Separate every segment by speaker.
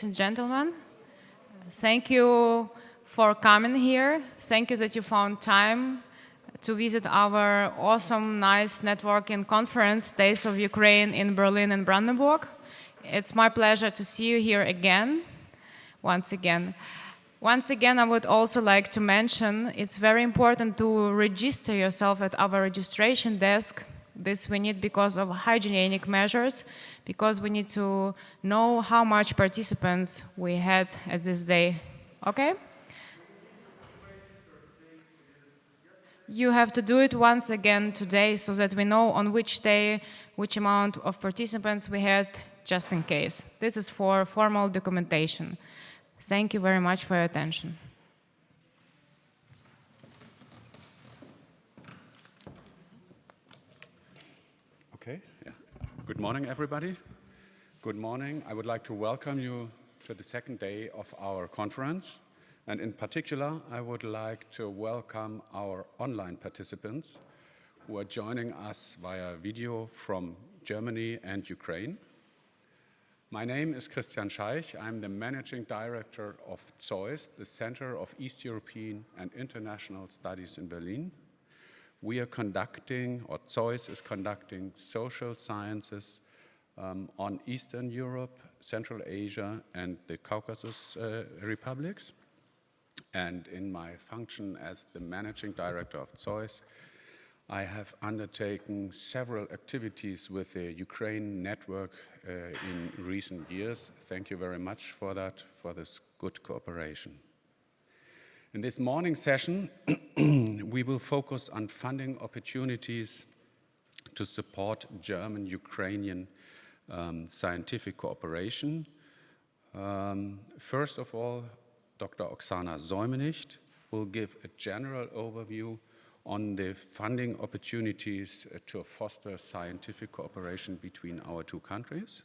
Speaker 1: And gentlemen, thank you for coming here. Thank you that you found time to visit our awesome, nice networking conference, Days of Ukraine in Berlin and Brandenburg. It's my pleasure to see you here again, once again. Once again, I would also like to mention it's very important to register yourself at our registration desk. This we need because of hygienic measures, because we need to know how much participants we had at this day. Okay? You have to do it once again today so that we know on which day, which amount of participants we had, just in case. This is for formal documentation. Thank you very much for your attention.
Speaker 2: Okay, yeah. Good morning, everybody. Good morning. I would like to welcome you to the second day of our conference. And in particular, I would like to welcome our online participants who are joining us via video from Germany and Ukraine. My name is Schaich. I'm the Managing Director of ZOiS, the Center of East European and International Studies in Berlin. We are conducting, or ZOiS is conducting, social sciences on Eastern Europe, Central Asia, and the Caucasus republics. And in my function as the Managing Director of ZOiS, I have undertaken several activities with the Ukraine network in recent years. Thank you very much for that, for this good cooperation. In this morning session, we will focus on funding opportunities to support German-Ukrainian scientific cooperation. First of all, Dr. Oksana Seumenicht will give a general overview on the funding opportunities to foster scientific cooperation between our two countries.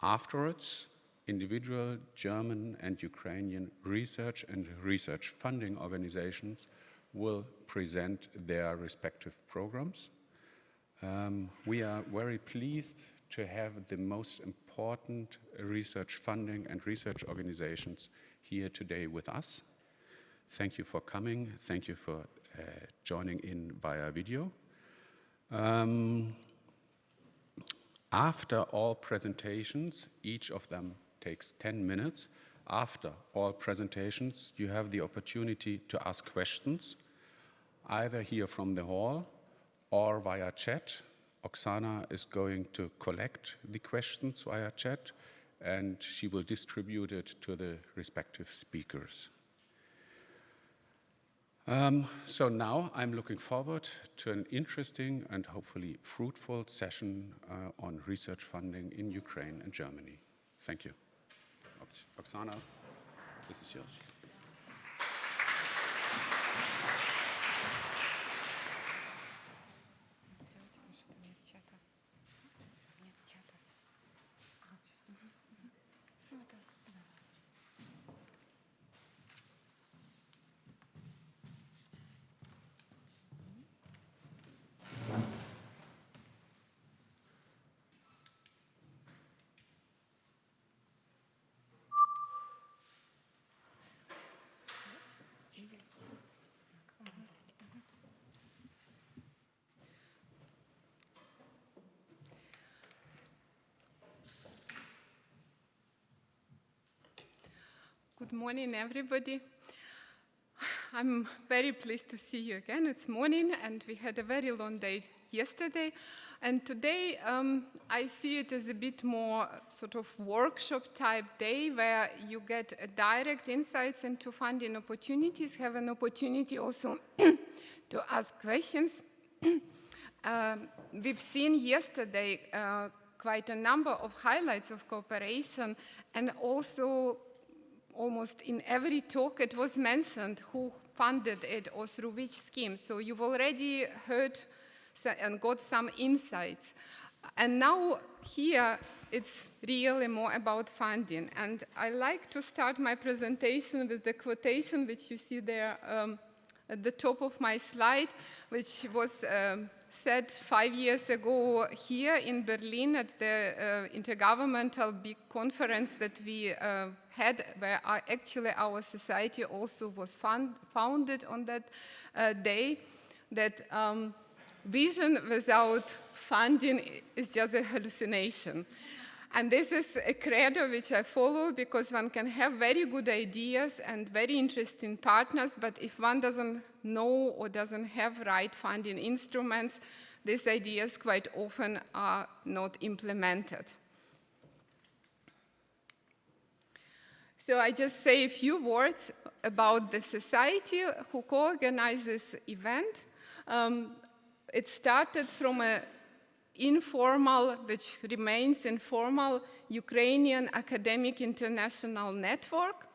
Speaker 2: Afterwards, individual German and Ukrainian research and research funding organizations will present their respective programs. We are very pleased to have the most important research funding and research organizations here today with us. Thank you for coming. Thank you for joining in via video. After all presentations, each of them takes 10 minutes. After all presentations, you have the opportunity to ask questions, either here from the hall or via chat. Oksana is going to collect the questions via chat, and she will distribute it to the respective speakers. So now I'm looking forward to an interesting and hopefully fruitful session on research funding in Ukraine and Germany. Thank you. Oksana, this is yours.
Speaker 3: Good morning, everybody. I'm very pleased to see you again. It's morning, and we had a very long day yesterday. And today, I see it as a bit more sort of workshop-type day where you get a direct insights into funding opportunities, have an opportunity also to ask questions. We've seen yesterday quite a number of highlights of cooperation, and also almost in every talk it was mentioned who funded it or through which scheme. So you've already heard and got some insights. And now here it's really more about funding. And I like to start my presentation with the quotation which you see there at the top of my slide, which was said 5 years ago here in Berlin at the intergovernmental big conference that we had, where actually our society also was founded on that day, that vision without funding is just a hallucination. And this is a credo which I follow, because one can have very good ideas and very interesting partners, but if one doesn't know or doesn't have right funding instruments, these ideas quite often are not implemented. So I just say a few words about the society who co-organized this event. It started from an informal, which remains informal, Ukrainian Academic International Network,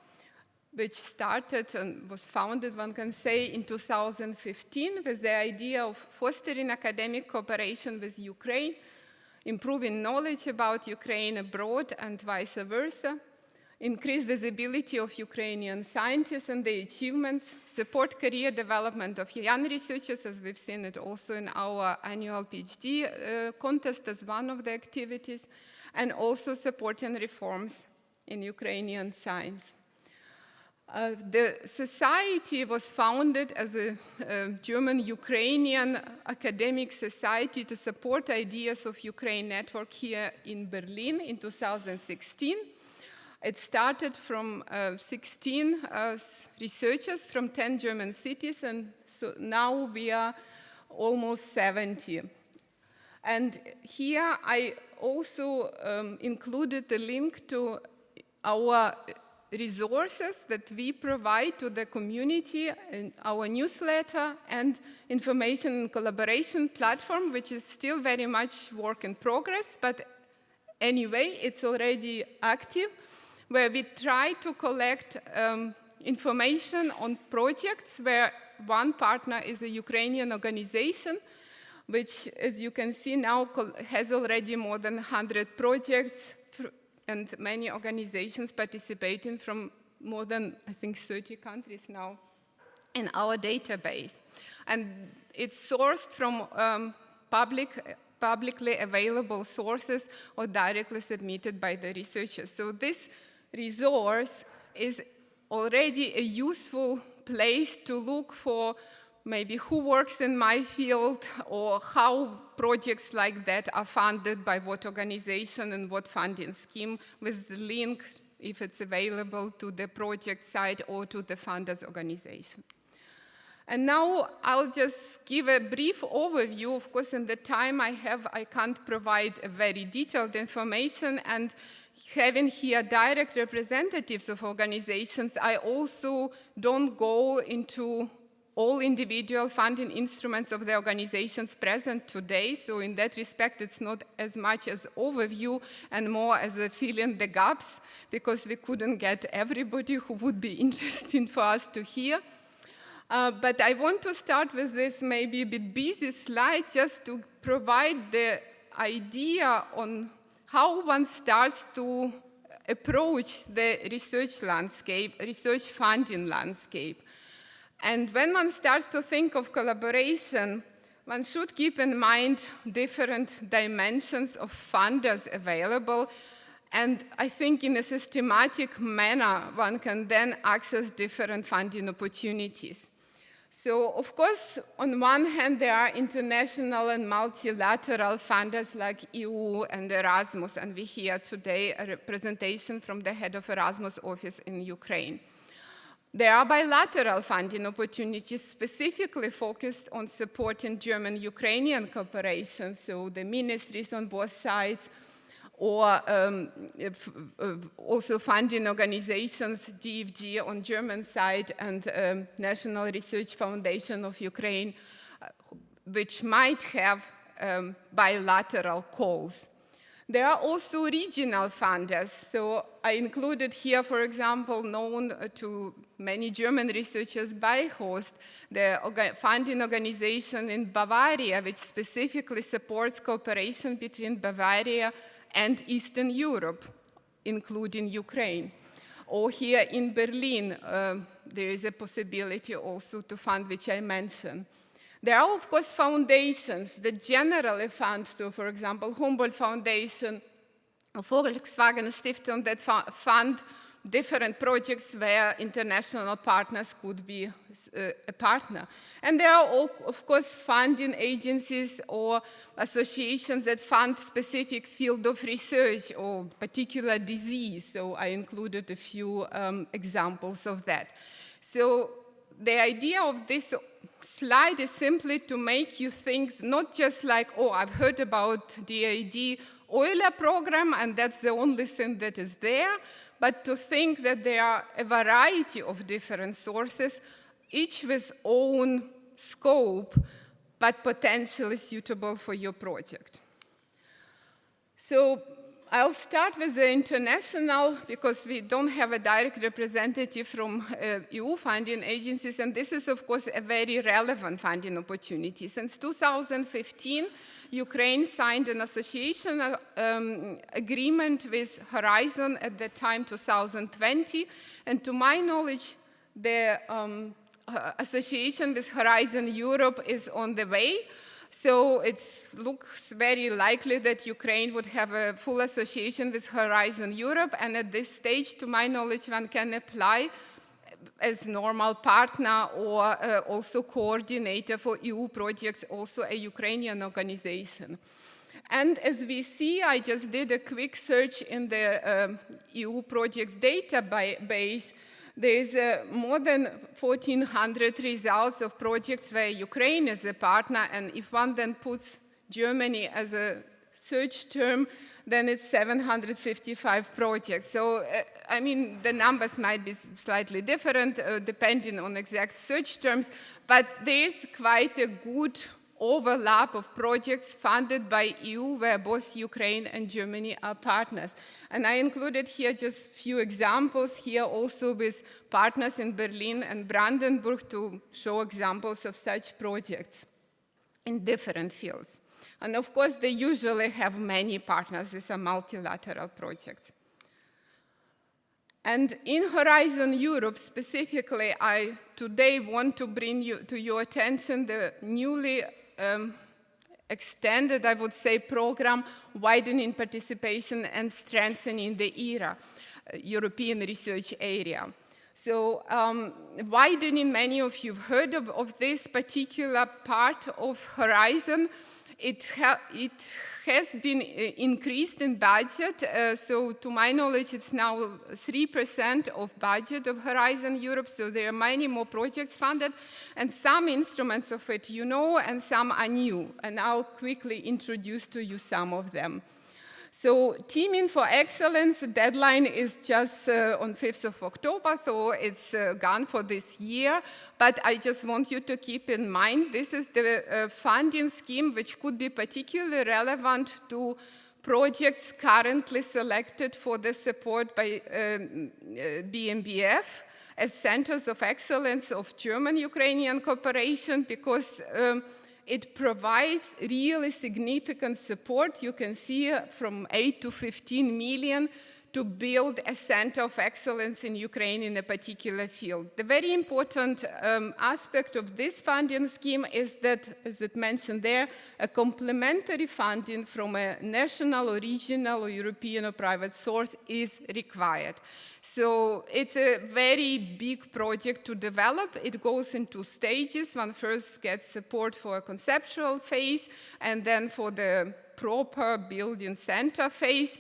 Speaker 3: which started and was founded, one can say, in 2015 with the idea of fostering academic cooperation with Ukraine, improving knowledge about Ukraine abroad and vice versa, increase visibility of Ukrainian scientists and their achievements, support career development of young researchers, as we've seen it also in our annual PhD contest as one of the activities, and also supporting reforms in Ukrainian science. The society was founded as a German-Ukrainian academic society to support ideas of Ukraine network here in Berlin in 2016. It started from 16 researchers from 10 German cities, and so now we are almost 70. And here I also included the link to our resources that we provide to the community in our newsletter and information and collaboration platform, which is still very much work in progress, but anyway, it's already active, where we try to collect information on projects where one partner is a Ukrainian organization, which, as you can see now, has already more than 100 projects and many organizations participating from more than, I think, 30 countries now in our database. And it's sourced from publicly available sources or directly submitted by the researchers. So this resource is already a useful place to look for maybe who works in my field or how projects like that are funded by what organization and what funding scheme, with the link, if it's available, to the project site or to the funders organization. And now I'll just give a brief overview. Of course, in the time I have, I can't provide a very detailed information, and having here direct representatives of organizations, I also don't go into all individual funding instruments of the organizations present today. So in that respect, it's not as much as overview and more as a fill in the gaps, because we couldn't get everybody who would be interesting for us to hear. But I want to start with this maybe a bit busy slide just to provide the idea on how one starts to approach the research landscape, research funding landscape. And when one starts to think of collaboration, one should keep in mind different dimensions of funders available. And I think in a systematic manner, one can then access different funding opportunities. So, of course, on one hand, there are international and multilateral funders like EU and Erasmus, and we hear today a representation from the head of Erasmus office in Ukraine. There are bilateral funding opportunities specifically focused on supporting German-Ukrainian cooperation, so the ministries on both sides, or also funding organizations, DFG on German side and National Research Foundation of Ukraine, which might have bilateral calls. There are also regional funders. So I included here, for example, known to many German researchers by host, the funding organization in Bavaria, which specifically supports cooperation between Bavaria and Eastern Europe, including Ukraine. Or here in Berlin, there is a possibility also to fund, which I mentioned. There are, of course, foundations that generally fund, so for example, Humboldt Foundation, Volkswagen Stiftung, that fund different projects where international partners could be a partner. And there are, all, of course, funding agencies or associations that fund specific field of research or particular disease. So I included a few examples of that. So the idea of this slide is simply to make you think not just like, oh, I've heard about DAAD Euler program and that's the only thing that is there, but to think that there are a variety of different sources, each with own scope, but potentially suitable for your project. So I'll start with the international, because we don't have a direct representative from EU funding agencies, and this is, of course, a very relevant funding opportunity. Since 2015, Ukraine signed an association agreement with Horizon at the time 2020, and to my knowledge, the association with Horizon Europe is on the way. So it looks very likely that Ukraine would have a full association with Horizon Europe, and at this stage, to my knowledge, one can apply as normal partner or also coordinator for EU projects, also a Ukrainian organization. And as we see, I just did a quick search in the EU projects database. There is more than 1,400 results of projects where Ukraine is a partner, and if one then puts Germany as a search term, then it's 755 projects. So, I mean, the numbers might be slightly different depending on exact search terms, but there is quite a good overlap of projects funded by EU where both Ukraine and Germany are partners. And I included here just a few examples here also with partners in Berlin and Brandenburg to show examples of such projects in different fields. And of course, they usually have many partners. These are multilateral projects. And in Horizon Europe specifically, I today want to bring to your attention the newly extended, I would say, program Widening Participation and Strengthening the ERA, European Research Area. So widening, many of you have heard of this particular part of Horizon. It has been increased in budget, so to my knowledge it's now 3% of budget of Horizon Europe, so there are many more projects funded, and some instruments of it you know, and some are new, and I'll quickly introduce to you some of them. So Teaming for Excellence, the deadline is just on 5th of October, so it's gone for this year. But I just want you to keep in mind, this is the funding scheme which could be particularly relevant to projects currently selected for the support by BMBF as centers of excellence of German-Ukrainian cooperation, because it provides really significant support. You can see from 8 to 15 million to build a center of excellence in Ukraine in a particular field. The very important aspect of this funding scheme is that, as it mentioned there, a complementary funding from a national or regional or European or private source is required. So it's a very big project to develop. It goes in 2 stages. One first gets support for a conceptual phase, and then for the proper building center phase.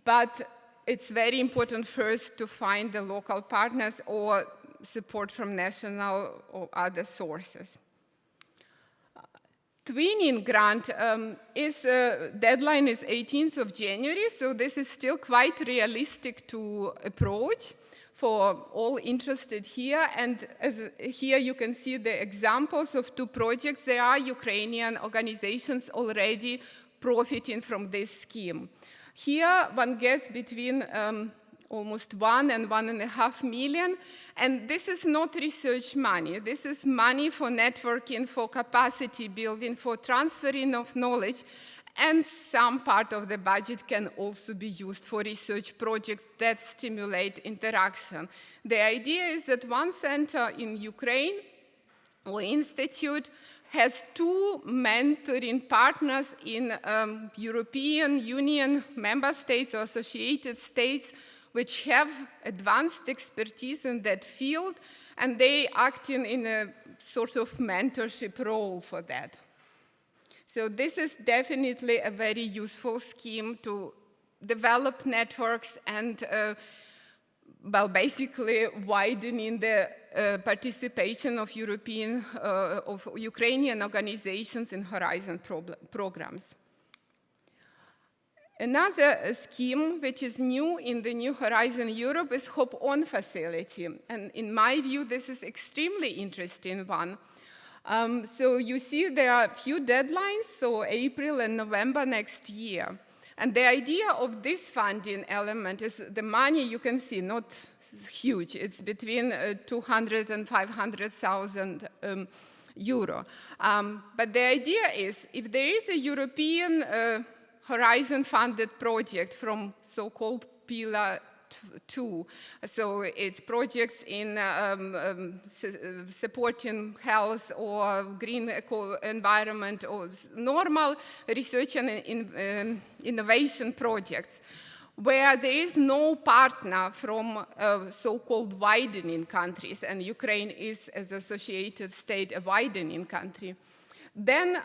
Speaker 3: But it's very important first to find the local partners or support from national or other sources. Twinning grant deadline is 18th of January, so this is still quite realistic to approach for all interested here. And here you can see the examples of 2 projects. There are Ukrainian organizations already profiting from this scheme. Here one gets between almost 1 and 1.5 million, and this is not research money. This is money for networking, for capacity building, for transferring of knowledge, and some part of the budget can also be used for research projects that stimulate interaction. The idea is that one center in Ukraine or institute has two mentoring partners in European Union member states or associated states which have advanced expertise in that field, and they acting in a sort of mentorship role for that. So this is definitely a very useful scheme to develop networks and well, basically widening the participation of Ukrainian organizations in Horizon programs. Another scheme which is new in the New Horizon Europe is Hop-On facility. And in my view, this is extremely interesting one. So you see there are a few deadlines, so April and November next year. And the idea of this funding element is the money you can see, not huge. It's between 200 and 500,000 euro. But the idea is if there is a European Horizon-funded project from so-called Pillar 2, so it's projects in supporting health or green environment or normal research and innovation projects, where there is no partner from so-called widening countries, and Ukraine is, as associated state, a widening country, then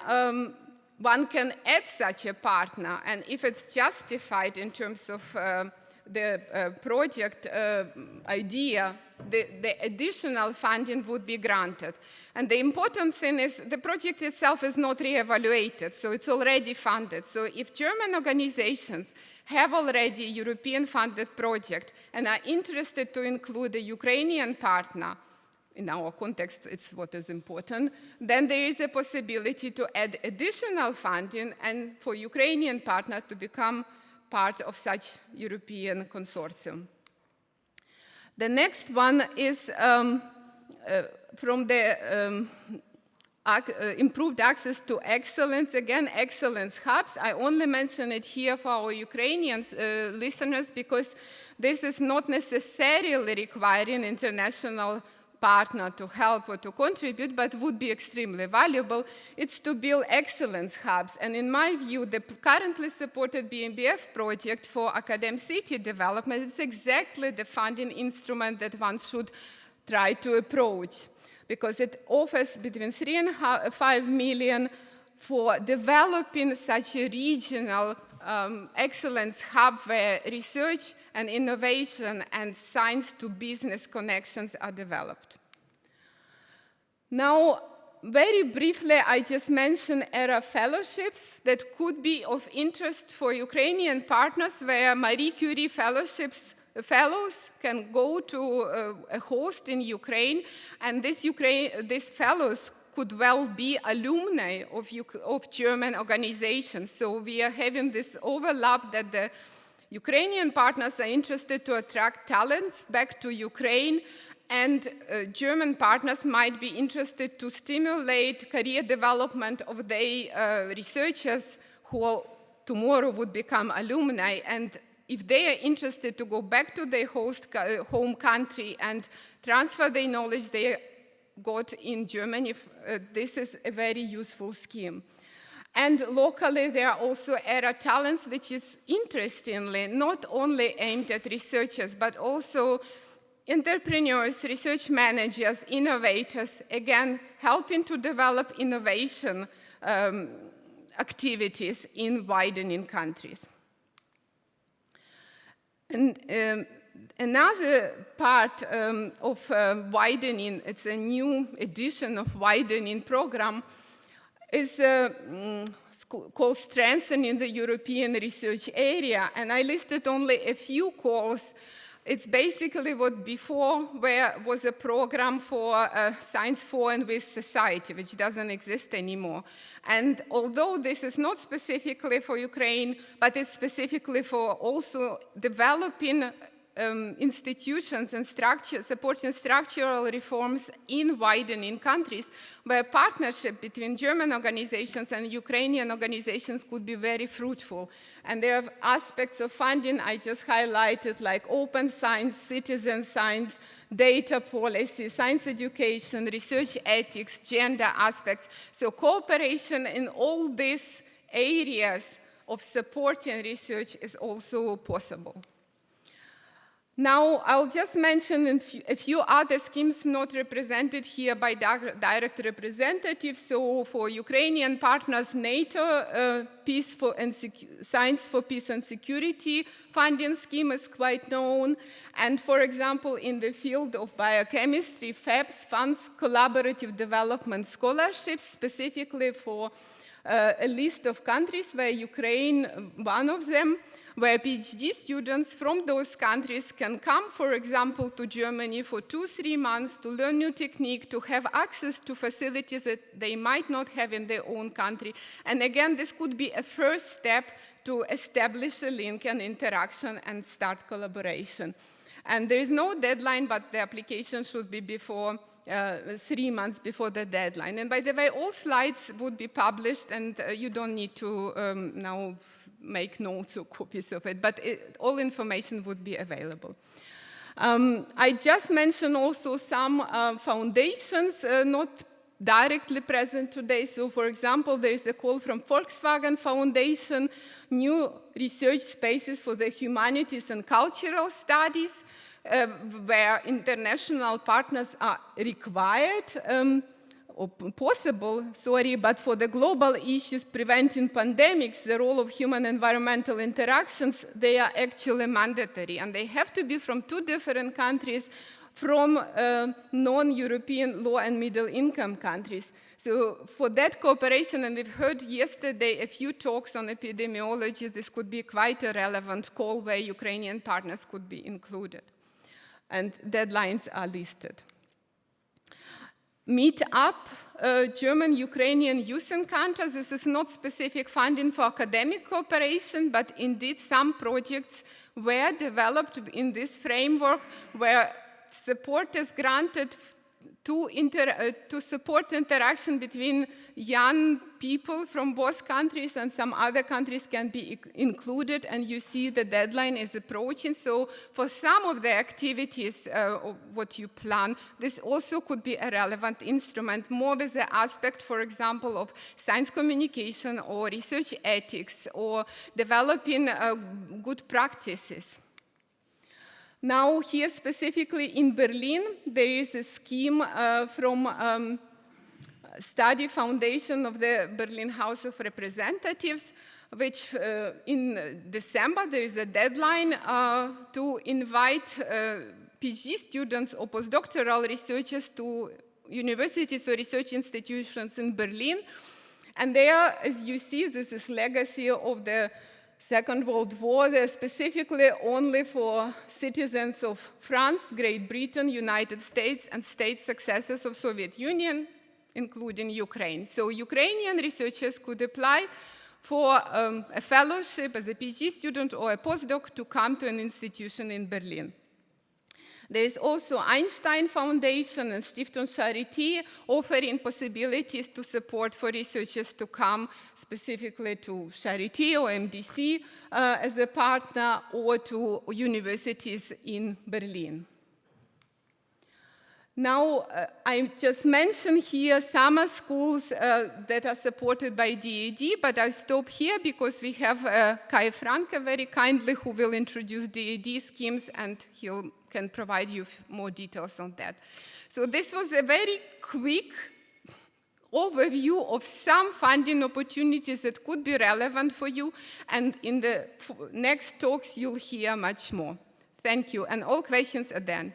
Speaker 3: one can add such a partner, and if it's justified in terms of the project idea, the additional funding would be granted. And the important thing is the project itself is not re-evaluated, so it's already funded. So if German organizations have already a European-funded project and are interested to include a Ukrainian partner, in our context, it's what is important, then there is a possibility to add additional funding and for Ukrainian partner to become part of such European consortium. The next one is from the improved access to excellence. Again, excellence hubs. I only mention it here for our Ukrainian listeners because this is not necessarily requiring international partner to help or to contribute, but would be extremely valuable. It's to build excellence hubs. And in my view, the currently supported BMBF project for academic city development is exactly the funding instrument that one should try to approach, because it offers between 3 and 5 million for developing such a regional excellence hub where research and innovation and science to business connections are developed. Now, very briefly, I just mentioned ERA fellowships that could be of interest for Ukrainian partners, where Marie Curie fellows can go to a host in Ukraine, and these fellows could well be alumni of German organizations. So we are having this overlap that the Ukrainian partners are interested to attract talents back to Ukraine, and German partners might be interested to stimulate career development of their researchers who tomorrow would become alumni. And if they are interested to go back to their home country and transfer their knowledge they got in Germany, this is a very useful scheme. And locally, there are also ERA talents, which is interestingly not only aimed at researchers, but also entrepreneurs, research managers, innovators, again, helping to develop innovation activities in widening countries. And another part of widening, it's a new edition of widening program, is called Strengthening the European Research Area. And I listed only a few calls. It's basically what before was a program for Science for and with Society, which doesn't exist anymore. And although this is not specifically for Ukraine, but it's specifically for also developing institutions and supporting structural reforms in widening countries, where partnership between German organizations and Ukrainian organizations could be very fruitful. And there are aspects of funding I just highlighted, like open science, citizen science, data policy, science education, research ethics, gender aspects. So cooperation in all these areas of supporting research is also possible. Now, I'll just mention a few other schemes not represented here by direct representatives. So for Ukrainian partners, NATO Science for Peace and Security funding scheme is quite known. And for example, in the field of biochemistry, FEBS funds collaborative development scholarships, specifically for a list of countries where Ukraine, one of them, where PhD students from those countries can come, for example, to Germany for 2-3 months to learn new technique, to have access to facilities that they might not have in their own country. And again, this could be a first step to establish a link and interaction and start collaboration. And there is no deadline, but the application should be before 3 months before the deadline. And by the way, all slides would be published, and you don't need to now make notes or copies of it, but all information would be available. I just mentioned also some foundations not directly present today. So for example, there is a call from Volkswagen Foundation, new research spaces for the humanities and cultural studies, where international partners are required, or possible, but for the global issues preventing pandemics, the role of human environmental interactions, they are actually mandatory. And they have to be from 2 different countries, from non-European low and middle income countries. So for that cooperation, and we've heard yesterday a few talks on epidemiology, this could be quite a relevant call where Ukrainian partners could be included. And deadlines are listed. Meet up German-Ukrainian youth encounters. This is not specific funding for academic cooperation, but indeed some projects were developed in this framework where support is granted to support interaction between young people from both countries, and some other countries can be included, and you see the deadline is approaching. So for some of the activities, what you plan, this also could be a relevant instrument, more with the aspect, for example, of science communication or research ethics or developing good practices. Now, here specifically in Berlin, there is a scheme from Study Foundation of the Berlin House of Representatives, which in December, there is a deadline to invite PhD students or postdoctoral researchers to universities or research institutions in Berlin. And there, as you see, this is legacy of the Second World War. They're specifically only for citizens of France, Great Britain, United States, and state successors of Soviet Union, including Ukraine. So Ukrainian researchers could apply for a fellowship as a PhD student or a postdoc to come to an institution in Berlin. There is also Einstein Foundation and Stiftung Charité offering possibilities to support for researchers to come specifically to Charité or MDC as a partner, or to universities in Berlin. Now, I just mentioned here summer schools that are supported by DAAD, but I stop here because we have Kai Franke very kindly who will introduce DAAD schemes, and he'll can provide you more details on that. So this was a very quick overview of some funding opportunities that could be relevant for you, and in the next talks you'll hear much more. Thank you, and all questions at the end.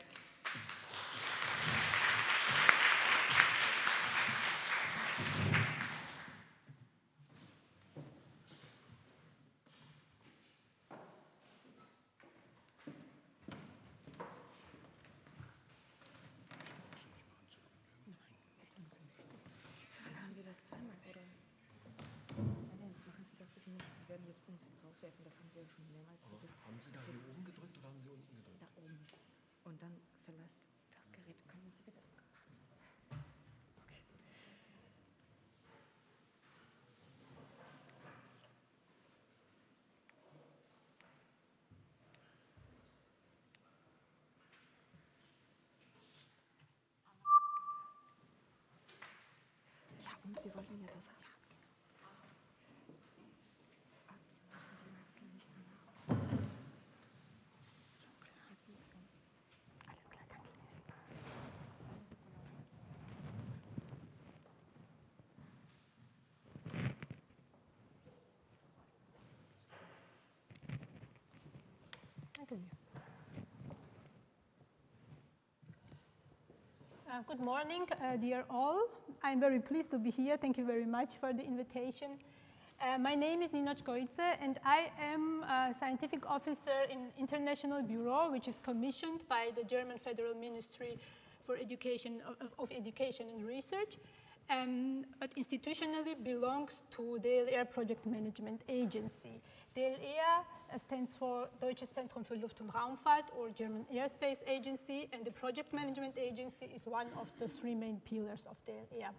Speaker 4: auswerfen, das haben Sie ja schon mehrmals versucht.
Speaker 5: Haben Sie da hier oben gedrückt oder haben Sie unten gedrückt?
Speaker 4: Da oben. Und dann verlasst das Gerät. Können Sie bitte... Okay. Ja, und Sie wollten ja das haben.
Speaker 6: Good morning, dear all. I'm very pleased to be here. Thank you very much for the invitation. My name is Nino Chkoidze, and I am a scientific officer in International Bureau, which is commissioned by the German Federal Ministry for Education of Education and Research, but institutionally belongs to DLR Project Management Agency. DLR stands for Deutsches Zentrum für Luft- und Raumfahrt, or German Aerospace Agency, and the Project Management Agency is one of the three main pillars of DLR.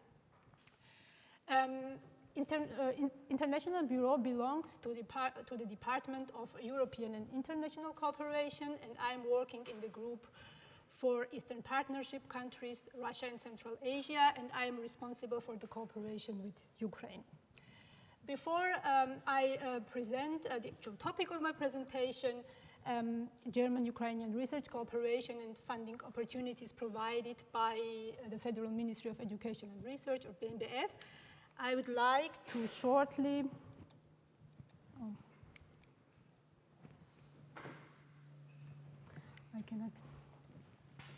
Speaker 6: International Bureau belongs to the Department of European and International Cooperation, and I'm working in the group for Eastern Partnership countries, Russia and Central Asia, and I am responsible for the cooperation with Ukraine. Before I present the actual topic of my presentation, German-Ukrainian research cooperation and funding opportunities provided by the Federal Ministry of Education and Research, or BMBF, I would like to shortly I cannot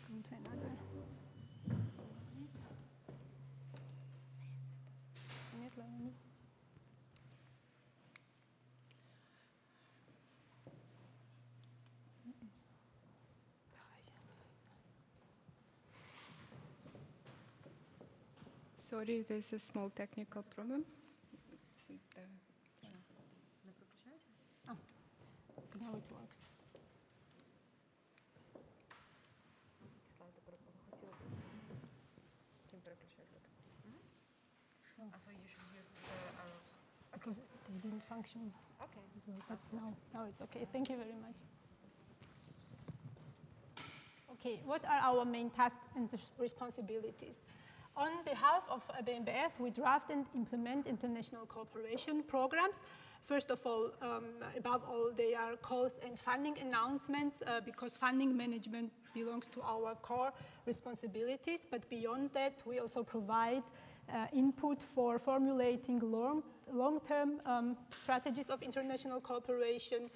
Speaker 6: go to another.
Speaker 3: Sorry, there's a small technical problem.
Speaker 6: Oh, now it works.
Speaker 1: So you should use the arrows.
Speaker 6: Because they didn't function as well, but now it's okay. Thank you very much. Okay, what are our main tasks and responsibilities? On behalf of BMBF, we draft and implement international cooperation programs. First of all, above all, they are calls and funding announcements because funding management belongs to our core responsibilities. But beyond that, we also provide input for formulating long-term strategies of international cooperation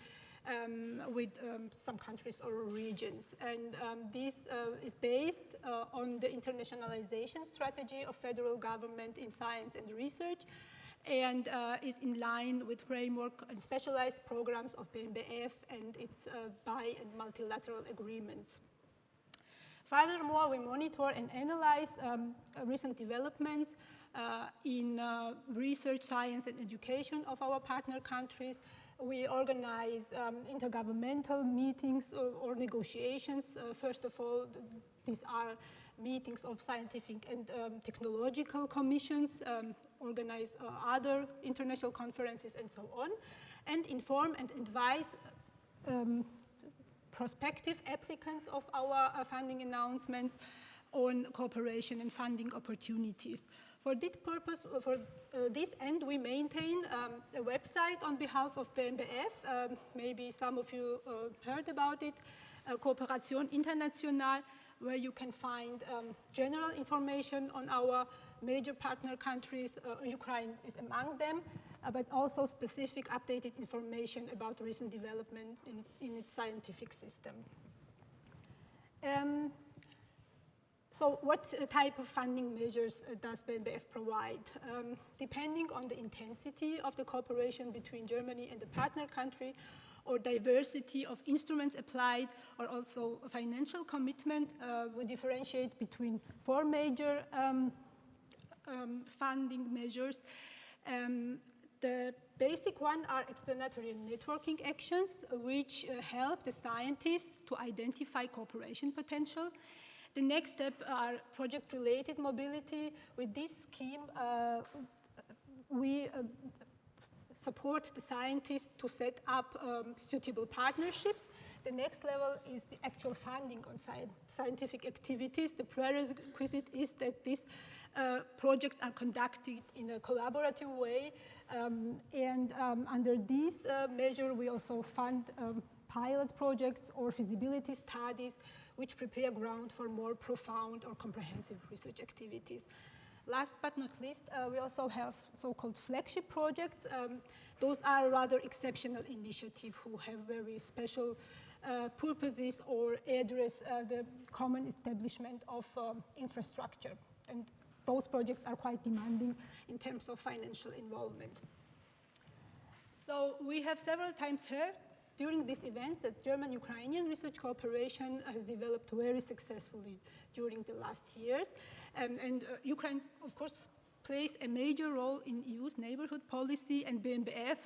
Speaker 6: with some countries or regions. And this is based on the internationalization strategy of federal government in science and research, and is in line with framework and specialized programs of BMBF and its bi- and multilateral agreements. Furthermore, we monitor and analyze recent developments in research, science, and education of our partner countries. We organize intergovernmental meetings or negotiations. First of all, these are meetings of scientific and technological commissions, organize other international conferences, and so on, and inform and advise prospective applicants of our funding announcements on cooperation and funding opportunities. For this purpose, for this end, we maintain a website on behalf of BMBF. Maybe some of you heard about it, Kooperation International, where you can find general information on our major partner countries. Ukraine is among them, but also specific updated information about recent developments in its scientific system. So what type of funding measures does BMBF provide? Depending on the intensity of the cooperation between Germany and the partner country, or diversity of instruments applied, or also financial commitment, we differentiate between four major funding measures. The basic one are explanatory and networking actions, which help the scientists to identify cooperation potential. The next step are project-related mobility. With this scheme, we support the scientists to set up suitable partnerships. The next level is the actual funding on scientific activities. The prerequisite is that these projects are conducted in a collaborative way. Under this measure, we also fund pilot projects or feasibility studies which prepare ground for more profound or comprehensive research activities. Last but not least, we also have so-called flagship projects. Those are rather exceptional initiatives who have very special purposes or address the common establishment of infrastructure. And those projects are quite demanding in terms of financial involvement. So we have several times heard during this event that German-Ukrainian research cooperation has developed very successfully during the last years. And Ukraine, of course, plays a major role in EU's neighborhood policy, and BMBF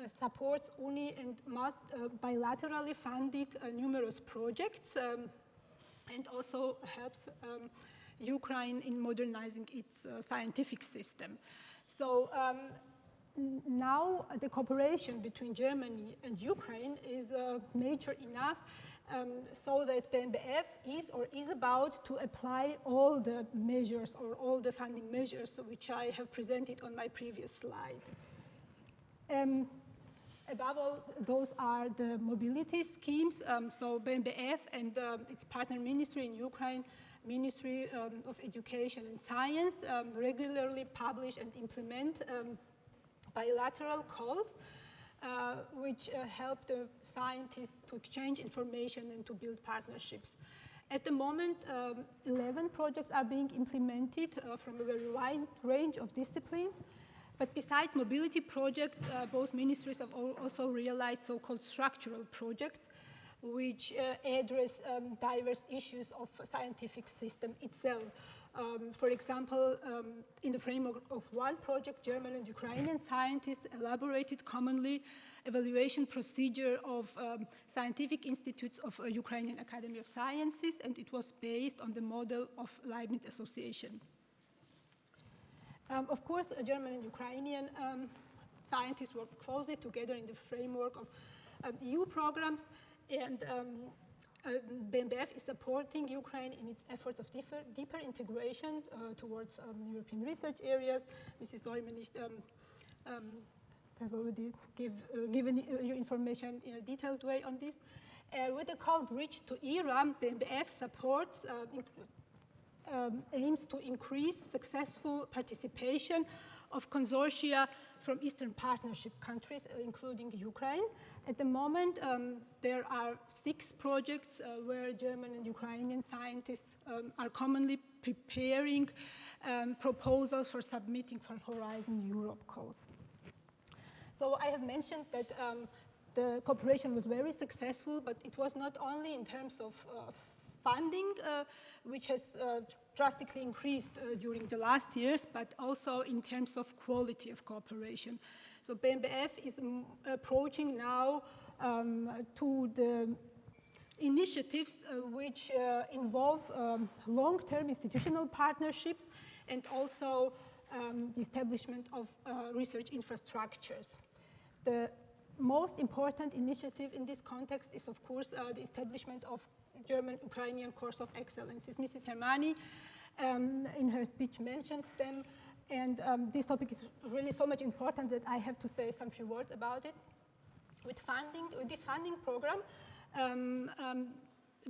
Speaker 6: supports UNI and bilaterally funded numerous projects and also helps Ukraine in modernizing its scientific system. So now the cooperation between Germany and Ukraine is major enough so that BMBF is about to apply all the measures or all the funding measures which I have presented on my previous slide. Above all, those are the mobility schemes. So BMBF and its partner ministry in Ukraine, Ministry of Education and Science, regularly publish and implement bilateral calls, which help the scientists to exchange information and to build partnerships. At the moment, 11 projects are being implemented from a very wide range of disciplines. But besides mobility projects, both ministries have also realized so-called structural projects, which address diverse issues of scientific system itself. For example, in the framework of one project, German and Ukrainian scientists elaborated commonly evaluation procedure of scientific institutes of Ukrainian Academy of Sciences, and it was based on the model of Leibniz Association. Of course, German and Ukrainian scientists work closely together in the framework of EU programs, and BMBF is supporting Ukraine in its efforts of deeper integration towards European research areas. Mrs. Seumenicht has already given you information in a detailed way on this. With the call Bridge to ERA, BMBF supports aims to increase successful participation of consortia from Eastern Partnership countries, including Ukraine. At the moment, there are 6 projects where German and Ukrainian scientists are commonly preparing proposals for submitting for Horizon Europe calls. So I have mentioned that the cooperation was very successful, but it was not only in terms of funding, which has drastically increased during the last years, but also in terms of quality of cooperation. So BMBF is approaching now to the initiatives which involve long-term institutional partnerships and also the establishment of research infrastructures. The most important initiative in this context is, of course, the establishment of German-Ukrainian Course of Excellences. Mrs. Hermani, in her speech, mentioned them, and this topic is really so much important that I have to say some few words about it. With this funding program,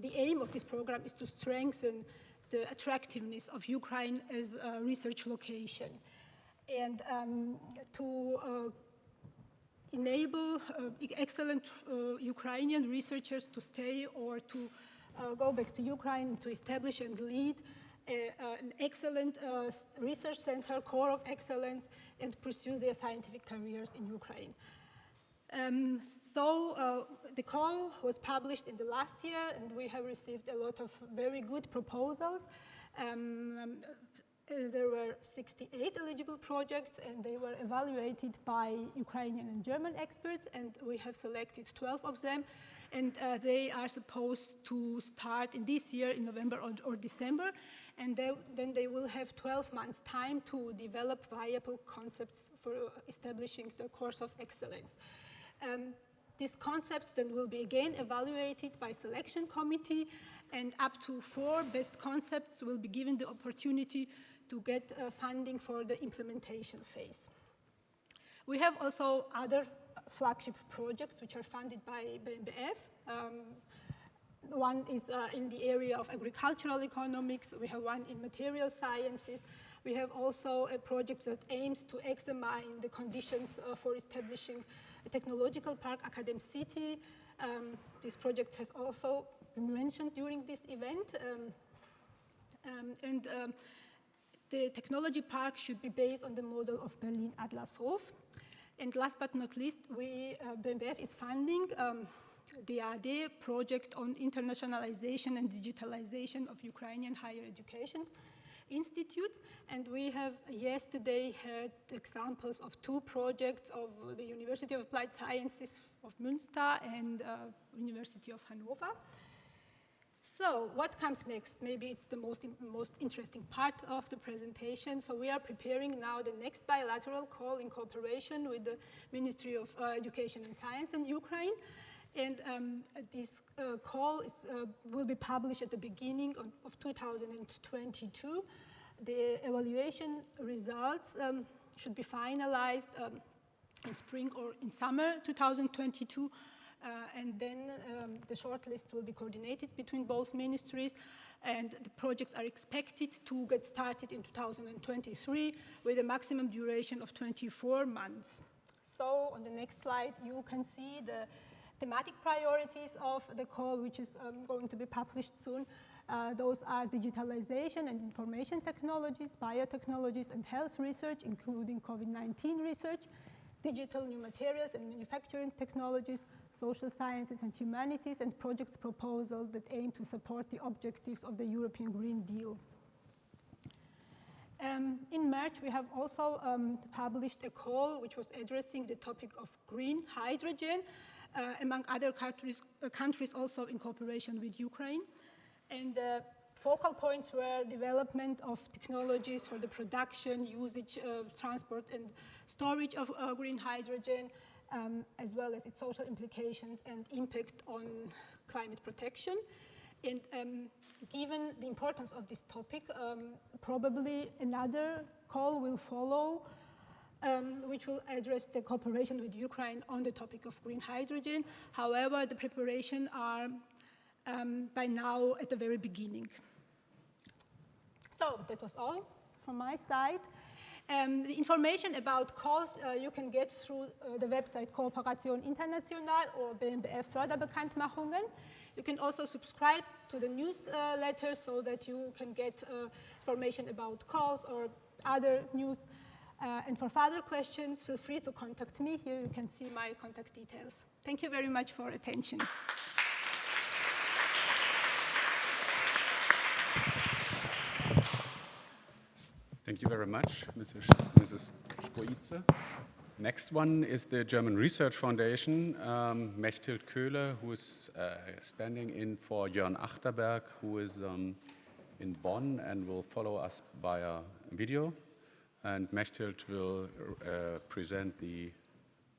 Speaker 6: the aim of this program is to strengthen the attractiveness of Ukraine as a research location and to enable excellent Ukrainian researchers to stay or to go back to Ukraine to establish and lead an excellent research center, core of excellence, and pursue their scientific careers in Ukraine. The call was published in the last year, and we have received a lot of very good proposals. there were 68 eligible projects, and they were evaluated by Ukrainian and German experts, and we have selected 12 of them, and they are supposed to start in this year in November or December, and then they will have 12 months time to develop viable concepts for establishing the course of excellence. These concepts then will be again evaluated by selection committee, and up to 4 best concepts will be given the opportunity to get funding for the implementation phase. We have also other flagship projects which are funded by BMBF. One is in the area of agricultural economics. We have one in material sciences. We have also a project that aims to examine the conditions for establishing a technological park, Academ City. This project has also been mentioned during this event. The technology park should be based on the model of Berlin-Adlershof. And last but not least, BMBF is funding the DAAD project on internationalization and digitalization of Ukrainian higher education institutes. And we have yesterday heard examples of 2 projects of the University of Applied Sciences of Münster and University of Hanover. So what comes next? Maybe it's the most interesting part of the presentation. So we are preparing now the next bilateral call in cooperation with the Ministry of Education and Science in Ukraine. And this call will be published at the beginning of 2022. The evaluation results should be finalized in spring or in summer 2022. And then the shortlist will be coordinated between both ministries, and the projects are expected to get started in 2023 with a maximum duration of 24 months. So on the next slide, you can see the thematic priorities of the call, which is going to be published soon. Those are digitalization and information technologies, biotechnologies and health research, including COVID-19 research, digital new materials and manufacturing technologies, social sciences and humanities, and project proposals that aim to support the objectives of the European Green Deal. In March, we have also published a call which was addressing the topic of green hydrogen, among other countries also in cooperation with Ukraine. And the focal points were development of technologies for the production, usage, transport, and storage of green hydrogen, as well as its social implications and impact on climate protection. And given the importance of this topic, probably another call will follow, which will address the cooperation with Ukraine on the topic of green hydrogen. However, the preparations are by now at the very beginning. So that was all from my side. The information about calls you can get through the website Kooperation International or BMBF Förderbekanntmachungen. You can also subscribe to the newsletter so that you can get information about calls or other news. And for further questions, feel free to contact me. Here you can see my contact details. Thank you very much for attention.
Speaker 2: Thank you very much, Mrs. Chkoidze. Next one is the German Research Foundation, Mechthild Köhler, who is standing in for Jörn Achterberg, who is in Bonn and will follow us via video. And Mechthild will present the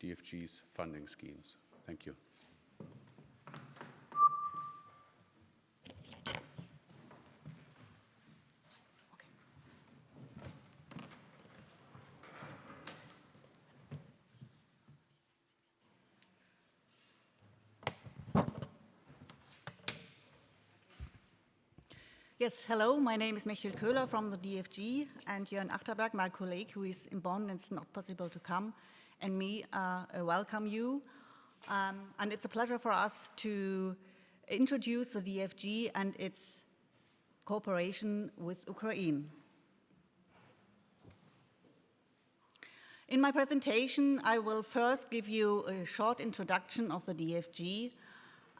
Speaker 2: DFG's funding schemes. Thank you.
Speaker 7: Yes, hello, my name is Mechthild Köhler from the DFG, and Jörn Achterberg, my colleague who is in Bonn and it's not possible to come, and me welcome you. And it's a pleasure for us to introduce the DFG and its cooperation with Ukraine. In my presentation, I will first give you a short introduction of the DFG,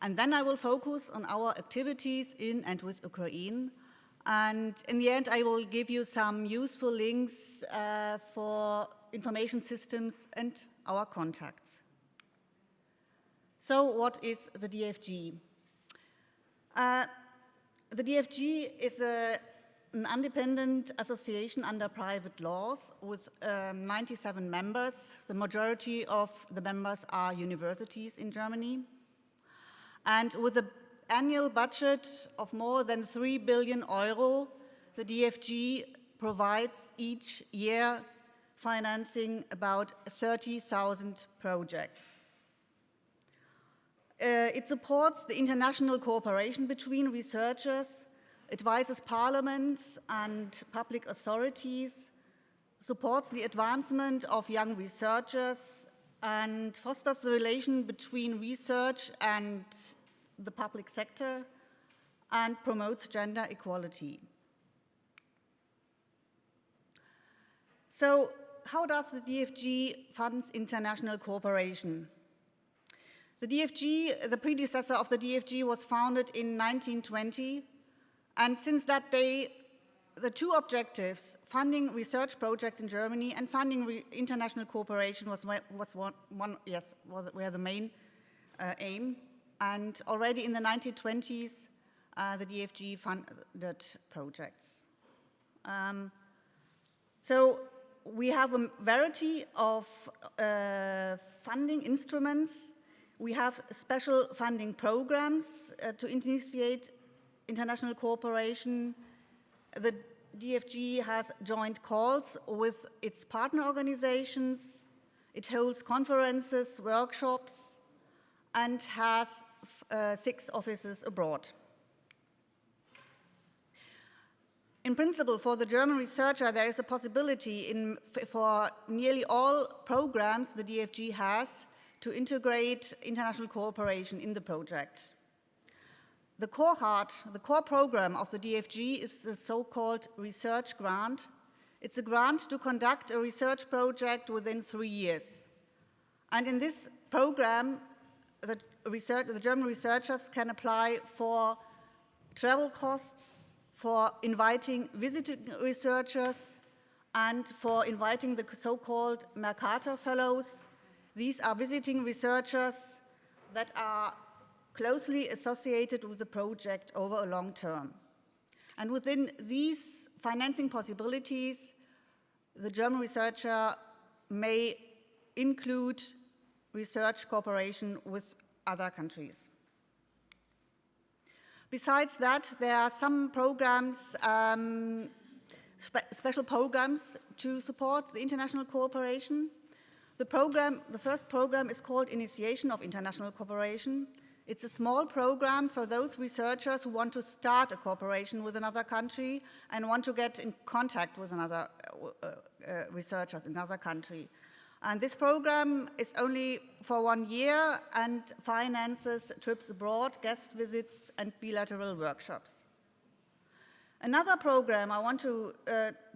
Speaker 7: and then I will focus on our activities in and with Ukraine. And in the end, I will give you some useful links for information systems and our contacts. So what is the DFG? The DFG is an independent association under private laws with 97 members. The majority of the members are universities in Germany. And with an annual budget of more than 3 billion euro, the DFG provides each year financing about 30,000 projects. It supports the international cooperation between researchers, advises parliaments and public authorities, supports the advancement of young researchers, and fosters the relation between research and the public sector, and promotes gender equality. So, how does the DFG fund international cooperation? The DFG, the predecessor of the DFG, was founded in 1920, and since that day, the two objectives, funding research projects in Germany and funding international cooperation, were the main aim. And already in the 1920s, the DFG funded projects. So we have a variety of funding instruments. We have special funding programs to initiate international cooperation. The DFG has joint calls with its partner organizations. It holds conferences, workshops, and has 6 offices abroad. In principle, for the German researcher, there is a possibility for nearly all programs the DFG has to integrate international cooperation in the project. The core program of the DFG is the so-called research grant. It's a grant to conduct a research project within 3 years. And in this program, the German researchers can apply for travel costs, for inviting visiting researchers, and for inviting the so-called Mercator Fellows. These are visiting researchers that are closely associated with the project over a long term. And within these financing possibilities, the German researcher may include research cooperation with other countries. Besides that, there are some programs, special programs to support the international cooperation. The first program is called Initiation of International Cooperation. It's a small program for those researchers who want to start a cooperation with another country and want to get in contact with another researchers in another country. And this program is only for 1 year and finances trips abroad, guest visits, and bilateral workshops. Another program I want to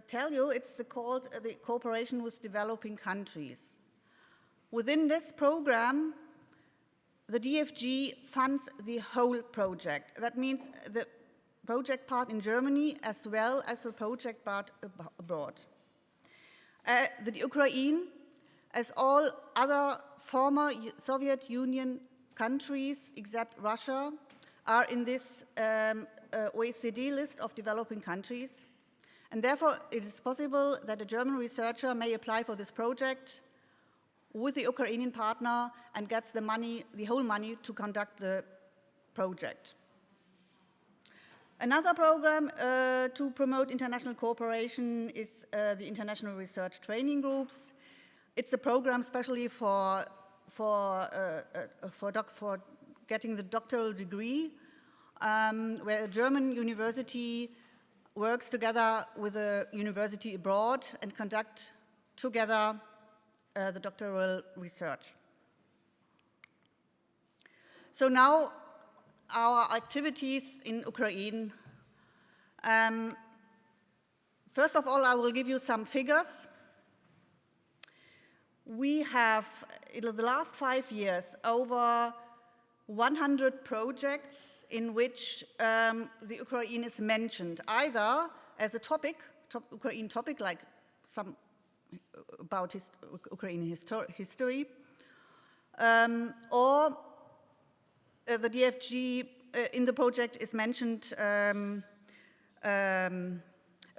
Speaker 7: tell you, it's called the Cooperation with Developing Countries. Within this program, the DFG funds the whole project. That means the project part in Germany as well as the project part abroad. The Ukraine, as all other former Soviet Union countries except Russia, are in this OECD list of developing countries. And therefore, it is possible that a German researcher may apply for this project with the Ukrainian partner and gets the money, the whole money, to conduct the project. Another program to promote international cooperation is the International Research Training Groups. It's a program especially for getting the doctoral degree, where a German university works together with a university abroad and conduct together the doctoral research. So now our activities in Ukraine. First of all, I will give you some figures. We have, in the last 5 years, over 100 projects in which the Ukraine is mentioned, either as a Ukraine topic, like some about Ukrainian history, or the DFG in the project is mentioned a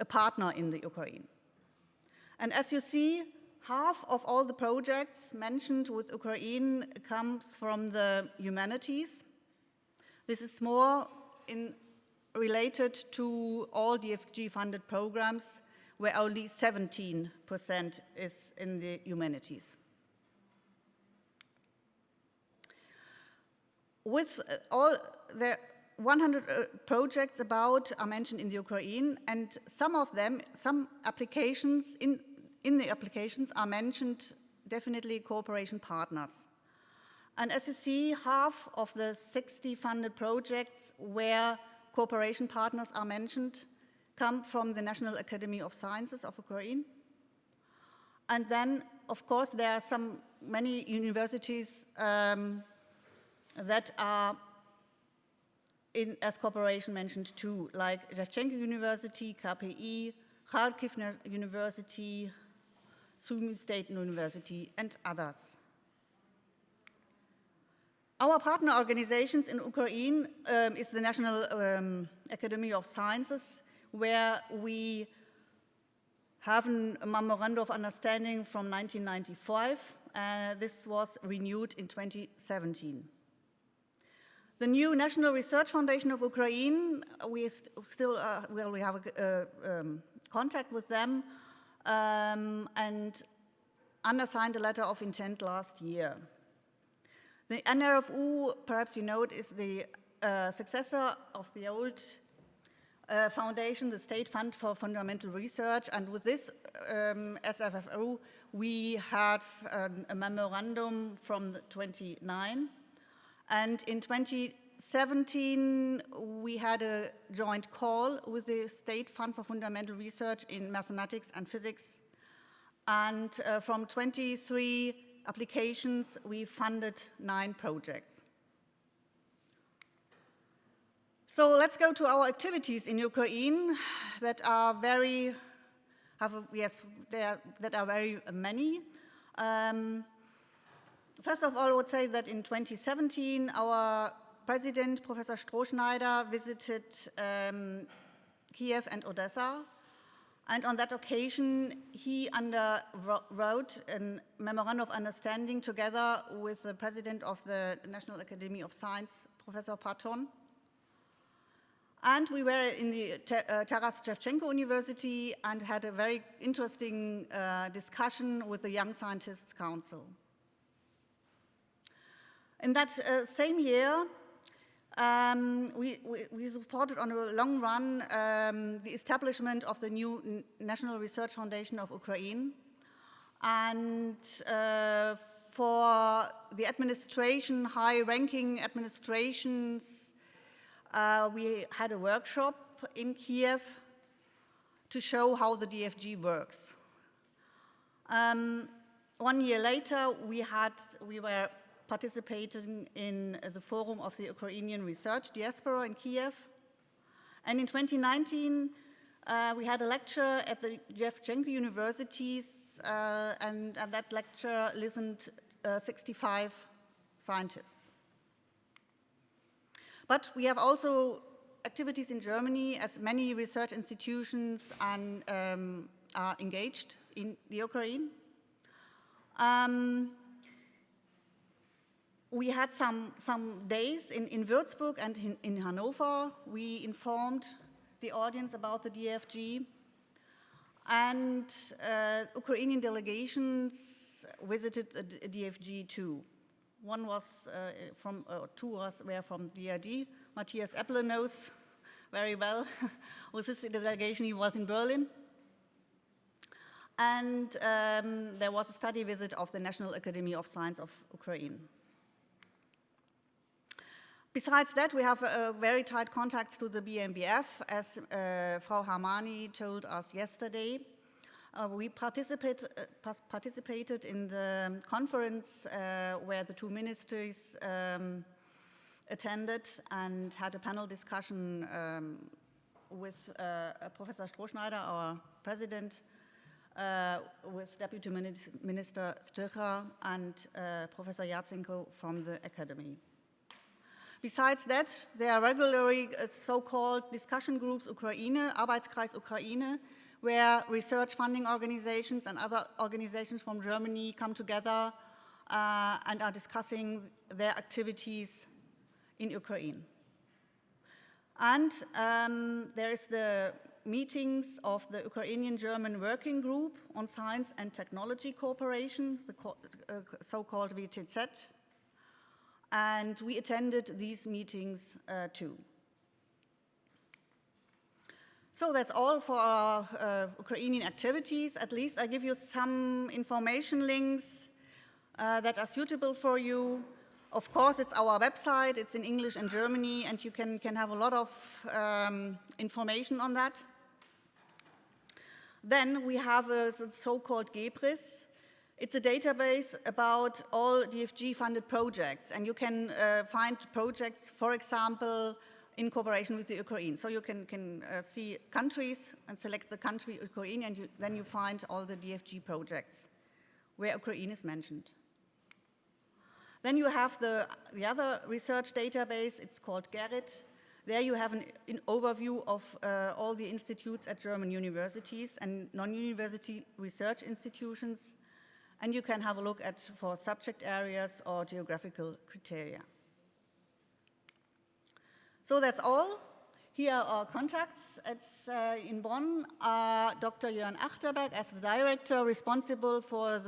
Speaker 7: partner in the Ukraine. And as you see, half of all the projects mentioned with Ukraine comes from the humanities. This is more related to all DFG-funded programs, where only 17% is in the humanities. With all the 100 projects are mentioned in the Ukraine, and some of them, some applications in the applications are mentioned definitely cooperation partners. And as you see, half of the 60 funded projects where cooperation partners are mentioned come from the National Academy of Sciences of Ukraine. And then, of course, there are many universities that are as cooperation mentioned too, like Shevchenko University, KPI, Kharkiv University, Sumy State University, and others. Our partner organizations in Ukraine is the National Academy of Sciences, where we have a memorandum of understanding from 1995. This was renewed in 2017. The new National Research Foundation of Ukraine, we still we have a contact with them and undersigned a letter of intent last year. The NRFU, perhaps you know it, is the successor of the old foundation, the State Fund for Fundamental Research, and with this SFFO, we have a memorandum from the 29. And in 2017, we had a joint call with the State Fund for Fundamental Research in Mathematics and Physics. And from 23 applications, we funded 9 projects. So let's go to our activities in Ukraine that are very many. First of all, I would say that in 2017, our president, Professor Strohschneider, visited Kiev and Odessa. And on that occasion, he wrote a memorandum of understanding together with the president of the National Academy of Science, Professor Parton. And we were in the Taras Shevchenko University and had a very interesting discussion with the Young Scientists Council. In that same year, we supported on a long run the establishment of the new National Research Foundation of Ukraine. And for the administration, high-ranking administrations, we had a workshop in Kiev to show how the DFG works. 1 year later, we were participating in the Forum of the Ukrainian Research Diaspora in Kiev. And in 2019, we had a lecture at the Shevchenko universities, and at that lecture listened 65 scientists. But we have also activities in Germany, as many research institutions are engaged in the Ukraine. We had some days in Würzburg and in Hanover. We informed the audience about the DFG. And Ukrainian delegations visited the DFG too. One was two were from DAAD. Matthias Epple knows very well. With this delegation, he was in Berlin. And there was a study visit of the National Academy of Science of Ukraine. Besides that, we have very tight contacts to the BMBF, as Frau Harmani told us yesterday. We participated in the conference where the two ministers attended and had a panel discussion with Professor Strohschneider, our president, with Deputy Minister Stöcher and Professor Yatsenko from the academy. Besides that, there are regularly so-called discussion groups, Ukraine, Arbeitskreis Ukraine, where research funding organizations and other organizations from Germany come together and are discussing their activities in Ukraine. And there is the meetings of the Ukrainian-German Working Group on Science and Technology Cooperation, the so-called WTZ, and we attended these meetings too. So that's all for our Ukrainian activities. At least I give you some information links that are suitable for you. Of course, it's our website, it's in English and Germany, and you can have a lot of information on that. Then we have a so-called GEPRIS. It's a database about all DFG-funded projects, and you can find projects, for example, in cooperation with the Ukraine. So you can see countries and select the country Ukraine, and then you find all the DFG projects where Ukraine is mentioned. Then you have the other research database, it's called GERIT. There you have an overview of all the institutes at German universities and non-university research institutions, and you can have a look at for subject areas or geographical criteria. So that's all. Here are our contacts. It's in Bonn, Dr. Jörn Achterberg as the director responsible for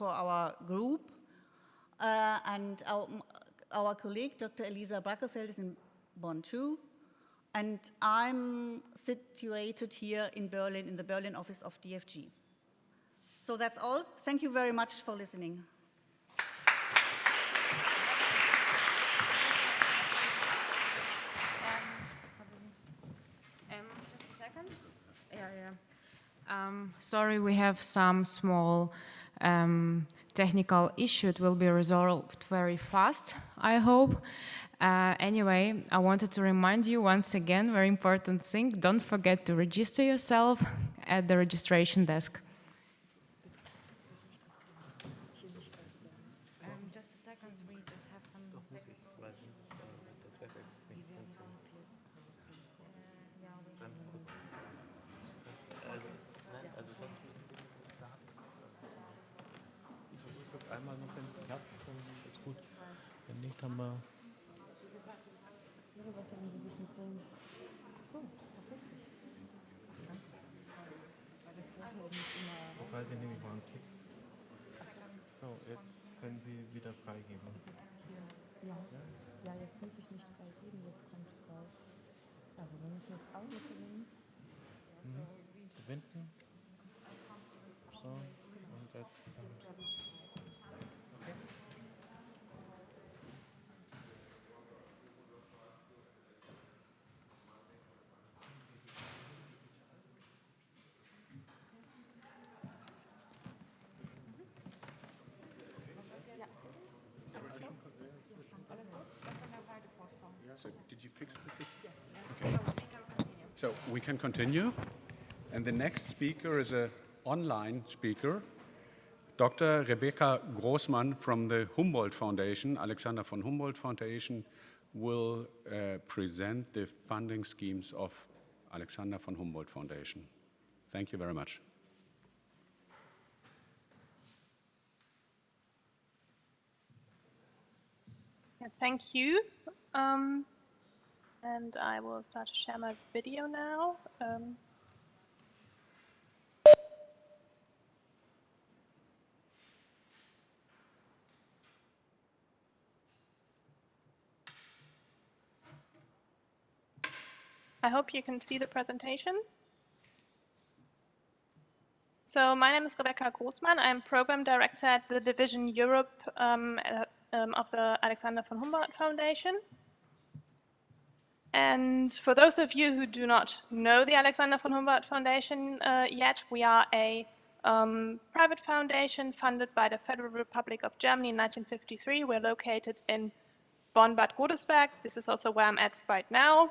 Speaker 7: our group, and our colleague, Dr. Elisa Brackefeld, is in Bonn too, and I'm situated here in Berlin, in the Berlin office of DFG. So that's all. Thank you very much for listening.
Speaker 1: Just a second. Sorry, we have some small technical issue. It will be resolved very fast, I hope. Anyway, I wanted to remind you once again, very important thing, don't forget to register yourself at the registration desk.
Speaker 4: Just a second, we just have some
Speaker 5: Also sonst müssen Sie warten. Ich versuche es jetzt einmal noch, wenn es klappt, dann ist gut. Wenn nicht, haben wir...
Speaker 4: Wie gesagt, es wäre besser, wenn Sie sich mit dem... Ach so, tatsächlich. Ja. Weil das Foto nicht immer...
Speaker 5: Jetzt weiß ich nicht, woran es liegt. So, jetzt können Sie wieder freigeben.
Speaker 4: Ja, jetzt muss ich nicht freigeben, jetzt kommt frei. Also wir müssen jetzt auch noch verwenden.
Speaker 5: Verbinden. So, und jetzt... Okay.
Speaker 2: So, did you fix the system? Yes. Okay. So we can continue. And the next speaker is an online speaker, Dr. Rebecca Großmann from the Humboldt Foundation, Alexander von Humboldt Foundation, will present the funding schemes of Alexander von Humboldt Foundation. Thank you very much.
Speaker 8: Thank you. And I will start to share my video now. I hope you can see the presentation. So my name is Rebecca Großmann. I'm Program Director at the Division Europe of the Alexander von Humboldt Foundation. And for those of you who do not know the Alexander von Humboldt Foundation yet, we are a private foundation funded by the Federal Republic of Germany in 1953. We're located in Bonn-Bad Godesberg. This is also where I'm at right now.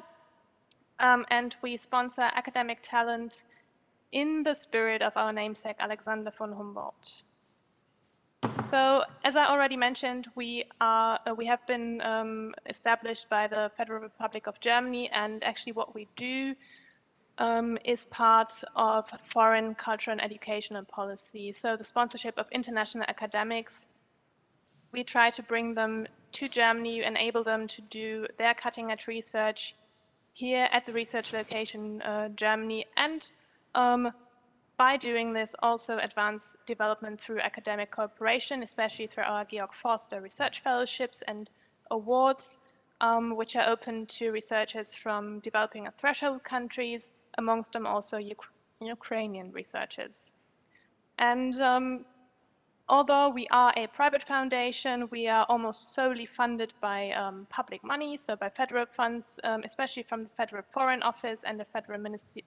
Speaker 8: And we sponsor academic talent in the spirit of our namesake, Alexander von Humboldt. So, as I already mentioned, we have been established by the Federal Republic of Germany, and actually what we do is part of foreign culture and educational policy. So the sponsorship of international academics, we try to bring them to Germany, enable them to do their cutting-edge research here at the research location Germany, and by doing this also advance development through academic cooperation, especially through our Georg Forster research fellowships and awards, which are open to researchers from developing and threshold countries, amongst them also Ukrainian researchers. And although we are a private foundation, we are almost solely funded by public money, so by federal funds, especially from the Federal Foreign Office and the Federal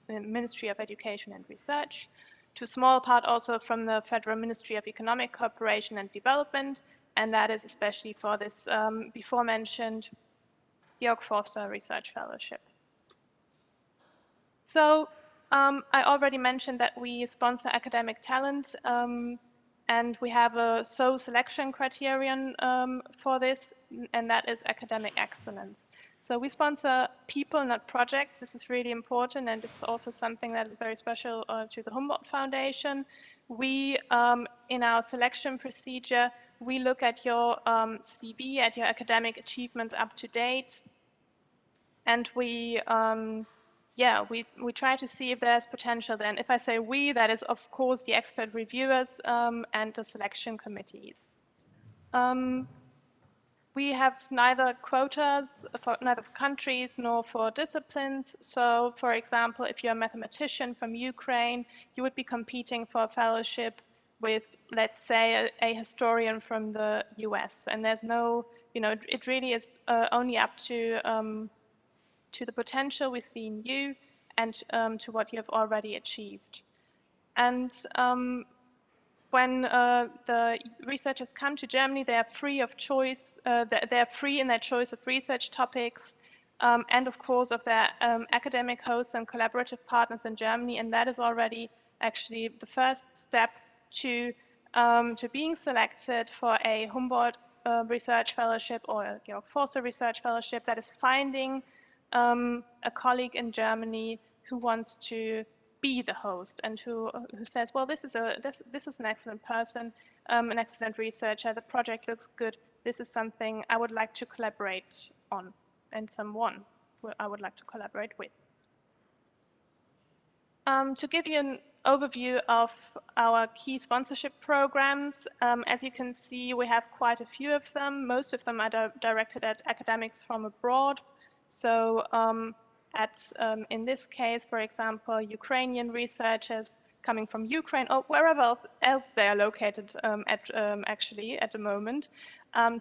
Speaker 8: Ministry of Education and Research, to a small part also from the Federal Ministry of Economic Cooperation and Development, and that is especially for this before mentioned Georg Forster Research Fellowship. So I already mentioned that we sponsor academic talent, and we have a selection criterion for this, and that is academic excellence. So we sponsor people, not projects. This is really important, and this is also something that is very special to the Humboldt Foundation. We, in our selection procedure, we look at your CV, at your academic achievements up to date, and we try to see if there's potential there. And if I say we, that is of course the expert reviewers and the selection committees. We have neither quotas for neither countries nor for disciplines. So for example, if you're a mathematician from Ukraine, you would be competing for a fellowship with, let's say, a historian from the US. And there's no, it really is only up to the potential we see in you and to what you have already achieved. And when the researchers come to Germany, they are free of choice, they are free in their choice of research topics, and of course of their academic hosts and collaborative partners in Germany, and that is already actually the first step to being selected for a Humboldt Research Fellowship or a Georg Forster Research Fellowship, that is finding a colleague in Germany who wants to be the host and who says, well, this is an excellent person, an excellent researcher, the project looks good, this is something I would like to collaborate on, and someone I would like to collaborate with. To give you an overview of our key sponsorship programs, as you can see, we have quite a few of them. Most of them are directed at academics from abroad. So in this case, for example, Ukrainian researchers coming from Ukraine or wherever else they are located actually at the moment,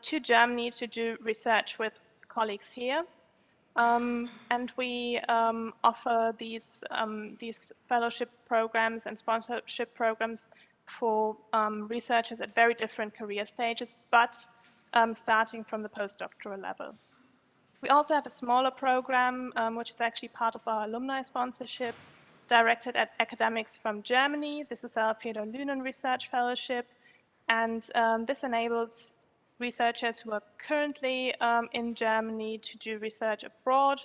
Speaker 8: to Germany to do research with colleagues here. And we offer these fellowship programs and sponsorship programs for researchers at very different career stages, but starting from the postdoctoral level. We also have a smaller program, which is actually part of our alumni sponsorship, directed at academics from Germany. This is our Fedor Lünen Research Fellowship, and this enables researchers who are currently in Germany to do research abroad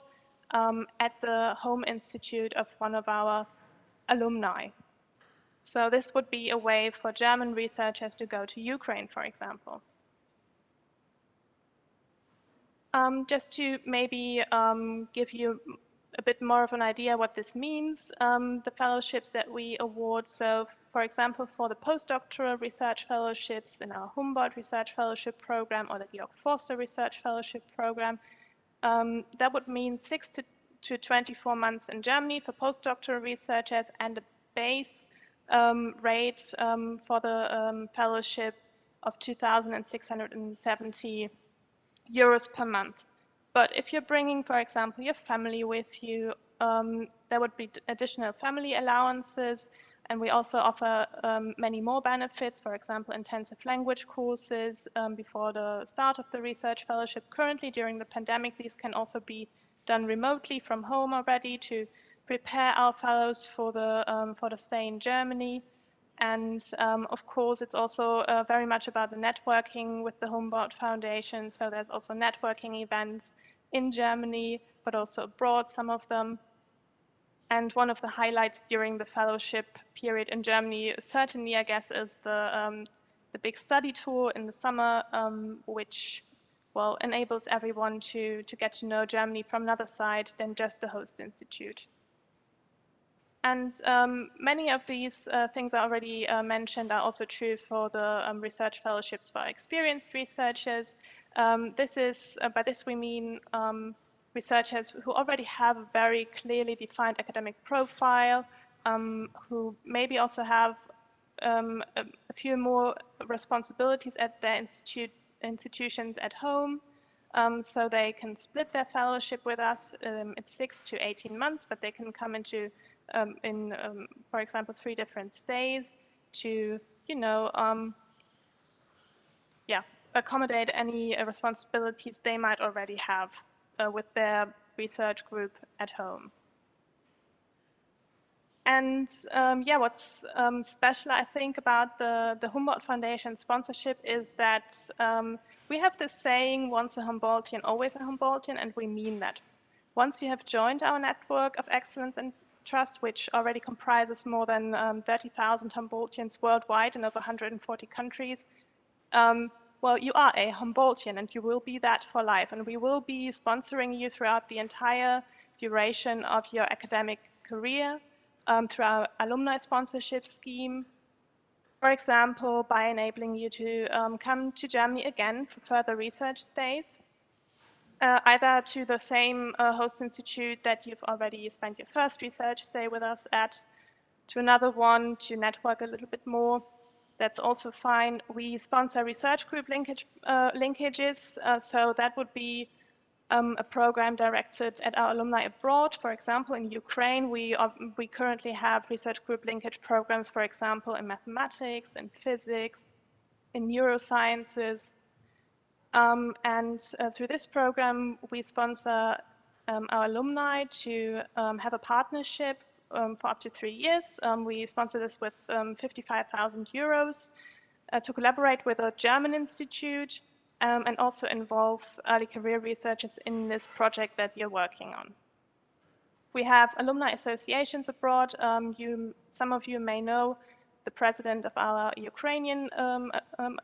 Speaker 8: at the home institute of one of our alumni. So this would be a way for German researchers to go to Ukraine, for example. Just to maybe give you a bit more of an idea what this means, the fellowships that we award, so for example, for the postdoctoral research fellowships in our Humboldt Research Fellowship Program or the Georg Forster Research Fellowship Program, that would mean 6 to 24 months in Germany for postdoctoral researchers and a base rate for the fellowship of 2,670 euros per month. But if you're bringing, for example, your family with you, there would be additional family allowances. And we also offer many more benefits, for example, intensive language courses before the start of the research fellowship. Currently, during the pandemic, these can also be done remotely from home already to prepare our fellows for the stay in Germany. And of course, it's also very much about the networking with the Humboldt Foundation. So there's also networking events in Germany, but also abroad, some of them. And one of the highlights during the fellowship period in Germany, certainly, I guess, is the big study tour in the summer, which, well, enables everyone to get to know Germany from another side than just the host institute. And many of these things I already mentioned are also true for the research fellowships for experienced researchers. By this we mean researchers who already have a very clearly defined academic profile, who maybe also have a few more responsibilities at their institutions at home. So they can split their fellowship with us. It's 6 to 18 months, but they can come into for example, 3 different stays to, accommodate any responsibilities they might already have with their research group at home. And what's special, I think, about the Humboldt Foundation sponsorship is that we have this saying, once a Humboldtian, always a Humboldtian, and we mean that. Once you have joined our network of excellence and trust, which already comprises more than 30,000 Humboldtians worldwide in over 140 countries, well, you are a Humboldtian and you will be that for life. And we will be sponsoring you throughout the entire duration of your academic career through our alumni sponsorship scheme. For example, by enabling you to come to Germany again for further research stays, either to the same host institute that you've already spent your first research stay with us at, to another one to network a little bit more. That's also fine. We sponsor research group linkages, so that would be a program directed at our alumni abroad. For example, in Ukraine, we currently have research group linkage programs, for example, in mathematics, in physics, in neurosciences. Through this program, we sponsor our alumni to have a partnership for up to 3 years. We sponsor this with 55,000 euros to collaborate with a German institute and also involve early career researchers in this project that you're working on. We have alumni associations abroad. Some of you may know the president of our Ukrainian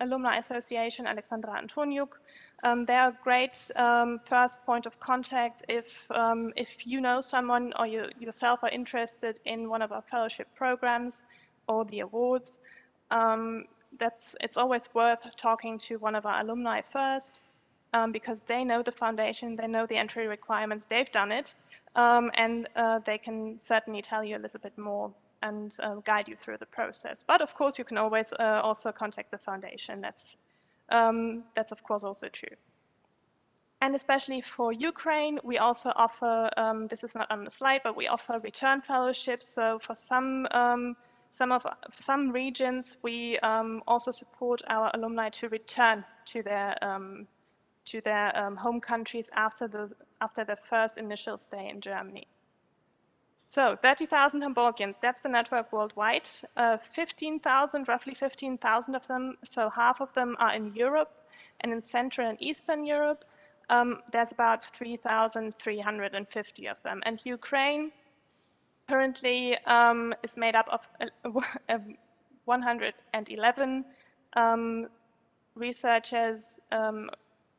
Speaker 8: alumni association, Alexandra Antoniuk. They're a great first point of contact if you know someone or you yourself are interested in one of our fellowship programs or the awards. It's always worth talking to one of our alumni first because they know the foundation, they know the entry requirements, they've done it, and they can certainly tell you a little bit more and guide you through the process. But of course, you can always also contact the foundation. That's of course also true. And especially for Ukraine, we also offer, this is not on the slide, but we offer return fellowships. So for some regions, we also support our alumni to return to their home countries after the first initial stay in Germany. So 30,000 Humboldtians, that's the network worldwide. 15,000, roughly 15,000 of them, so half of them are in Europe, and in Central and Eastern Europe, there's about 3,350 of them. And Ukraine currently is made up of 111 researchers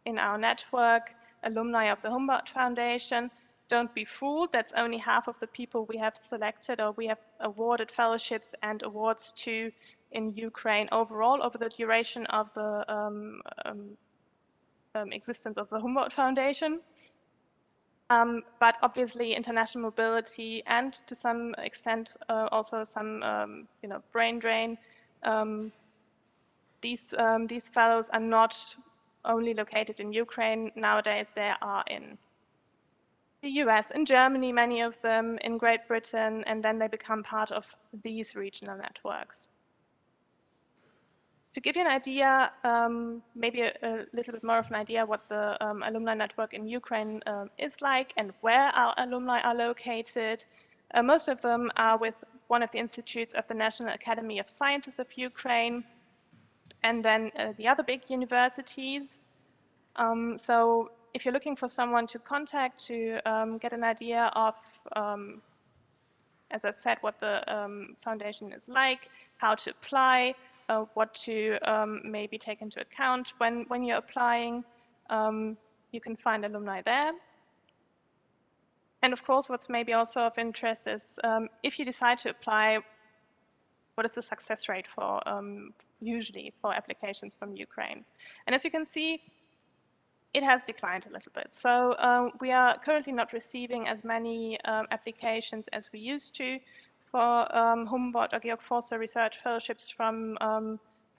Speaker 8: in our network, alumni of the Humboldt Foundation. Don't be fooled, that's only half of the people we have selected or we have awarded fellowships and awards to in Ukraine overall over the duration of the existence of the Humboldt Foundation. But obviously international mobility and to some extent also some brain drain. These fellows are not only located in Ukraine, nowadays they are in the US, in Germany, many of them, in Great Britain, and then they become part of these regional networks. To give you an idea, maybe a little bit more of an idea what the alumni network in Ukraine is like and where our alumni are located. Most of them are with one of the institutes of the National Academy of Sciences of Ukraine, and then the other big universities. So if you're looking for someone to contact to get an idea of, as I said, what the foundation is like, how to apply, what to maybe take into account when you're applying, you can find alumni there. And of course, what's maybe also of interest is if you decide to apply, what is the success rate for usually for applications from Ukraine? And as you can see, it has declined a little bit. So we are currently not receiving as many applications as we used to for Humboldt or Georg Forster research fellowships from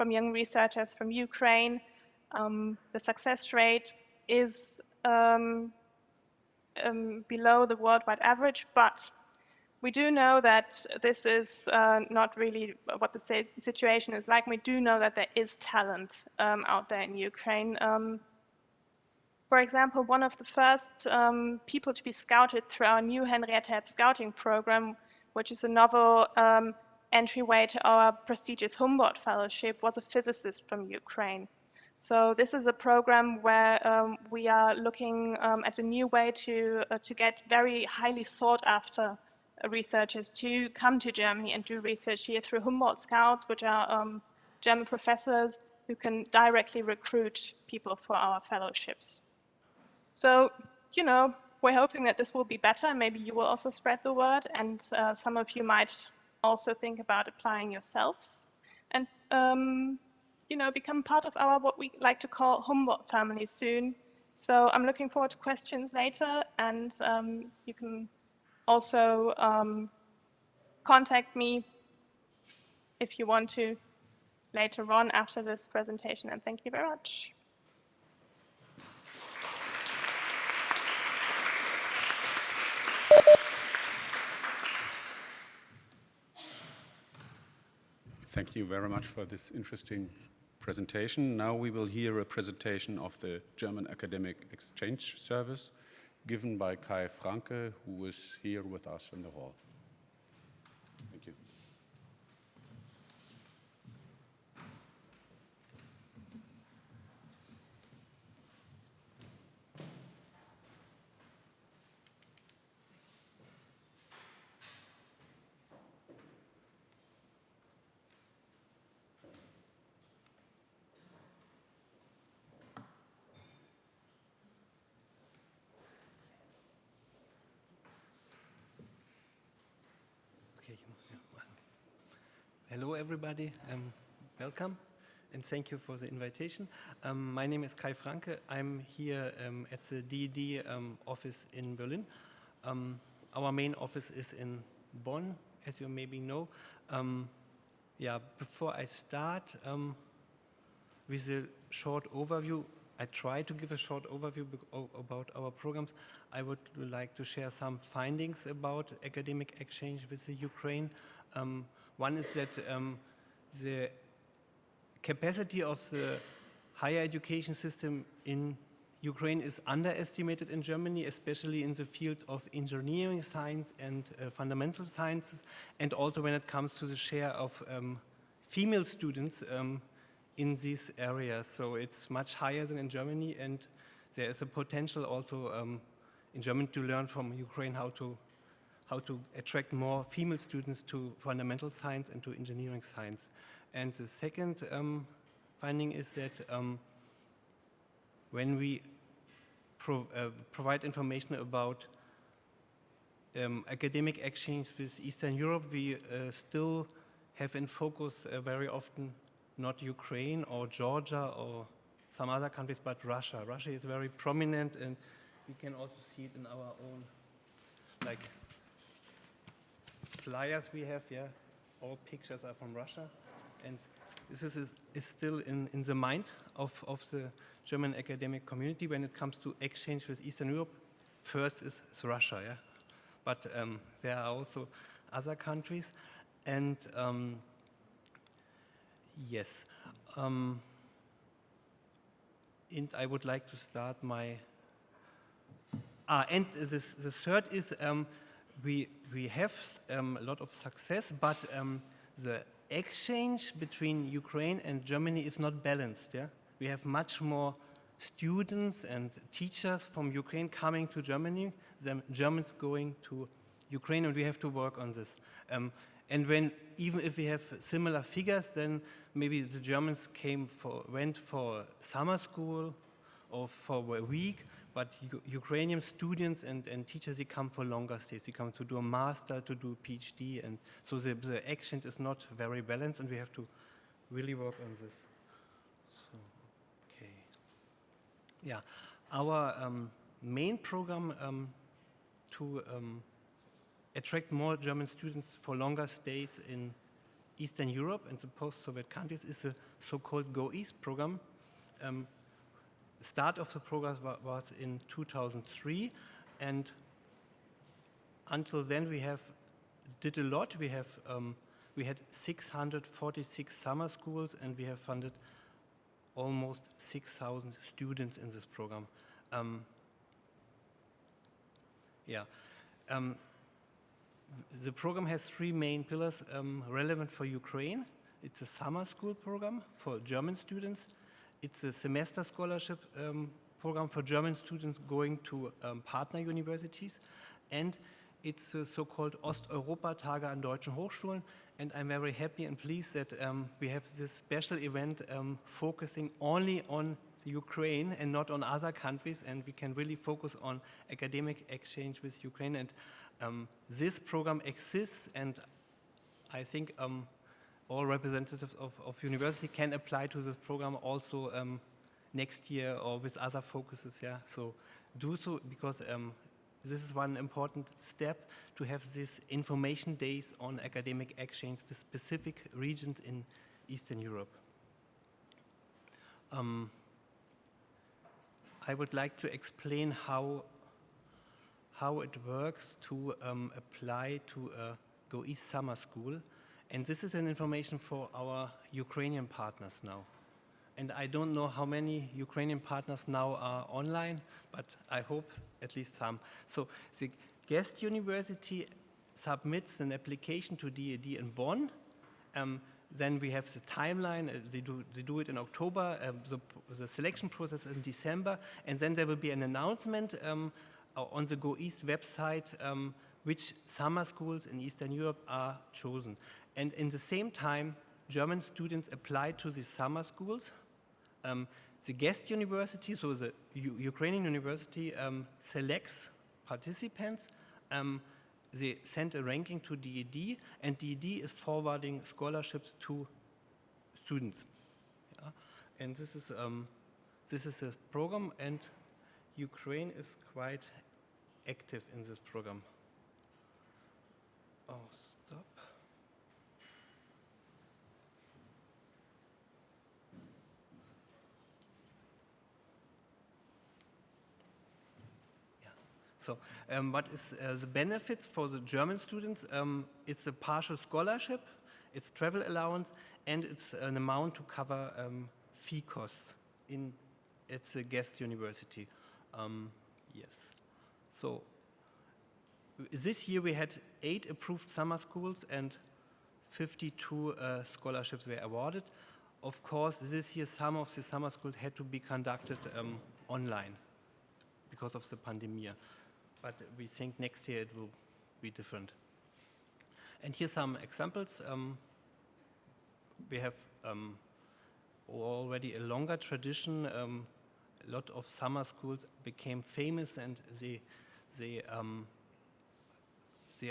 Speaker 8: young researchers from Ukraine. The success rate is below the worldwide average, but we do know that this is not really what the situation is like. We do know that there is talent out there in Ukraine. For example, one of the first people to be scouted through our new Henrietta Scouting program, which is a novel entryway to our prestigious Humboldt Fellowship, was a physicist from Ukraine. So this is a program where we are looking at a new way to get very highly sought after researchers to come to Germany and do research here through Humboldt Scouts, which are German professors who can directly recruit people for our fellowships. So, you know, we're hoping that this will be better. Maybe you will also spread the word, and some of you might also think about applying yourselves and, you know, become part of our, what we like to call Humboldt family soon. So I'm looking forward to questions later, and you can also contact me if you want to later on after this presentation, and thank you very much.
Speaker 2: Thank you very much for this interesting presentation. Now we will hear a presentation of the German Academic Exchange Service given by Kai Franke, who is here with us in the hall. Thank you.
Speaker 9: Hello, everybody. Welcome, and thank you for the invitation. My name is Kai Franke. I'm here at the DAAD office in Berlin. Our main office is in Bonn, as you maybe know. Before I start with a short overview, I try to give a short overview about our programs. I would like to share some findings about academic exchange with the Ukraine. One is that the capacity of the higher education system in Ukraine is underestimated in Germany, especially in the field of engineering science and fundamental sciences, and also when it comes to the share of female students in these areas. So it's much higher than in Germany, and there is a potential also in Germany to learn from Ukraine how to attract more female students to fundamental science and to engineering science. And the second finding is that when we provide information about academic exchange with Eastern Europe, we still have in focus very often not Ukraine or Georgia or some other countries, but Russia. Russia is very prominent, and we can also see it in our own, like, flyers we have, all pictures are from Russia, and this is still in the mind of the German academic community when it comes to exchange with Eastern Europe. first is Russia, yeah? But there are also other countries. And yes, and I would like to start my, and the third is we have a lot of success, but the exchange between Ukraine and Germany is not balanced, yeah? We have much more students and teachers from Ukraine coming to Germany than Germans going to Ukraine, and we have to work on this. And when, even if we have similar figures, then maybe the Germans went for summer school or for a week, but Ukrainian students and teachers, they come for longer stays. They come to do a master, to do a PhD, and so the exchange is not very balanced, and we have to really work on this. So, okay. Yeah, our main program to attract more German students for longer stays in Eastern Europe and the post-Soviet countries is the so-called GoEast program. The start of the program was in 2003, and until then we did a lot. We had 646 summer schools, and we have funded almost 6,000 students in this program. The program has three main pillars relevant for Ukraine. It's a summer school program for German students. It's a semester scholarship program for German students going to partner universities. And it's a so-called Osteuropa-Tage an deutschen Hochschulen. And I'm very happy and pleased that we have this special event focusing only on the Ukraine and not on other countries. And we can really focus on academic exchange with Ukraine. And this program exists, and I think all representatives of university can apply to this program also next year or with other focuses. Yeah, so do so, because this is one important step to have these information days on academic exchange with specific regions in Eastern Europe. I would like to explain how it works to apply to a GoEast summer school. And this is an information for our Ukrainian partners now. And I don't know how many Ukrainian partners now are online, but I hope at least some. So the guest university submits an application to DAAD in Bonn. Then we have the timeline. They do it in October, the selection process in December, and then there will be an announcement on the GoEast website which summer schools in Eastern Europe are chosen. And in the same time, German students apply to these summer schools. The guest university, so the Ukrainian university, selects participants. They send a ranking to DAAD, and DAAD is forwarding scholarships to students. Yeah? And this is a program, and Ukraine is quite active in this program. Oh, stop. Yeah. So, what is the benefits for the German students? It's a partial scholarship, it's travel allowance, and it's an amount to cover fee costs at the guest university. Yes. So this year we had 8 approved summer schools and 52 scholarships were awarded. Of course, this year some of the summer schools had to be conducted online because of the pandemic. But we think next year it will be different. And here's some examples. We have already a longer tradition. A lot of summer schools became famous, and they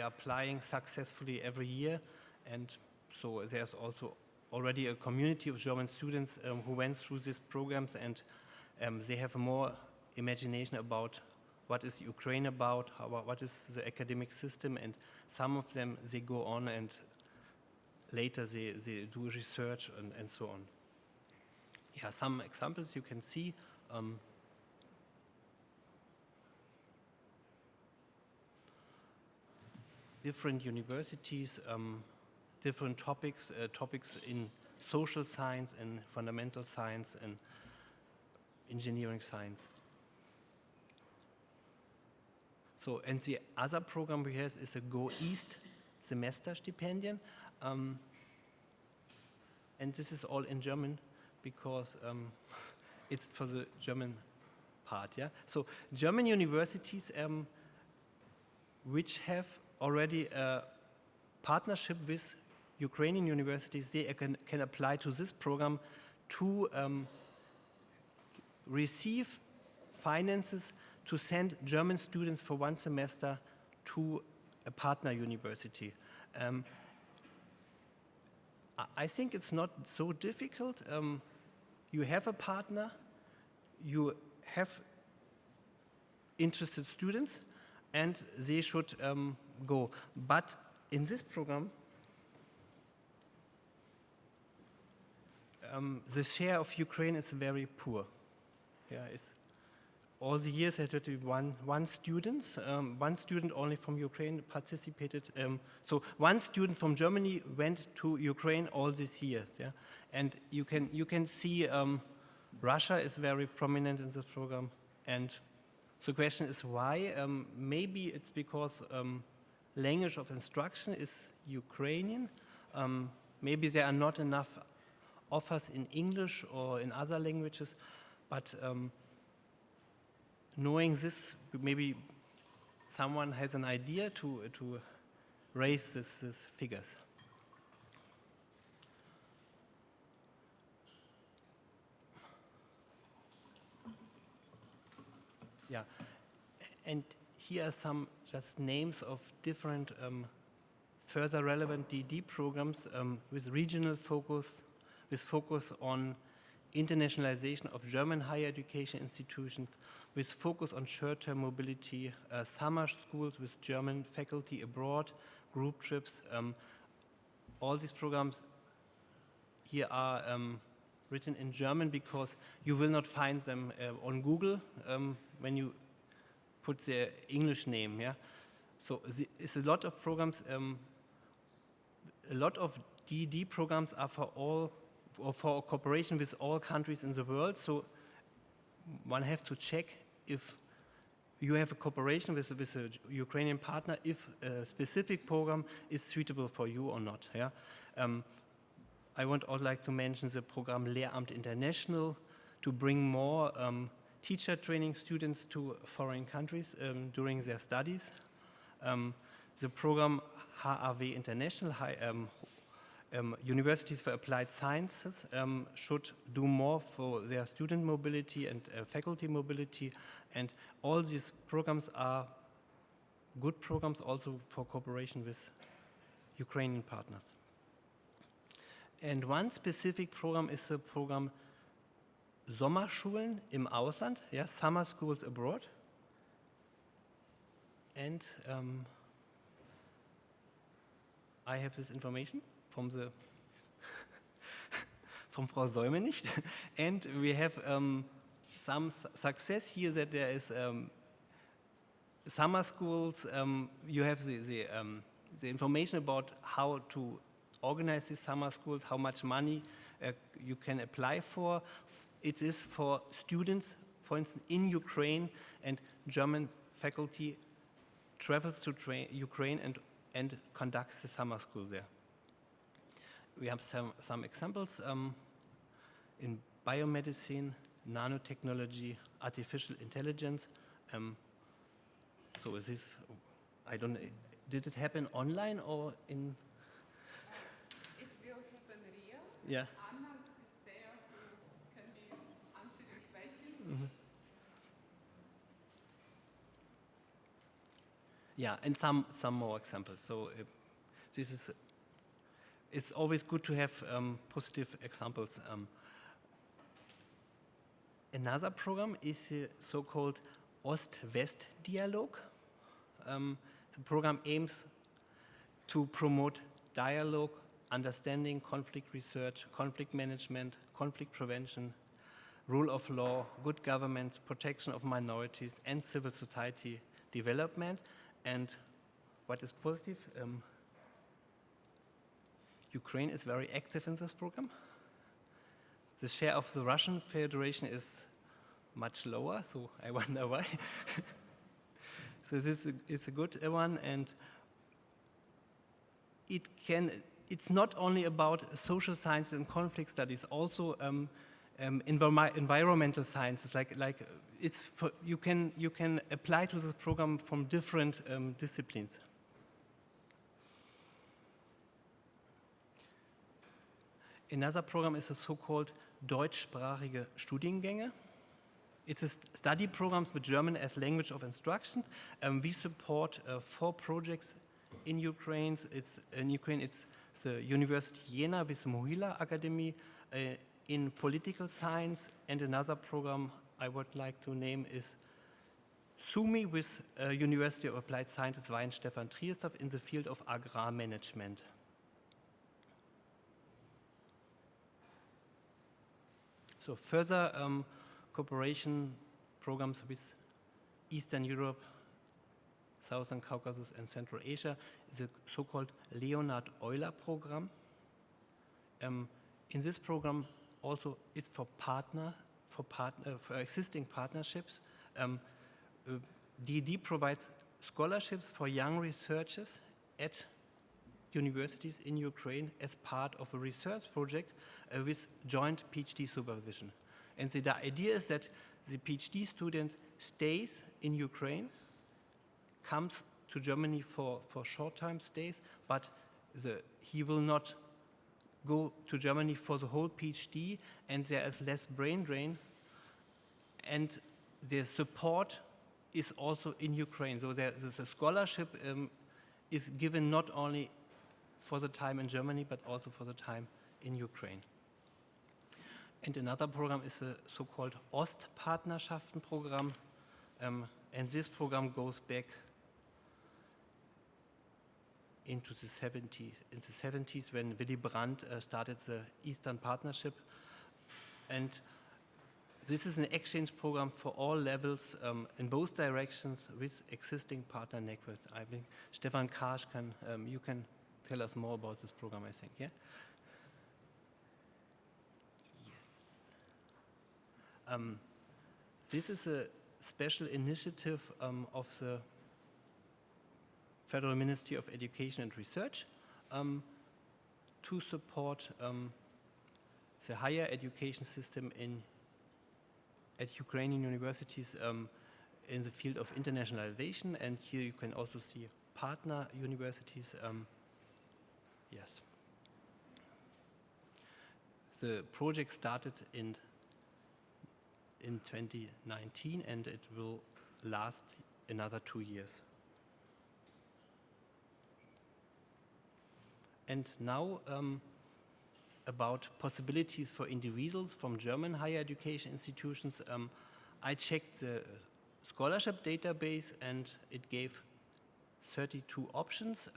Speaker 9: are applying successfully every year. And so there's also already a community of German students who went through these programs, and they have more imagination about what is Ukraine about, what is the academic system, and some of them, they go on and later they do research and so on. Yeah, some examples you can see. different universities, different topics, topics in social science and fundamental science and engineering science. So, and the other program we have is a Go East semester stipendium. And this is all in German because it's for the German part, yeah? So German universities which have already a partnership with Ukrainian universities, they can apply to this program to receive finances to send German students for one semester to a partner university. I think it's not so difficult. You have a partner, you have interested students, and they should go. But in this program, the share of Ukraine is very poor. Yeah, it's all the years there had to be one student only from Ukraine participated. So one student from Germany went to Ukraine all these years. Yeah, and you can see Russia is very prominent in this program. And the question is why? Maybe it's because language of instruction is Ukrainian. Maybe there are not enough offers in English or in other languages, but knowing this, maybe someone has an idea to raise these figures. Yeah, and here are some just names of different further relevant DD programs with regional focus, with focus on internationalization of German higher education institutions, with focus on short-term mobility, summer schools with German faculty abroad, group trips. All these programs here are written in German because you will not find them on Google when you put the English name. Yeah, so it's a lot of programs. A lot of DD programs are for all, or for cooperation with all countries in the world. So one has to check if you have a cooperation with a Ukrainian partner, if a specific program is suitable for you or not. Yeah. I would also like to mention the program Lehramt International to bring more teacher training students to foreign countries during their studies. The program HAW International, Universities for Applied Sciences, should do more for their student mobility and faculty mobility, and all these programs are good programs also for cooperation with Ukrainian partners. And one specific program is the program Sommerschulen im Ausland, yeah, summer schools abroad. And I have this information from the from Frau Seumenicht, and we have some success here that there is summer schools. You have the information about how to organize these summer schools, how much money you can apply for. It is for students, for instance, in Ukraine, and German faculty travels to Ukraine and conducts the summer school there. We have some examples in biomedicine, nanotechnology, artificial intelligence. So is this, I don't know, did it happen online or in?
Speaker 3: It will happen real.
Speaker 9: Yeah.
Speaker 3: Anna is there who can answer the questions.
Speaker 9: Mm-hmm. Yeah, and some more examples. So this is, it's always good to have positive examples. Another program is the so-called Ost-West Dialogue. The program aims to promote dialogue, understanding, conflict research, conflict management, conflict prevention, rule of law, good government, protection of minorities, and civil society development. And what is positive, Ukraine is very active in this program. The share of the Russian Federation is much lower, so I wonder why. So this is a good one, and it's not only about social sciences and conflict studies, also environmental sciences. You can apply to this program from different disciplines. Another program is the so-called deutschsprachige Studiengänge. It's a study programs with German as language of instruction. We support 4 projects in Ukraine. It's the University Jana with the Mohila Academy in political science, and another program I would like to name is SUMI with University of Applied Sciences Weihenstephan-Triesdorf in the field of agrar management. So further cooperation programs with Eastern Europe, Southern Caucasus, and Central Asia is a so-called Leonhard Euler program. In this program, also it's for existing partnerships. DAAD provides scholarships for young researchers at universities in Ukraine as part of a research project with joint PhD supervision. And the idea is that the PhD student stays in Ukraine, comes to Germany for short-time stays, but he will not go to Germany for the whole PhD, and there is less brain drain, and the support is also in Ukraine. So the scholarship is given not only for the time in Germany, but also for the time in Ukraine. And another program is a so-called Ostpartnerschaften program, and this program goes back into the 70s when Willy Brandt started the Eastern Partnership. And this is an exchange program for all levels in both directions with existing partner networks. I think Stefan Karsch you can tell us more about this program, I think, yeah? Yes. This is a special initiative of the Federal Ministry of Education and Research to support the higher education system at Ukrainian universities in the field of internationalization, and here you can also see partner universities. Yes. The project started in 2019, and it will last another 2 years. And now about possibilities for individuals from German higher education institutions. I checked the scholarship database, and it gave 32 options.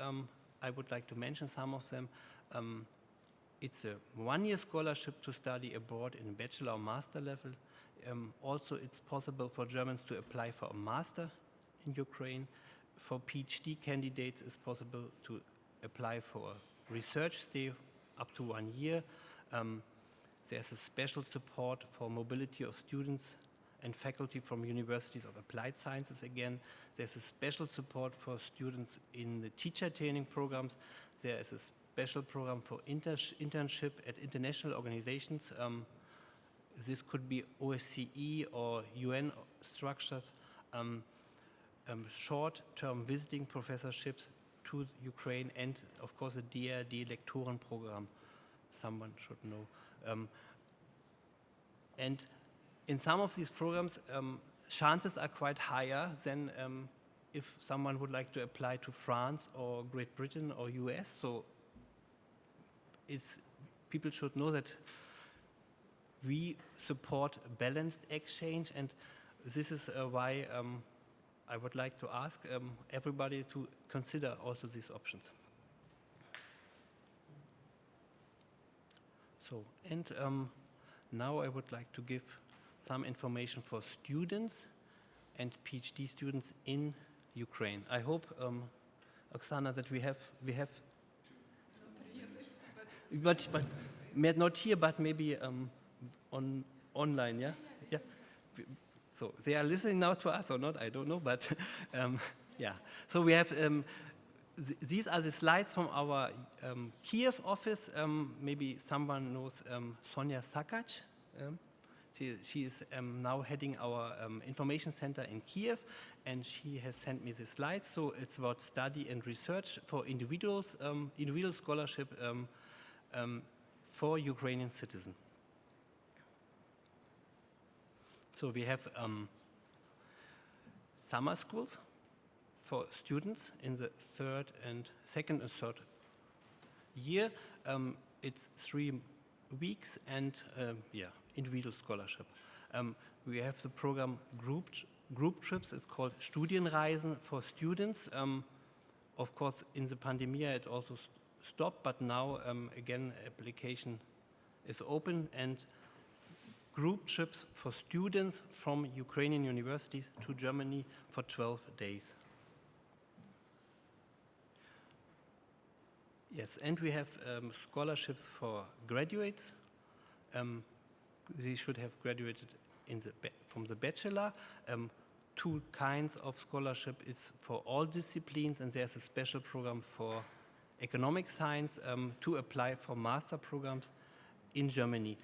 Speaker 9: I would like to mention some of them. It's a one-year scholarship to study abroad in bachelor or master level. Also, it's possible for Germans to apply for a master in Ukraine. For PhD candidates, it's possible to apply for a research stay up to 1 year. There's a special support for mobility of students and faculty from universities of applied sciences again. There's a special support for students in the teacher training programs. There is a special program for internship at international organizations. This could be OSCE or UN structures. Short-term visiting professorships to Ukraine, and of course the DAAD Lektoren program, someone should know. And in some of these programs, chances are quite higher than if someone would like to apply to France or Great Britain or US. So people should know that we support balanced exchange, and this is why I would like to ask everybody to consider also these options. So, and now I would like to give some information for students and PhD students in Ukraine. I hope Oksana, that we have, but not here, but maybe online, yeah? Yeah. So they are listening now to us or not, I don't know, but yeah. So we have, these are the slides from our Kiev office. Maybe someone knows Sonia Sakac. She is now heading our information center in Kiev, and she has sent me the slides. So it's about study and research for individuals, individual scholarship for Ukrainian citizens. So we have summer schools for students in the second and third year. It's 3 weeks and individual scholarship. We have the program group trips. It's called Studienreisen for students. Of course, in the pandemic it also stopped, but now again application is open, and group trips for students from Ukrainian universities to Germany for 12 days. Yes, and we have scholarships for graduates. They should have graduated from the bachelor. 2 kinds of scholarship is for all disciplines, and there's a special program for economic science to apply for master programs in Germany.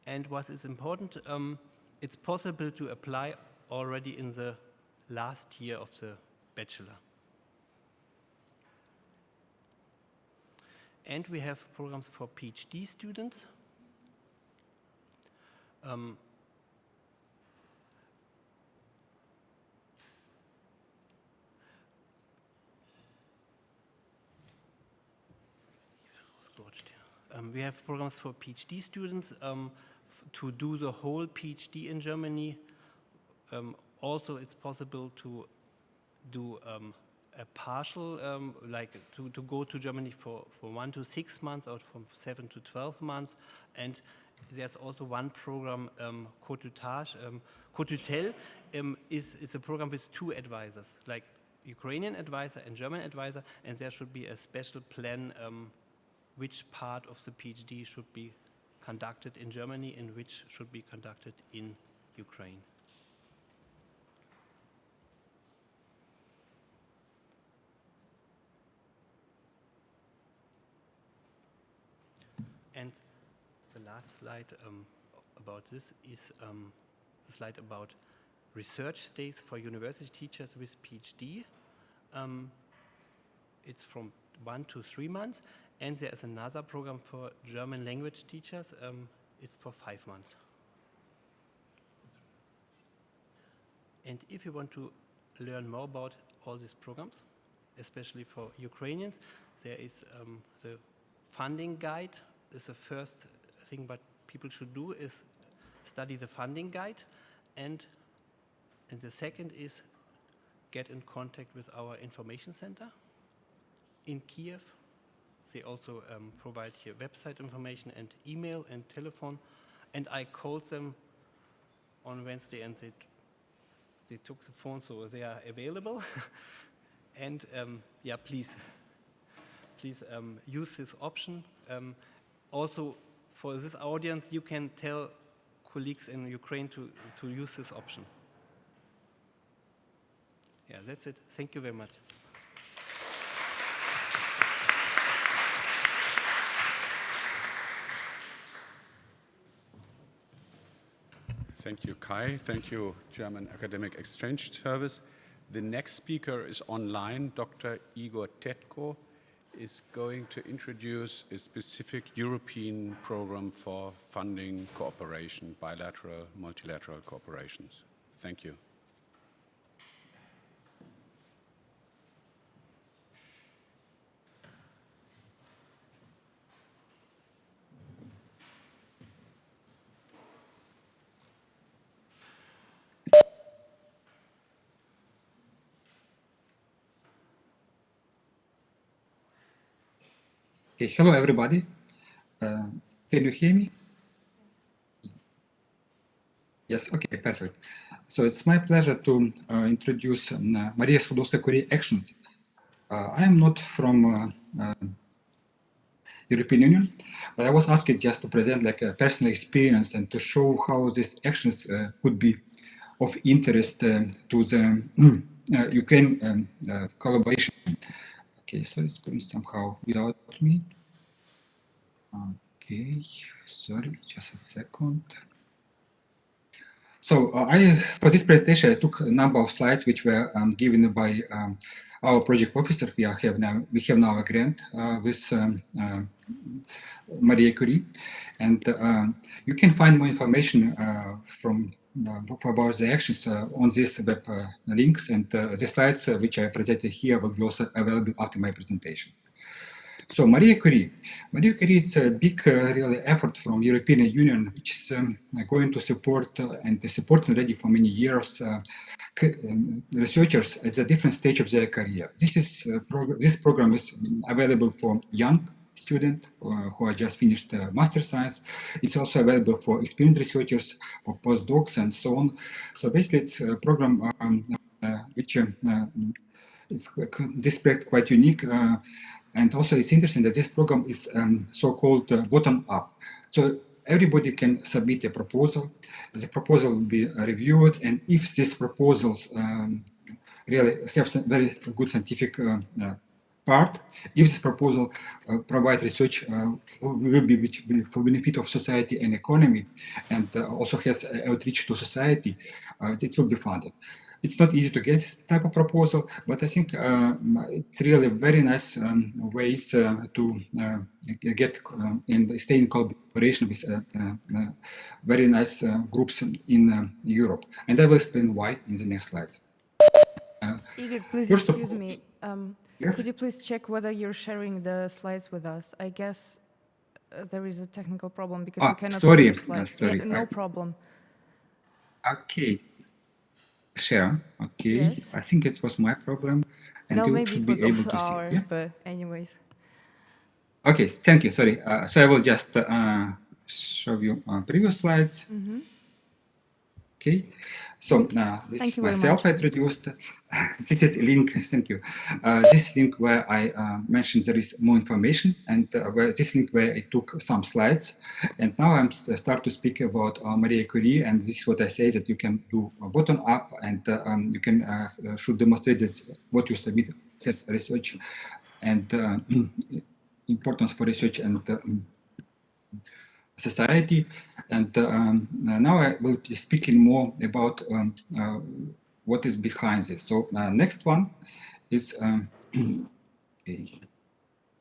Speaker 9: And what is important, it's possible to apply already in the last year of the bachelor. And we have programs for PhD students. We have programs for PhD students to do the whole PhD in Germany. Also, it's possible to do a partial, like to go to Germany for 1 to 6 months or from 7 to 12 months. And there's also one program, Kotsyuda, is a program with 2 advisors, like Ukrainian advisor and German advisor, and there should be a special plan which part of the PhD should be conducted in Germany and which should be conducted in Ukraine. And the last slide about this is the slide about research stays for university teachers with PhD. It's from 1 to 3 months. And there is another program for German language teachers. It's for 5 months. And if you want to learn more about all these programs, especially for Ukrainians, there is the funding guide. Is the first thing what people should do is study the funding guide. And the second is get in contact with our information center in Kiev. They also provide here website information and email and telephone. And I called them on Wednesday, and they took the phone, so they are available. And yeah, please use this option. Also, for this audience, you can tell colleagues in Ukraine to use this option. Yeah, that's it. Thank you very much.
Speaker 2: Thank you, Kai. Thank you, German Academic Exchange Service. The next speaker is online. Dr. Igor Tetko is going to introduce a specific European program for funding cooperation, bilateral, multilateral cooperations. Thank you.
Speaker 10: Okay, hello everybody. Can you hear me? Yes, okay, perfect. So it's my pleasure to introduce Maria Skłodowska-Curie actions I am not from European Union, but I was asked just to present like a personal experience and to show how these actions could be of interest to the Ukraine collaboration. Okay, so it's going somehow without me. Okay, sorry, just a second. So for this presentation, I took a number of slides which were given by our project officer. We have now a grant with Maria Curie, and you can find more information about the actions on these web links, and the slides which I presented here will be also available after my presentation. So Maria Curie is a big really effort from European Union, which is going to support and supporting already for many years researchers at a different stage of their career. This program is available for young students who are just finished master science. It's also available for experienced researchers, for postdocs, and so on. So basically, it's a program which is this project quite unique. And also, it's interesting that this program is so-called bottom-up. So everybody can submit a proposal. The proposal will be reviewed, and if these proposals really have some very good scientific part, if this proposal provides research will be for benefit of society and economy, and also has outreach to society, it will be funded. It's not easy to get this type of proposal, but I think it's really very nice ways to get and stay in collaboration with very nice groups in Europe. And I will explain why in the next slides.
Speaker 4: Igor, please excuse me. Yes? Could you please check whether you're sharing the slides with us? I guess there is a technical problem because we cannot see your slides.
Speaker 10: Sorry.
Speaker 4: Yeah, no problem.
Speaker 10: Okay. Share. Okay.
Speaker 4: Yes.
Speaker 10: I think it was my problem, and
Speaker 4: no,
Speaker 10: you
Speaker 4: maybe
Speaker 10: should
Speaker 4: it was
Speaker 10: be able
Speaker 4: also
Speaker 10: to see
Speaker 4: ours,
Speaker 10: it. Yeah?
Speaker 4: But anyways.
Speaker 10: Okay. Thank you. Sorry. So I will just show you previous slides.
Speaker 4: Mm-hmm.
Speaker 10: Okay. So this is myself I introduced. This is a link. Thank you. This link where I mentioned there is more information, and this link where I took some slides. And now I'm start to speak about Maria Curie, and this is what I say, that you can do bottom up, and you can should demonstrate that what you submit has research and importance for research and society. And now I will be speaking more about what is behind this. So next one is okay.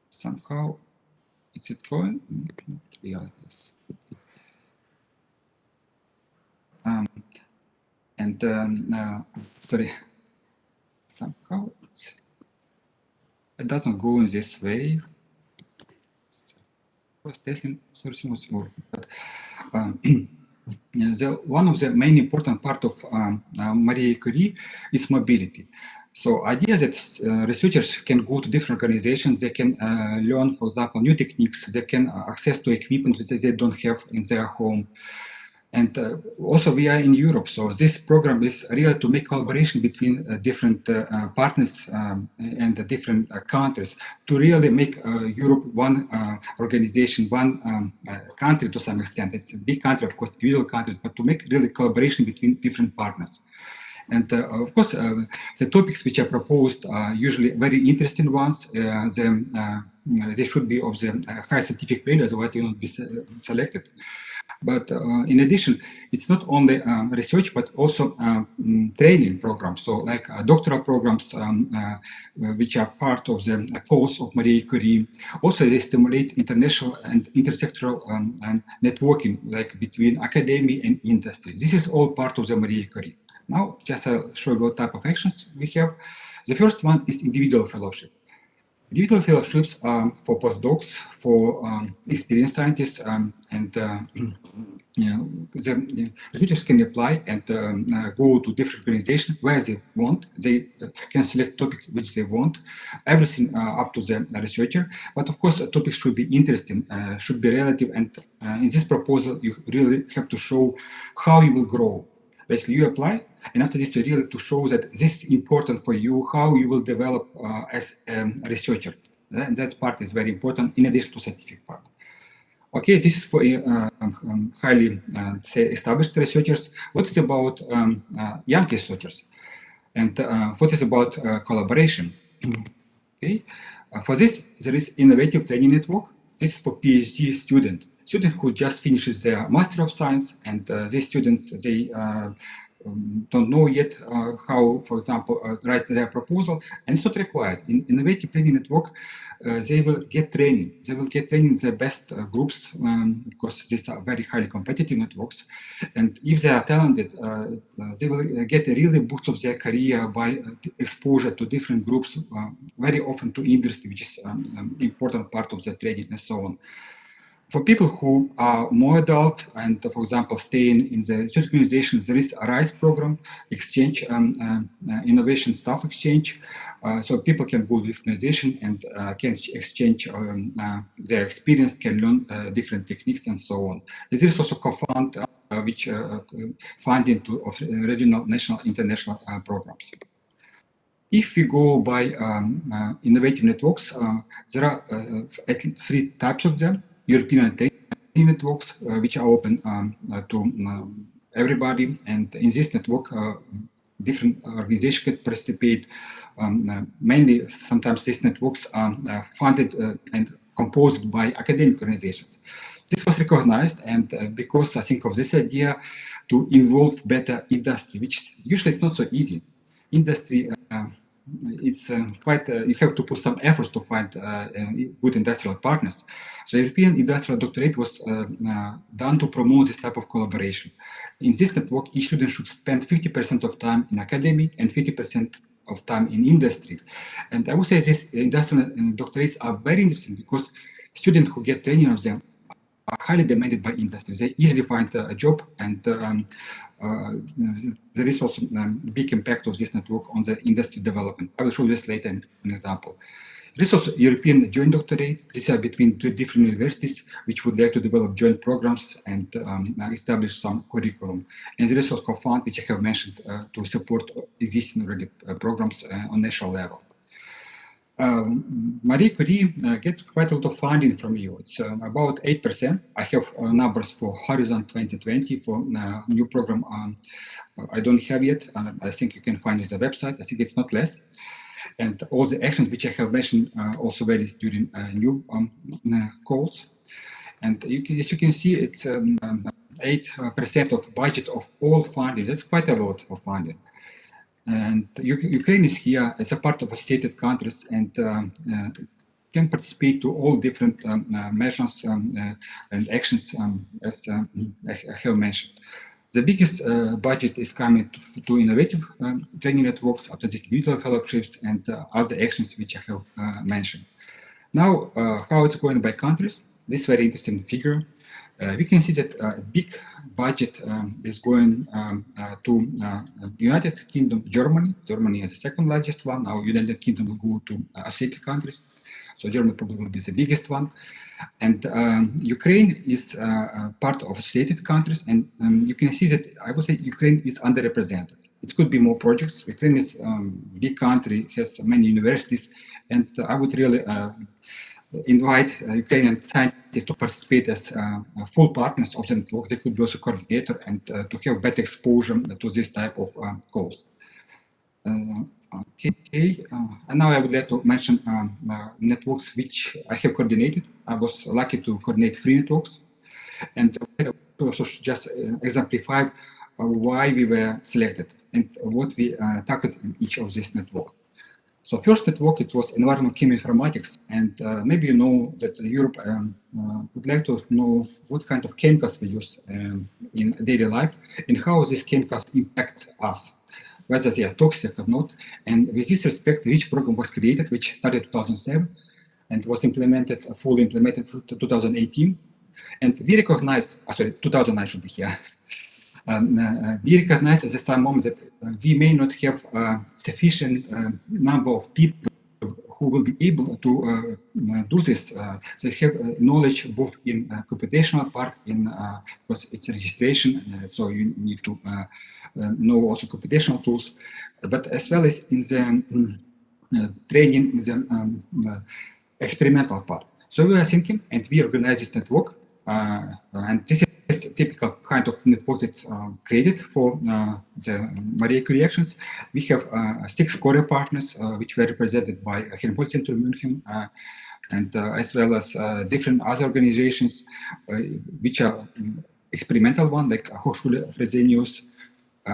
Speaker 10: Somehow is it going? Yeah, yes. Sorry, somehow it doesn't go in this way. Was testing sourcing was more, but one of the main important part of Marie Curie is mobility. So idea that researchers can go to different organizations, they can learn, for example, new techniques, they can access to equipment that they don't have in their home. And also we are in Europe, so this program is really to make collaboration between different partners and the different countries to really make Europe one organization, one country to some extent. It's a big country, of course, individual countries, but to make really collaboration between different partners. And of course, the topics which are proposed are usually very interesting ones. They should be of the high scientific value, otherwise they will not be selected. But in addition, it's not only research, but also training programs. So like doctoral programs, which are part of the course of Marie Curie. Also, they stimulate international and intersectoral networking, like between academia and industry. This is all part of the Marie Curie. Now, just I'll show you what type of actions we have. The first one is individual fellowship. Individual fellowships are for postdocs, for experienced scientists, and the researchers can apply and go to different organizations where they want. They can select topic which they want, everything up to the researcher. But of course, topics should be interesting, should be relative. And in this proposal, you really have to show how you will grow. Basically, you apply, and after this, to show that this is important for you, how you will develop as a researcher. And that part is very important in addition to scientific part. Okay, this is for highly say established researchers. What is about young researchers? And what is about collaboration? Okay, for this, there is innovative training network. This is for PhD student who just finishes their Master of Science, and these students, they don't know yet how, for example, write their proposal, and it's not required. In innovative training network, they will get training. They will get training in the best groups because these are very highly competitive networks. And if they are talented, they will get a really boost of their career by exposure to different groups, very often to industry, which is an important part of the training and so on. For people who are more adult and, for example, staying in the research organization, there is a RISE program, exchange, innovation staff exchange. So people can go to the organization and can exchange their experience, can learn different techniques and so on. There is also co-fund, which funding of regional, national, international programs. If we go by innovative networks, there are three types of them. European training networks, which are open to everybody, and in this network, different organizations can participate. Mainly, sometimes these networks are funded and composed by academic organizations. This was recognized, and because I think of this idea to involve better industry, which usually is not so easy. Industry, it's quite, you have to put some efforts to find good industrial partners. So European Industrial Doctorate was done to promote this type of collaboration. In this network, each student should spend 50% of time in academy and 50% of time in industry. And I would say these industrial doctorates are very interesting because students who get training of them are highly demanded by industry. They easily find a job, and there is also a big impact of this network on the industry development. I will show this later in an example. There is also European joint doctorate. These are between two different universities which would like to develop joint programs and establish some curriculum. And there is also co-fund, which I have mentioned, to support existing already programs on national level. Marie Curie gets quite a lot of funding from you. It's about 8%. I have numbers for Horizon 2020 for new program. I don't have yet. I think you can find it on the website. I think it's not less. And all the actions which I have mentioned also vary during new calls. And as you can see, it's 8% of budget of all funding. That's quite a lot of funding. And Ukraine is here as a part of associated countries and can participate to all different measures and actions as I have mentioned. The biggest budget is coming to innovative training networks, after this individual fellowships and other actions which I have mentioned. Now, how it's going by countries, this very interesting figure. We can see that a big budget is going to United Kingdom, Germany. Germany is the second largest one. Now United Kingdom will go to associated countries. So Germany probably will be the biggest one. And Ukraine is part of associated countries. And you can see that I would say Ukraine is underrepresented. It could be more projects. Ukraine is a big country, has many universities. And I would really invite Ukrainian scientists to participate as full partners of the network. They could be also coordinator and to have better exposure to this type of goals. Okay, and now I would like to mention networks which I have coordinated. I was lucky to coordinate 3 networks, and to also just exemplify why we were selected and what we tackled in each of these networks. So first network, it was environmental chemoinformatics, and maybe you know that Europe would like to know what kind of chemicals we use in daily life and how these chemicals impact us, whether they are toxic or not. And with this respect, REACH program was created, which started 2007 and was implemented, fully implemented through 2018. And we recognize, 2009 should be here. We recognize at the same moment that we may not have sufficient number of people who will be able to do this. They have knowledge both in computational part, because it's registration, so you need to know also computational tools, but as well as in the training in the experimental part. So we are thinking, and we organize this network, and this is a typical kind of network that's created for the Marie Curie actions. We have 6 core partners, which were represented by Helmholtz Zentrum München, and as well as different other organizations, which are experimental one, like Hochschule Fresenius,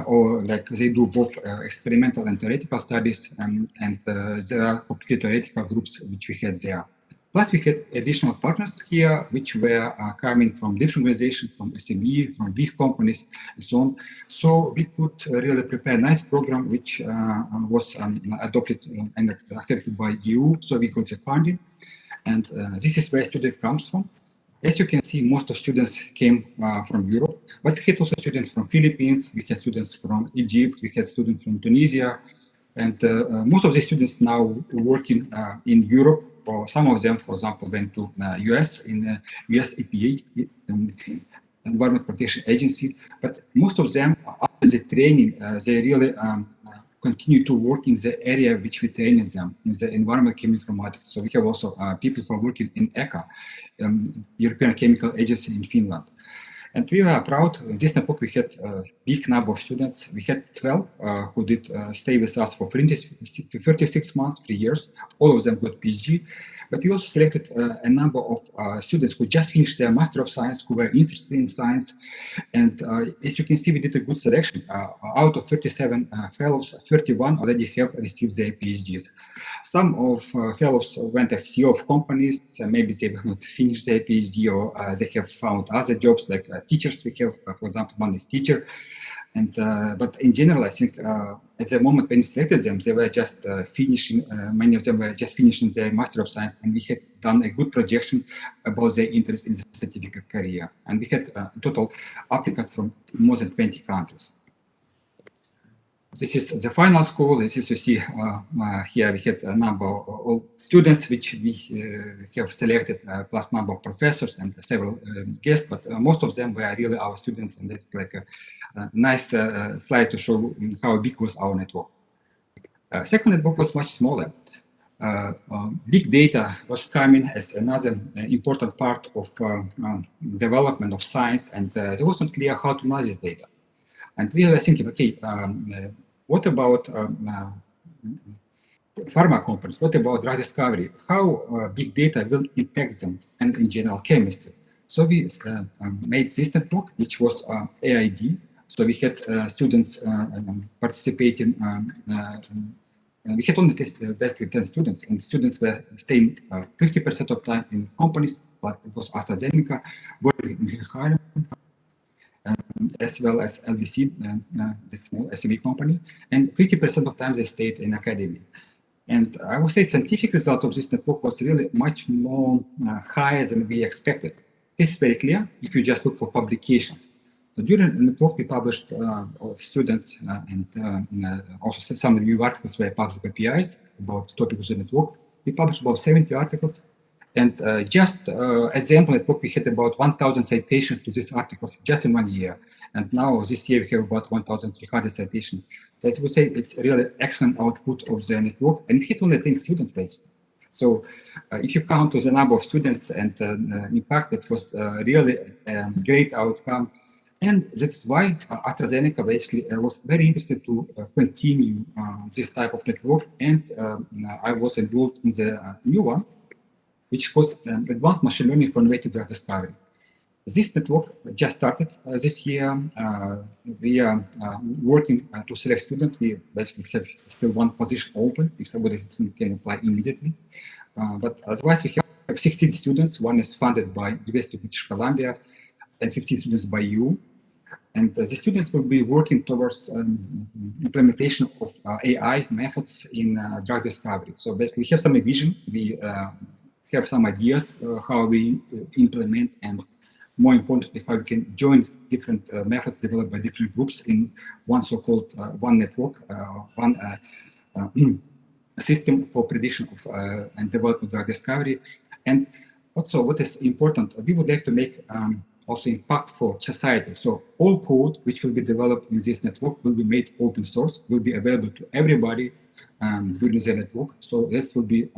Speaker 10: or like they do both experimental and theoretical studies, and there are completely theoretical groups which we had there. Plus, we had additional partners here, which were coming from different organizations, from SME, from big companies, and so on. So we could really prepare a nice program, which was adopted and accepted by EU. So we got the funding, and this is where student comes from. As you can see, most of students came from Europe, but we had also students from Philippines, we had students from Egypt, we had students from Tunisia, and most of the students now working in Europe. Or some of them, for example, went to US in US EPA, Environment Protection Agency. But most of them, after the training, they really continue to work in the area which we train them, in the environmental chemoinformatics. So we have also people who are working in ECHA, European Chemical Agency in Finland. And we are proud. In this network, we had a big number of students. We had 12 who did stay with us for 36 months, 3 years. All of them got PhD. But we also selected a number of students who just finished their Master of Science, who were interested in science. And as you can see, we did a good selection. Out of 37 fellows, 31 already have received their PhDs. Some of fellows went as CEO of companies. Maybe they will not finish their PhD, or they have found other jobs like teachers. We have, for example, one is teacher. And but in general, I think at the moment when we selected them, they were just finishing. Many of them were just finishing their Master of Science, and we had done a good projection about their interest in the scientific career. And we had total applicants from more than 20 countries. This is the final school. This is, you see here, we had a number of students which we have selected, plus number of professors and several guests, but most of them were really our students, and it's like a nice slide to show how big was our network. Second network was much smaller. Big data was coming as another important part of development of science, and it was not clear how to manage this data. And we were thinking, okay, what about pharma companies? What about drug discovery? How big data will impact them, and in general chemistry? So we made this network, which was AID. So we had students participating. We had only basically 10 students, and students were staying 50% of time in companies, but it was AstraZeneca, working in Harlem, as well as LDC, this small SME company, and 50% of time they stayed in academia. And I would say scientific result of this network was really much more higher than we expected. This is very clear if you just look for publications. So during the network, we published students and also some review articles were published by PIs about topics of the network. We published about 70 articles. And just as the end of the network, we had about 1,000 citations to these articles just in 1 year. And now this year we have about 1,300 citations. So as we say, it's really excellent output of the network. And we had only 10 students basically. So if you count the number of students and impact, that was really a great outcome. And that's why AstraZeneca basically was very interested to continue this type of network. And I was involved in the new one, which was advanced machine learning for innovative drug discovery. This network just started this year. We are working to select students. We basically have still one position open if somebody can apply immediately. But otherwise, we have 16 students. One is funded by University of British Columbia and 15 students by EU. And the students will be working towards implementation of AI methods in drug discovery. So basically, we have some vision. We have some ideas how we implement, and more importantly, how we can join different methods developed by different groups in one so-called one network, one system for prediction of and development of drug discovery. And also, what is important, we would like to make also impact for society. So all code which will be developed in this network will be made open source, will be available to everybody during the network. So this will be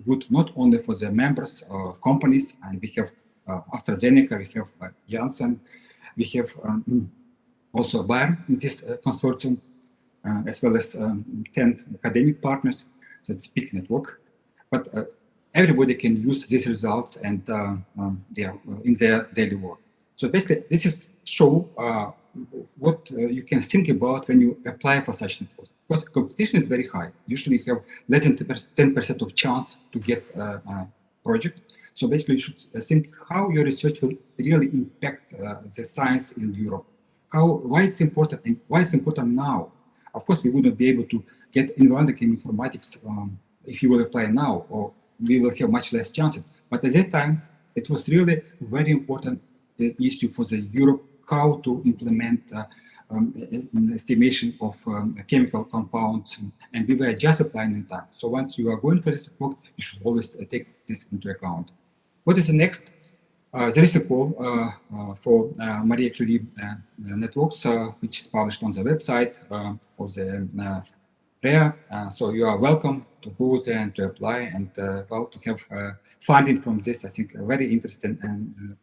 Speaker 10: good not only for the members or companies, and we have AstraZeneca, we have Janssen, we have also Bayer in this consortium, as well as 10 academic partners. So it's a big network, but everybody can use these results and in their daily work. So basically, this is show what you can think about when you apply for such networks. Because competition is very high. Usually you have less than 10% of chance to get a project. So basically you should think how your research will really impact the science in Europe. Why it's important and why it's important now. Of course, we wouldn't be able to get environmental chemoinformatics if you will apply now, or we will have much less chances. But at that time, it was really very important issue for the Europe, how to implement estimation of chemical compounds, and we were just applying in time. So once you are going for this work, you should always take this into account. What is the next? There is a call for Marie Curie networks, which is published on the website of the REA. So you are welcome to go there and to apply and well, to have funding from this. I think a very interesting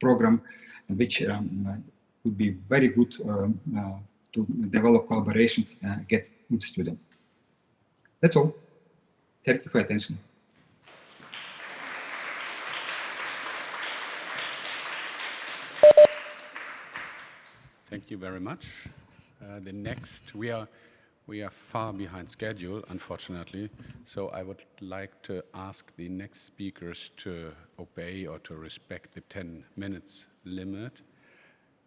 Speaker 10: program, which would be very good to develop collaborations and get good students. That's all. Thank you for your attention.
Speaker 2: Thank you very much. The next, we are far behind schedule, unfortunately, so I would like to ask the next speakers to obey or to respect the 10 minutes limit.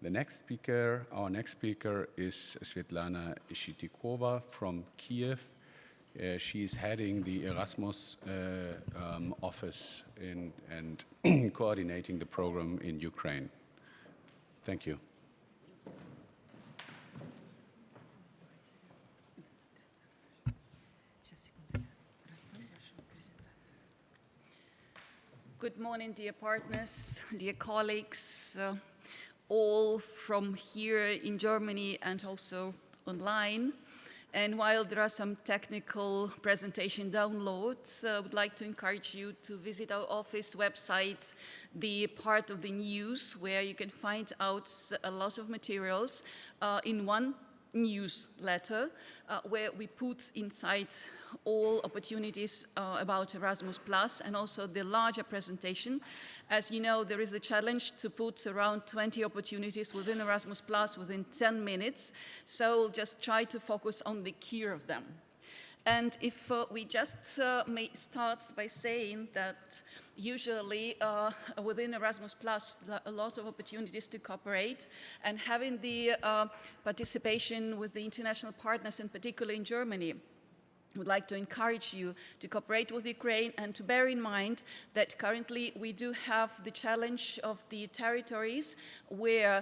Speaker 2: The next speaker, our next speaker is Svitlana Shytikova from Kiev. She is heading the Erasmus office and coordinating the program in Ukraine. Thank you.
Speaker 11: Good morning, dear partners, dear colleagues, all from here in Germany and also online. And while there are some technical presentation downloads, I would like to encourage you to visit our office website, the part of the news, where you can find out a lot of materials in one newsletter, where we put inside all opportunities about Erasmus Plus and also the larger presentation. As you know, there is a challenge to put around 20 opportunities within Erasmus Plus within 10 minutes. So we'll just try to focus on the key of them. And if we just may start by saying that usually within Erasmus Plus, a lot of opportunities to cooperate, and having the participation with the international partners, in particular in Germany, would like to encourage you to cooperate with Ukraine and to bear in mind that currently we do have the challenge of the territories where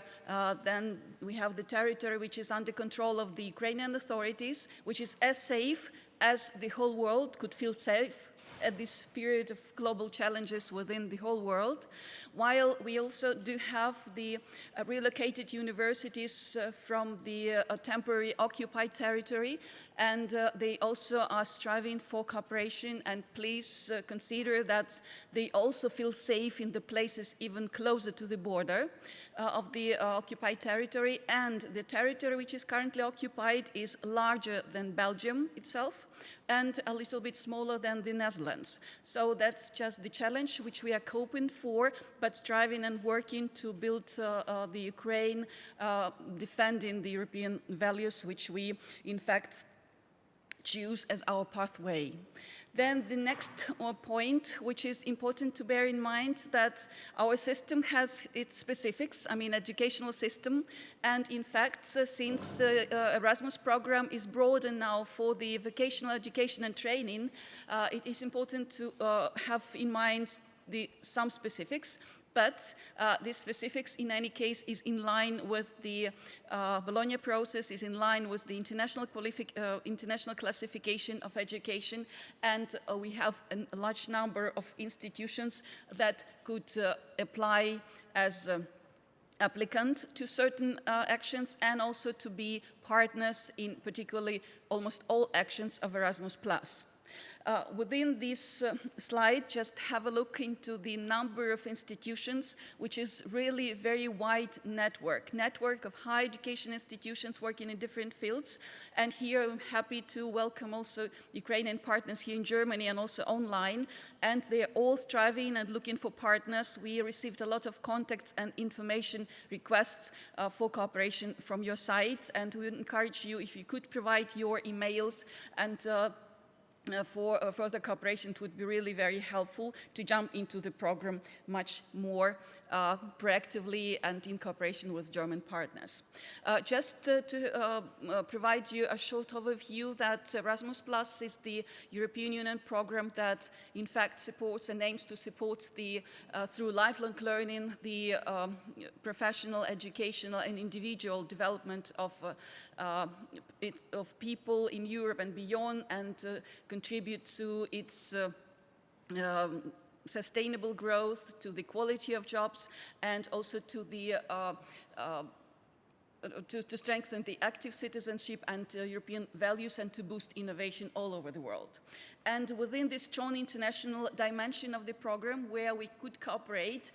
Speaker 11: then we have the territory which is under control of the Ukrainian authorities, which is as safe as the whole world could feel safe at this period of global challenges within the whole world, while we also do have the relocated universities from the temporary occupied territory, and they also are striving for cooperation, and please consider that they also feel safe in the places even closer to the border of the occupied territory, and the territory which is currently occupied is larger than Belgium itself, and a little bit smaller than the Netherlands. So that's just the challenge which we are coping for, but striving and working to build the Ukraine, defending the European values which we, in fact, choose as our pathway. Then the next point, which is important to bear in mind, that our system has its specifics, I mean educational system, and in fact since the Erasmus program is broader now for the vocational education and training, it is important to have in mind some specifics, but this specifics in any case is in line with the Bologna process, is in line with the international classification of education, and we have a large number of institutions that could apply as applicant to certain actions and also to be partners in particularly almost all actions of Erasmus+. Within this slide, just have a look into the number of institutions, which is really a very wide network of higher education institutions working in different fields. And here I'm happy to welcome also Ukrainian partners here in Germany and also online. And they're all striving and looking for partners. We received a lot of contacts and information requests for cooperation from your side. And we would encourage you, if you could provide your emails and for further cooperation, it would be really very helpful to jump into the program much more proactively and in cooperation with German partners. Just to provide you a short overview that Erasmus Plus is the European Union program that in fact supports and aims to support the, through lifelong learning, the professional, educational and individual development of people in Europe and beyond, and contribute to its sustainable growth, to the quality of jobs, and also to the to strengthen the active citizenship and European values and to boost innovation all over the world. And within this strong international dimension of the program where we could cooperate,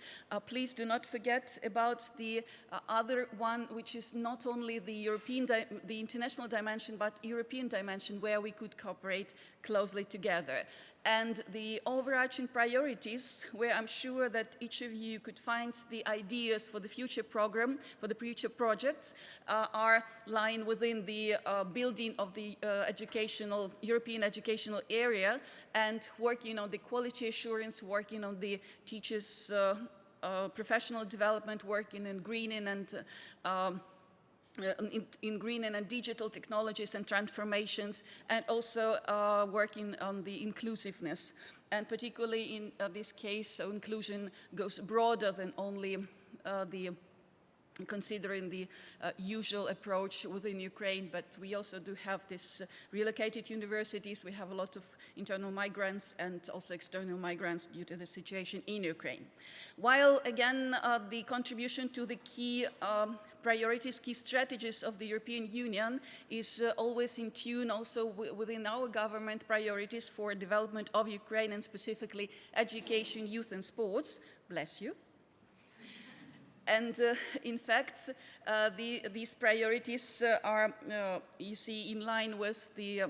Speaker 11: please do not forget about the other one, which is not only the the international dimension, but European dimension where we could cooperate closely together. And the overarching priorities, where I'm sure that each of you could find the ideas for the future program, for the future projects, are lying within the building of the European educational area, and working on the quality assurance, working on the teachers' professional development, working in greening and in green and digital technologies and transformations, and also working on the inclusiveness. And particularly in this case, so inclusion goes broader than only considering the usual approach within Ukraine, but we also do have this relocated universities. We have a lot of internal migrants and also external migrants due to the situation in Ukraine. While again, the contribution to the key priorities, key strategies of the European Union is always in tune also within our government priorities for development of Ukraine, and specifically education, youth and sports. Bless you. And in fact, these priorities are, you see, in line with the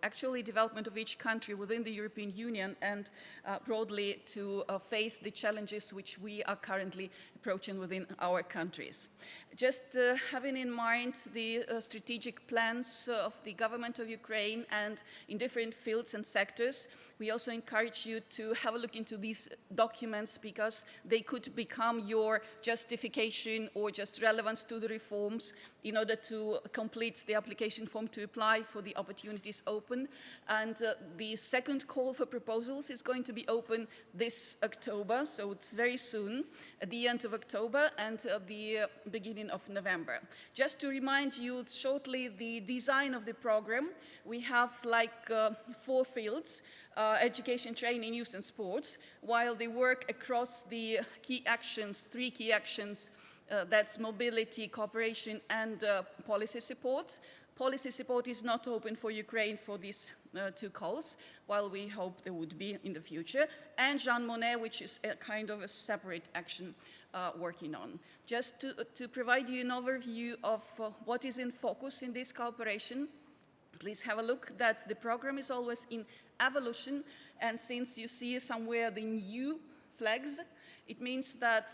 Speaker 11: actually development of each country within the European Union, and broadly to face the challenges which we are currently approaching within our countries. Just having in mind the strategic plans of the government of Ukraine and in different fields and sectors, we also encourage you to have a look into these documents, because they could become your justification or just relevance to the reforms in order to complete the application form to apply for the opportunities open. And the second call for proposals is going to be open this October, so it's very soon, at the end of October and the beginning of November. Just to remind you shortly the design of the program, we have like 4 fields: education, training, youth and sports, while they work across the key actions, 3 key actions, that's mobility, cooperation and policy support. Policy support is not open for Ukraine for these 2 calls, while we hope there would be in the future. And Jean Monnet, which is a kind of a separate action working on. Just to provide you an overview of what is in focus in this cooperation, please have a look that the program is always in evolution, and since you see somewhere the new flags, it means that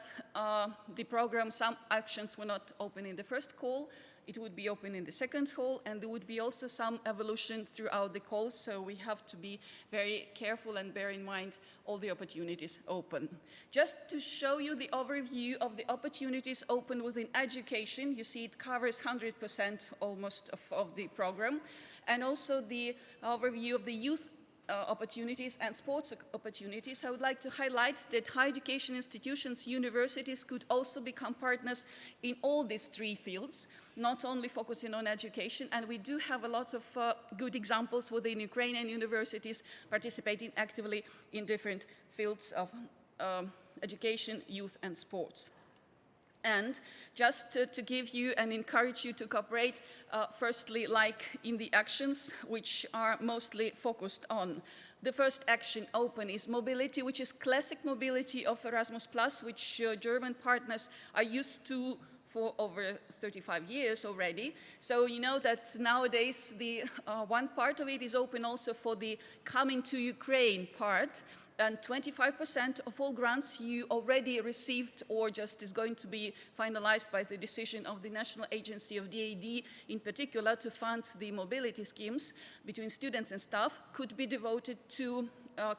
Speaker 11: the program, some actions were not open in the first call, it would be open in the second call, and there would be also some evolution throughout the calls, so we have to be very careful and bear in mind all the opportunities open. Just to show you the overview of the opportunities open within education, you see it covers 100% almost of the program, and also the overview of the youth opportunities and sports opportunities, I would like to highlight that higher education institutions, universities could also become partners in all these three fields, not only focusing on education. And we do have a lot of good examples within Ukrainian universities participating actively in different fields of education, youth, and sports. And just to give you and encourage you to cooperate, firstly, like in the actions, which are mostly focused on. The first action, open, is mobility, which is classic mobility of Erasmus+, which German partners are used to for over 35 years already. So you know that nowadays the one part of it is open also for the coming to Ukraine part, and 25% of all grants you already received or just is going to be finalized by the decision of the National Agency of DAAD in particular to fund the mobility schemes between students and staff could be devoted to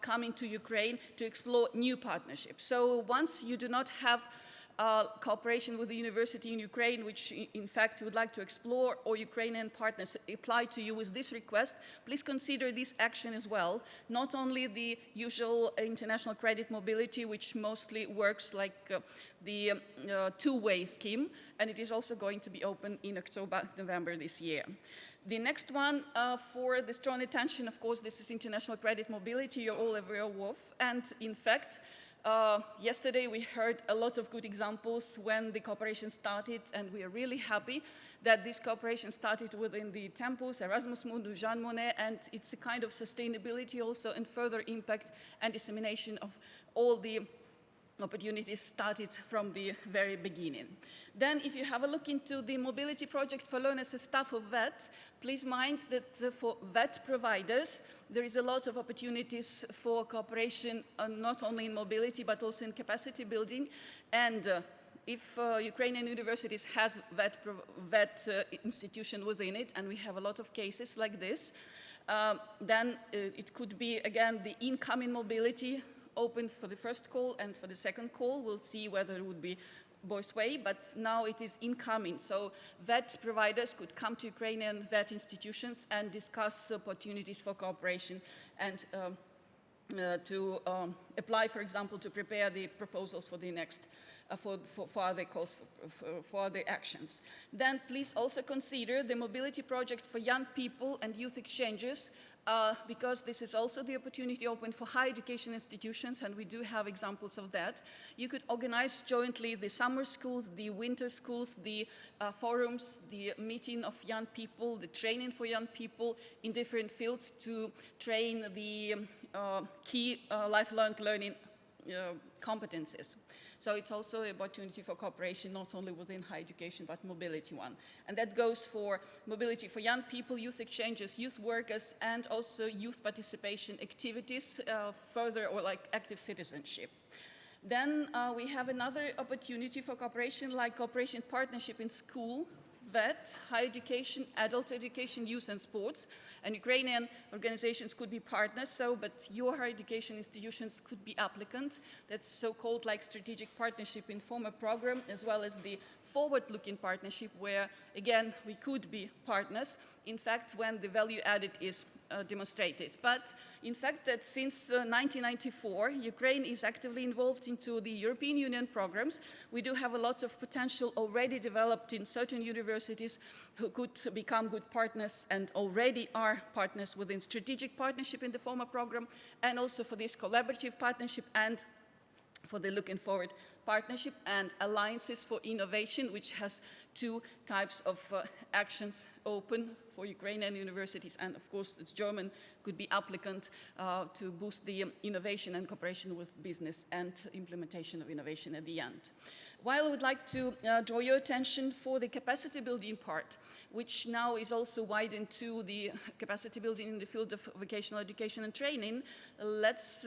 Speaker 11: coming to Ukraine to explore new partnerships. So once you do not have cooperation with the university in Ukraine, which in fact you would like to explore, or Ukrainian partners apply to you with this request, please consider this action as well. Not only the usual international credit mobility, which mostly works like the two-way scheme, and it is also going to be open in October, November this year. The next one for the strong attention, of course, this is international credit mobility, you're all aware of, and in fact, yesterday we heard a lot of good examples when the cooperation started, and we are really happy that this cooperation started within the Tempus, Erasmus Mundus, Jean Monnet, and it's a kind of sustainability also and further impact and dissemination of all the opportunities started from the very beginning. Then if you have a look into the mobility project for learners and staff of VET, please mind that for VET providers, there is a lot of opportunities for cooperation, not only in mobility, but also in capacity building. And if Ukrainian universities has VET institution within it, and we have a lot of cases like this, then it could be, again, the incoming mobility open for the first call, and for the second call, we'll see whether it would be both way, but now it is incoming. So VET providers could come to Ukrainian VET institutions and discuss opportunities for cooperation and to apply, for example, to prepare the proposals for the next, for other calls, for other actions. Then please also consider the mobility project for young people and youth exchanges, because this is also the opportunity open for higher education institutions, and we do have examples of that. You could organize jointly the summer schools, the winter schools, the forums, the meeting of young people, the training for young people in different fields to train the key lifelong learning competencies. So it's also an opportunity for cooperation, not only within higher education, but mobility one. And that goes for mobility for young people, youth exchanges, youth workers, and also youth participation activities, further, or like active citizenship. Then we have another opportunity for cooperation, like cooperation partnership in school, VET, higher education, adult education, youth and sports, and Ukrainian organizations could be partners, but your higher education institutions could be applicants. That's so-called like strategic partnership in former program, as well as the forward-looking partnership where, again, we could be partners, in fact, when the value added is demonstrated. But in fact, that since 1994, Ukraine is actively involved into the European Union programs. We do have a lot of potential already developed in certain universities who could become good partners and already are partners within strategic partnership in the former program, and also for this collaborative partnership and for the looking forward partnership and alliances for innovation, which has two types of actions open for Ukrainian universities, and of course the German could be applicant to boost the innovation and cooperation with business and implementation of innovation at the end. While I would like to draw your attention for the capacity building part, which now is also widened to the capacity building in the field of vocational education and training, let's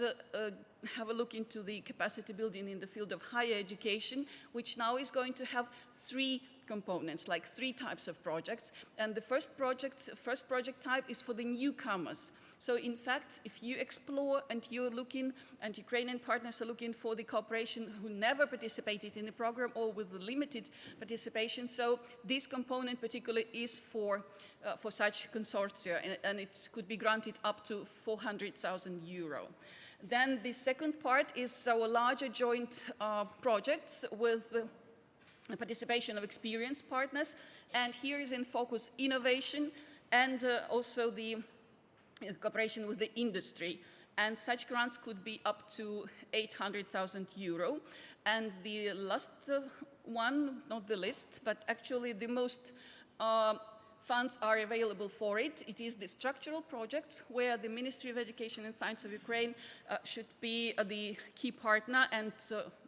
Speaker 11: have a look into the capacity building in the field of higher education, which now is going to have three components, like 3 types of projects. And the first project type is for the newcomers. So in fact, if you explore and you're looking, and Ukrainian partners are looking for the cooperation who never participated in the program or with limited participation, so this component particularly is for such consortia, and it could be granted up to 400,000 euro. Then the second part is our larger joint projects with the participation of experienced partners, and here is in focus innovation and also the cooperation with the industry. And such grants could be up to 800,000 euro. And the last one, not the least, but actually the most funds are available for it. It is the structural projects where the Ministry of Education and Science of Ukraine should be the key partner and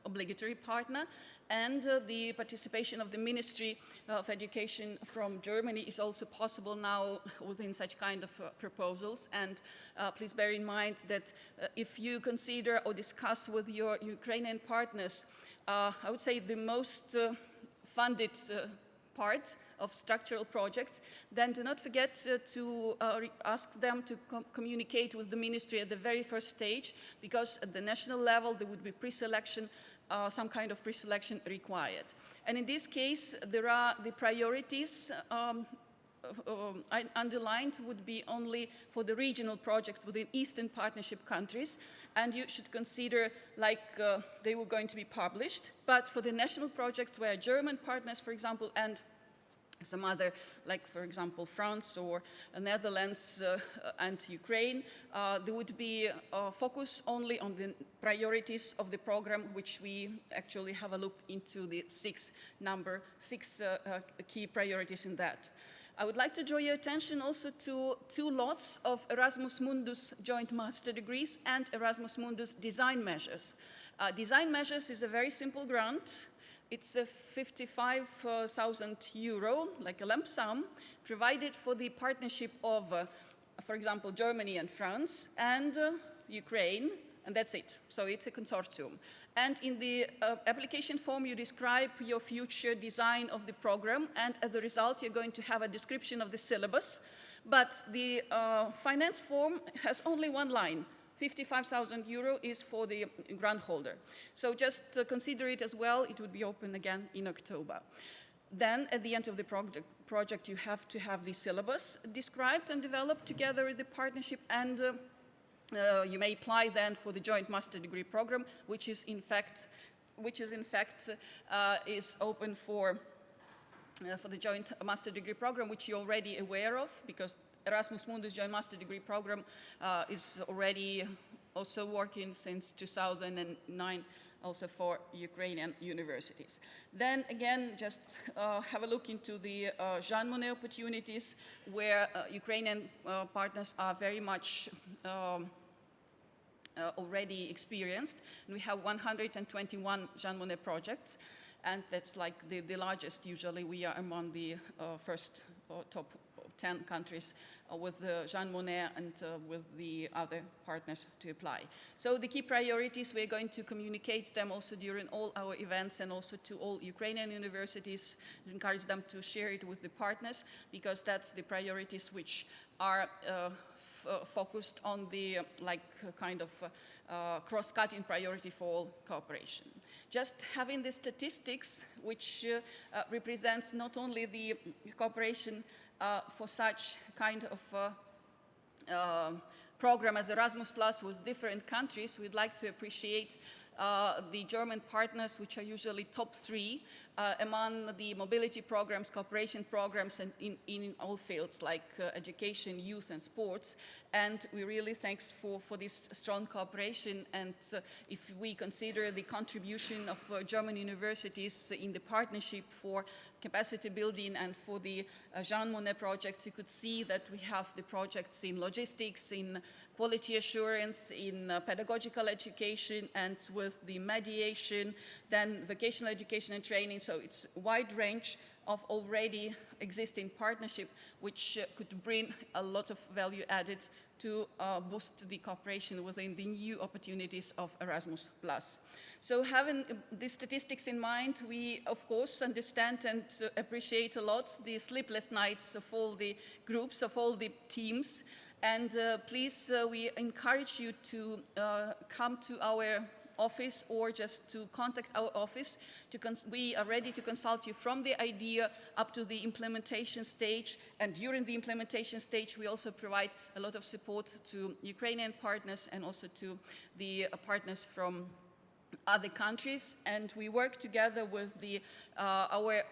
Speaker 11: obligatory partner. And the participation of the Ministry of Education from Germany is also possible now within such kind of proposals. And please bear in mind that if you consider or discuss with your Ukrainian partners, I would say the most funded part of structural projects, then do not forget to ask them to communicate with the ministry at the very first stage, because at the national level there would be pre-selection, some kind of pre-selection required. And in this case, there are the priorities underlined would be only for the regional projects within Eastern Partnership countries, and you should consider like they were going to be published. But for the national projects where German partners, for example, and some other, like for example France or Netherlands and Ukraine, there would be focus only on the priorities of the program, which we actually have a look into the six key priorities in that. I would like to draw your attention also to 2 lots of Erasmus Mundus joint master degrees and Erasmus Mundus design measures. Design measures is a very simple grant. It's a 55,000 euro, like a lump sum, provided for the partnership of, for example, Germany and France and Ukraine, and that's it. So it's a consortium. And in the application form, you describe your future design of the program, and as a result, you're going to have a description of the syllabus. But the finance form has only one line. 55,000 euro is for the grant holder. So just consider it as well. It would be open again in October. Then at the end of the project, you have to have the syllabus described and developed together with the partnership, and you may apply then for the joint master degree program, which is in fact is open for the joint master degree program, which you're already aware of, because Erasmus Mundus Joint Master Degree Program is already also working since 2009 also for Ukrainian universities. Then again, just have a look into the Jean Monnet opportunities, where Ukrainian partners are very much already experienced. And we have 121 Jean Monnet projects, and that's like the largest. Usually we are among the first top 10 countries with Jean Monnet and with the other partners to apply. So the key priorities, we're going to communicate them also during all our events, and also to all Ukrainian universities, encourage them to share it with the partners, because that's the priorities which are focused on the kind of cross-cutting priority for all cooperation. Just having the statistics, which represents not only the cooperation for such kind of program as Erasmus Plus with different countries, we'd like to appreciate the German partners, which are usually top 3 among the mobility programs, cooperation programs, and in all fields like education, youth, and sports. And we really thanks for this strong cooperation. And if we consider the contribution of German universities in the partnership for capacity building and for the Jean Monnet project, you could see that we have the projects in logistics, in quality assurance, in pedagogical education, and with the mediation, then vocational education and training. So it's a wide range of already existing partnership, which could bring a lot of value added to boost the cooperation within the new opportunities of Erasmus+. So having these statistics in mind, we of course understand and appreciate a lot the sleepless nights of all the groups, of all the teams. And please, we encourage you to come to our office or just to contact our office. We are ready to consult you from the idea up to the implementation stage. And during the implementation stage, we also provide a lot of support to Ukrainian partners and also to the partners from other countries, and we work together with our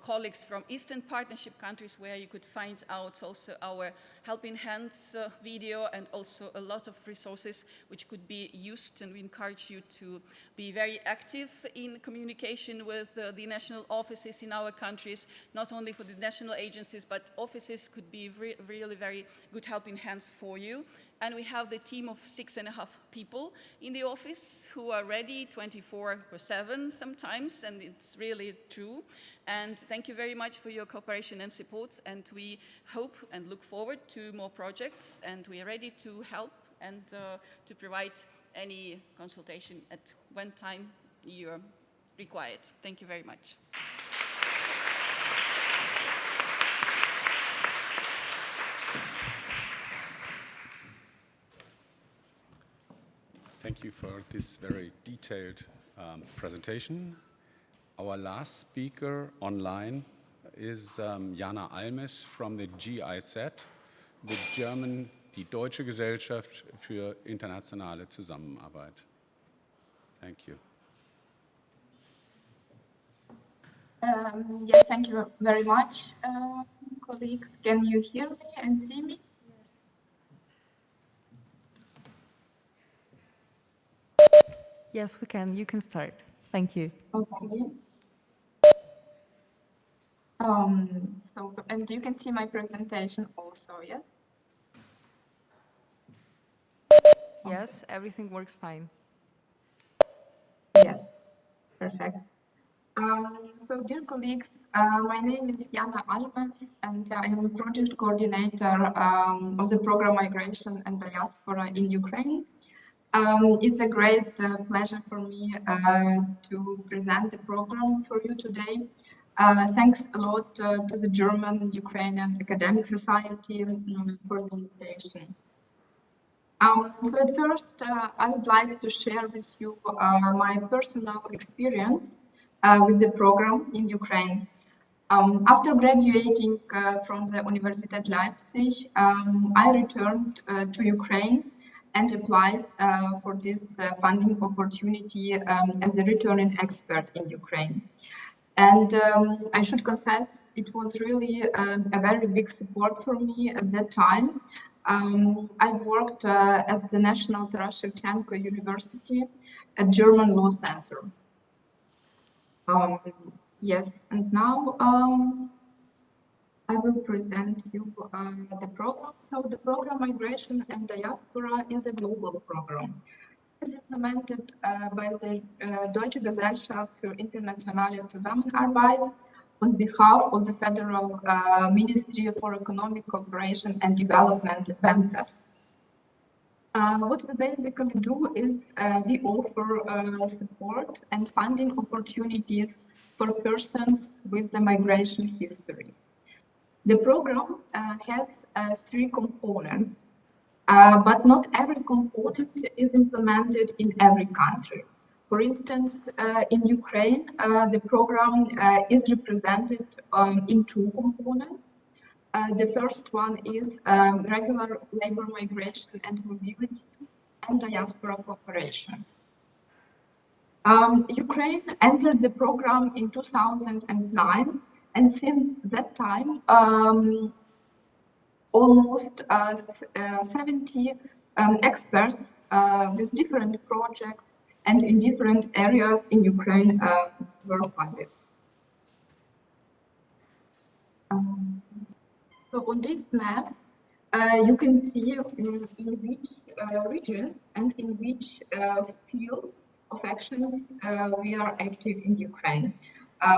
Speaker 11: colleagues from Eastern Partnership countries, where you could find out also our Helping Hands video and also a lot of resources which could be used, and we encourage you to be very active in communication with the national offices in our countries, not only for the national agencies, but offices could be really very good helping hands for you. And we have the team of 6.5 people in the office who are ready 24/7 sometimes, and it's really true. And thank you very much for your cooperation and support, and we hope and look forward to more projects, and we are ready to help and to provide any consultation at when time you're required. Thank you very much.
Speaker 2: Thank you for this very detailed presentation. Our last speaker online is Jana from the GIZ, die Deutsche Gesellschaft für internationale Zusammenarbeit. Thank you.
Speaker 12: Yes, thank you very much, colleagues. Can you hear me and see me?
Speaker 4: Yes, we can. You can start. Thank you.
Speaker 12: Okay. And you can see my presentation also, yes?
Speaker 4: Yes, everything works fine.
Speaker 12: Yes, perfect. So, dear colleagues, my name is Jana, and I am a project coordinator of the program Migration and Diaspora in Ukraine. It's a great pleasure for me to present the program for you today. Thanks a lot to the German-Ukrainian Academic Society for the invitation. So at first, I would like to share with you my personal experience with the program in Ukraine. After graduating from the Universität Leipzig, I returned to Ukraine and applied for this funding opportunity as a returning expert in Ukraine. And I should confess, it was really a very big support for me at that time. I worked at the National Taras Shevchenko University at German Law Center. Yes, and now I will present you the program. So the program Migration and Diaspora is a global program. It's implemented by the Deutsche Gesellschaft für internationale Zusammenarbeit on behalf of the Federal Ministry for Economic Cooperation and Development, BEMCET. What we basically do is we offer support and funding opportunities for persons with the migration history. The program has 3 components, but not every component is implemented in every country. For instance, in Ukraine, the program is represented in 2 components. The first one is regular labor migration and mobility and diaspora cooperation. Ukraine entered the program in 2009, and since that time, almost 70 experts with different projects and in different areas in Ukraine were funded. So on this map, you can see in which regions and in which fields of actions we are active in Ukraine.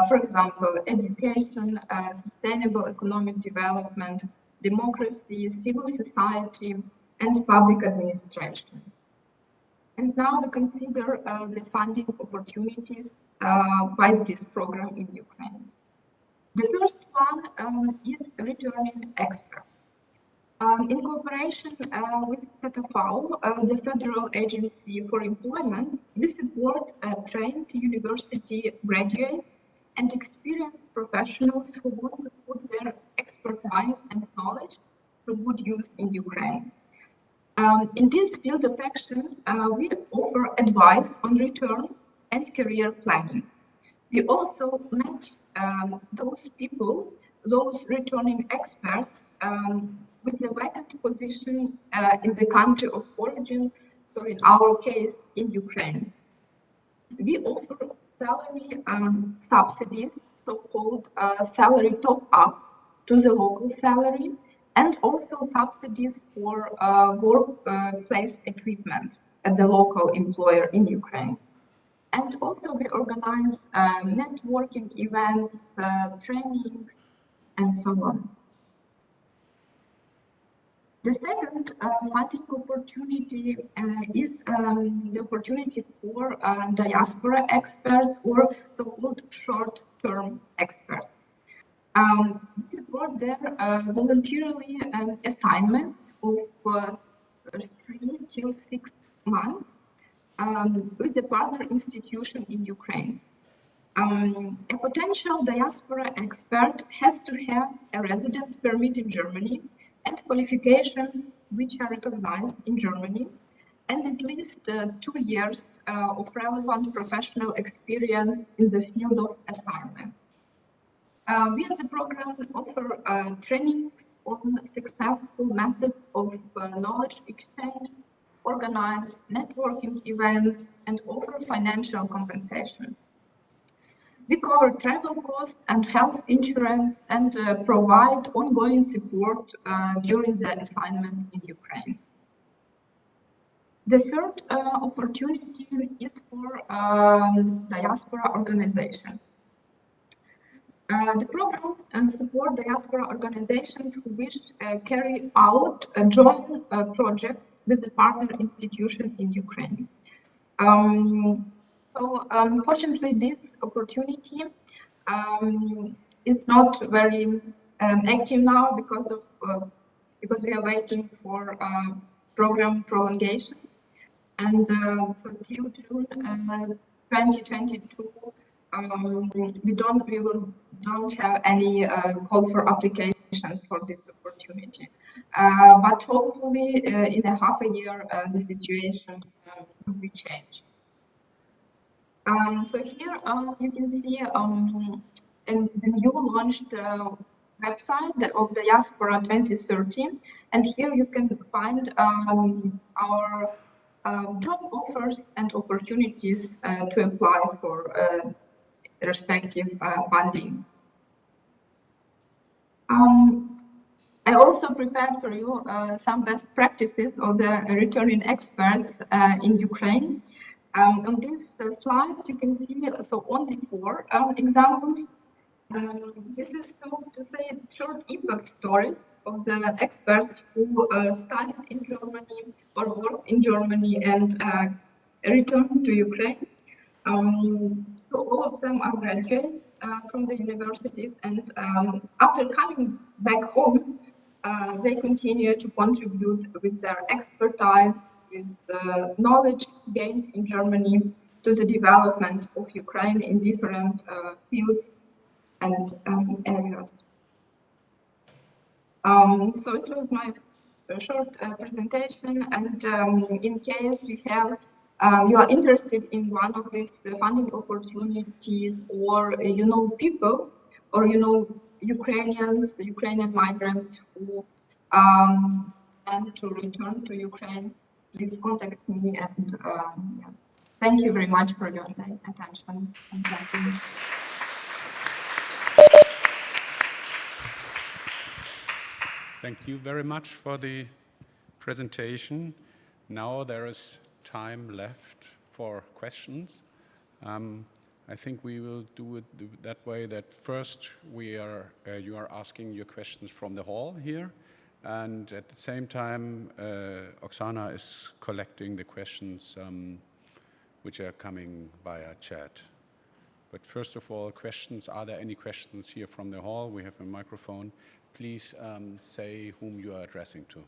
Speaker 12: For example, education, sustainable economic development, democracy, civil society, and public administration. And now we consider the funding opportunities by this program in Ukraine. The first one is returning experts. In cooperation with ZOiS, the Federal Agency for Employment, we support trained university graduates and experienced professionals who want to put their expertise and knowledge to good use in Ukraine. In this field of action, we offer advice on return and career planning. We also match those people, those returning experts, with the vacant position in the country of origin, so in our case, in Ukraine. We offer salary subsidies, so-called salary top-up to the local salary, and also subsidies for workplace equipment at the local employer in Ukraine. And also we organize networking events, trainings, and so on. The second funding opportunity is the opportunity for diaspora experts or so-called short-term experts. We support their voluntarily assignments of 3 till 6 months with the partner institution in Ukraine. A potential diaspora expert has to have a residence permit in Germany and qualifications which are recognized in Germany, and at least 2 years of relevant professional experience in the field of assignment. We as a program offer trainings on successful methods of knowledge exchange, organize networking events, and offer financial compensation. We cover travel costs and health insurance and provide ongoing support during the assignment in Ukraine. The third opportunity is for diaspora organizations. The program supports diaspora organizations who wish to carry out joint projects with the partner institution in Ukraine. Unfortunately, this opportunity is not very active now because we are waiting for program prolongation, and so till June 2022, we don't have any call for applications for this opportunity. But hopefully, in a half a year, the situation will be changed. So here you can see in the new launched website of Diaspora 2030, and here you can find our job offers and opportunities to apply for respective funding. I also prepared for you some best practices of the returning experts in Ukraine. On this slide, you can see only 4 examples. This is, so to say, short impact stories of the experts who studied in Germany or worked in Germany and returned to Ukraine. So all of them are graduates from the universities, and after coming back home, they continue to contribute with their expertise, with the knowledge gained in Germany to the development of Ukraine in different fields and areas. So it was my short presentation, and in case you are interested in one of these funding opportunities, or you know people, or you know Ukrainian migrants who plan to return to Ukraine, please contact me, and thank you very much for your attention. And thank you.
Speaker 2: Thank you very much for the presentation. Now there is time left for questions. I think we will do it that way, that first you are asking your questions from the hall here, and at the same time Oksana is collecting the questions which are coming via chat. But first of all, questions. Are there any questions here from the hall? We have a microphone. Please say whom you are addressing to.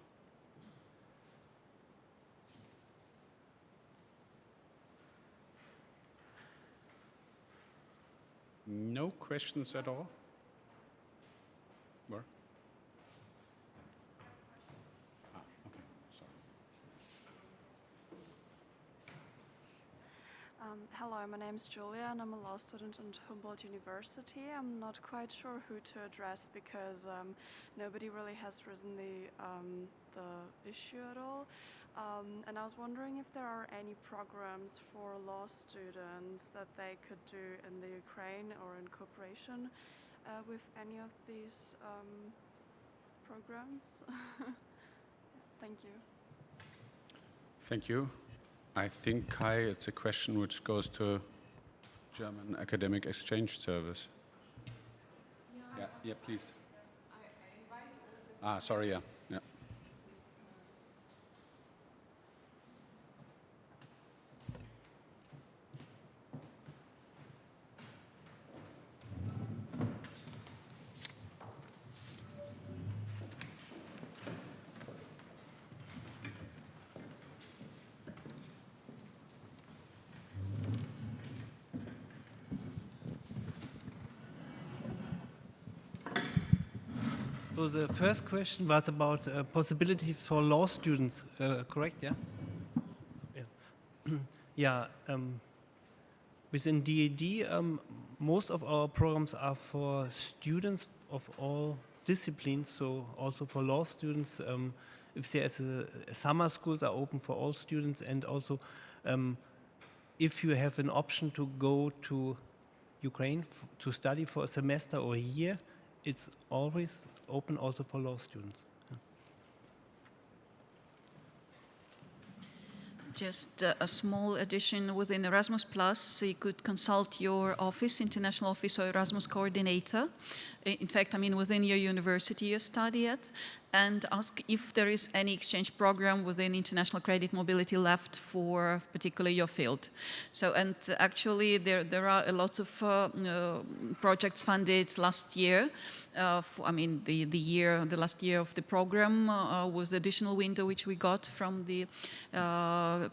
Speaker 2: No questions at all? Where? Okay, sorry.
Speaker 13: Hello, my name is Julia and I'm a law student at Humboldt University. I'm not quite sure who to address because nobody really has risen the issue at all. And I was wondering if there are any programs for law students that they could do in the Ukraine or in cooperation with any of these programs. Thank you.
Speaker 2: Thank you. I think, Kai, it's a question which goes to German Academic Exchange Service. Yeah, please. Sorry, yeah.
Speaker 9: So the first question was about possibility for law students, correct? Yeah. Yeah. Within DAAD, most of our programs are for students of all disciplines. So also for law students, if there's summer schools are open for all students, and also if you have an option to go to Ukraine to study for a semester or a year, it's always open also for law students.
Speaker 11: Just a small addition within Erasmus Plus, you could consult your office, international office or Erasmus coordinator. In fact, I mean within your university you study at, and ask if there is any exchange program within international credit mobility left for particularly your field. So, and actually there are a lot of projects funded last year. The last year of the program was the additional window which we got from the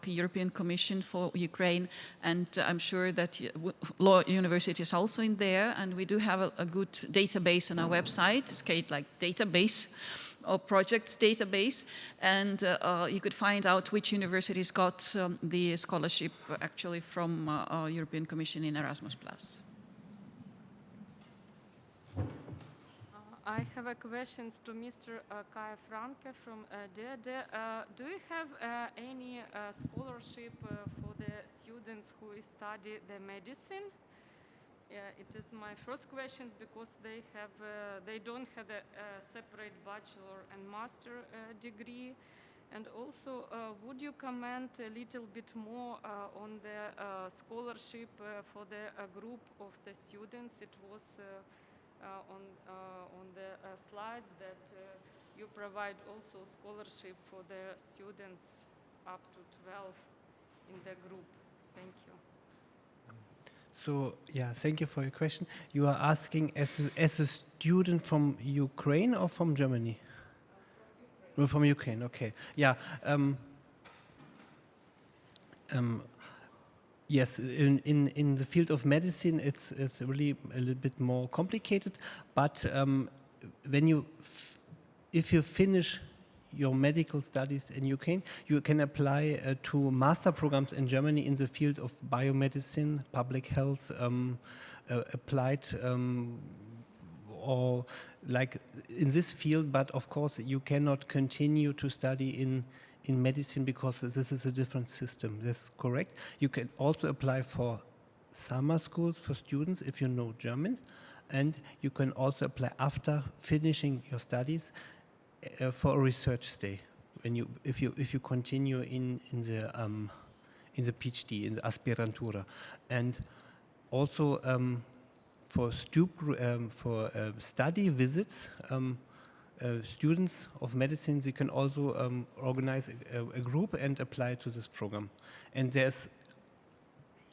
Speaker 11: European Commission for Ukraine, and I'm sure that law university is also in there, and we do have a good database on our website. It's called like database or projects database, and you could find out which universities got the scholarship actually from European Commission in Erasmus+.
Speaker 14: I have a question to Mr. Kai Franke from DAAD. Do you have any scholarship for the students who study the medicine? It is my first question because they don't have a separate bachelor and master degree. And also, would you comment a little bit more on the scholarship for the group of the students? It was on the slides that you provide also scholarship for the students up to 12 in the group. Thank you.
Speaker 9: So, yeah, thank you for your question. You are asking as a student from Ukraine or from Germany? From Ukraine, okay. Yeah. Yes, in the field of medicine, it's really a little bit more complicated. But if you finish your medical studies in Ukraine, you can apply to master programs in Germany in the field of biomedicine, public health, applied, or like in this field. But of course, you cannot continue to study in medicine because this is a different system. That's correct. You can also apply for summer schools for students if you know German, and you can also apply after finishing your studies for a research stay if you continue in the PhD, in the Aspirantura, and also for study visits, students of medicine, they can also organize a group and apply to this program. And there's,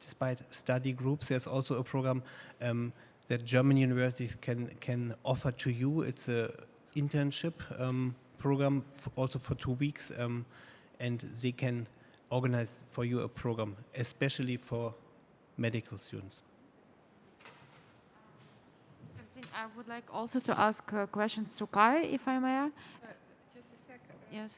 Speaker 9: despite study groups, there's also a program that German universities can offer to you. It's an internship program also for 2 weeks, and they can organize for you a program, especially for medical students.
Speaker 1: I would like also to ask questions to Kai, if I may.
Speaker 3: Just a second.
Speaker 1: Yes.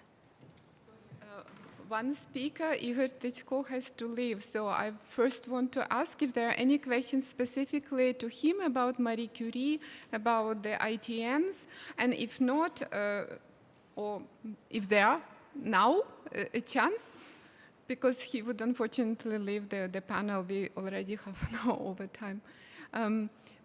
Speaker 3: One speaker, Igor Tetko, has to leave, so I first want to ask if there are any questions specifically to him about Marie Curie, about the ITNs, and if not, or if there are now a chance, because he would unfortunately leave the panel. We already have an hour over time.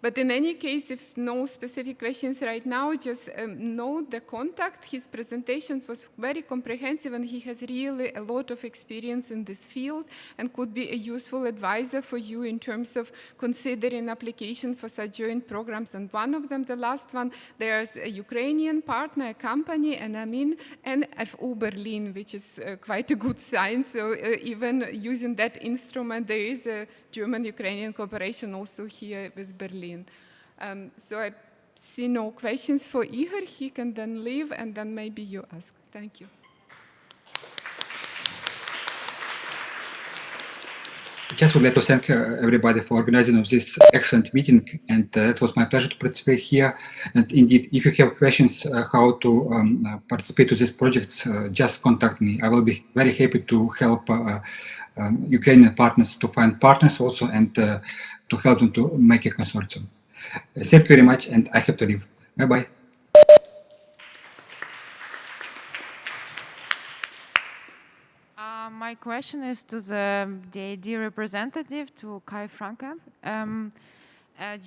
Speaker 3: But in any case, if no specific questions right now, just note the contact. His presentation was very comprehensive, and he has really a lot of experience in this field and could be a useful advisor for you in terms of considering application for such joint programs. And one of them, the last one, there's a Ukrainian partner, a company, and I mean NFU Berlin, which is quite a good sign. So even using that instrument, there is a German-Ukrainian cooperation also here with Berlin. So I see no questions for Igor. He can then leave, and then maybe you ask. Thank you.
Speaker 10: I just would like to thank everybody for organizing this excellent meeting, and it was my pleasure to participate here. And indeed, if you have questions how to participate to this project, just contact me. I will be very happy to help Ukrainian partners to find partners also, and to help them to make a consortium. Thank you very much, and I have to leave. Bye-bye.
Speaker 1: My question is to the DAAD representative, to Kai Franke.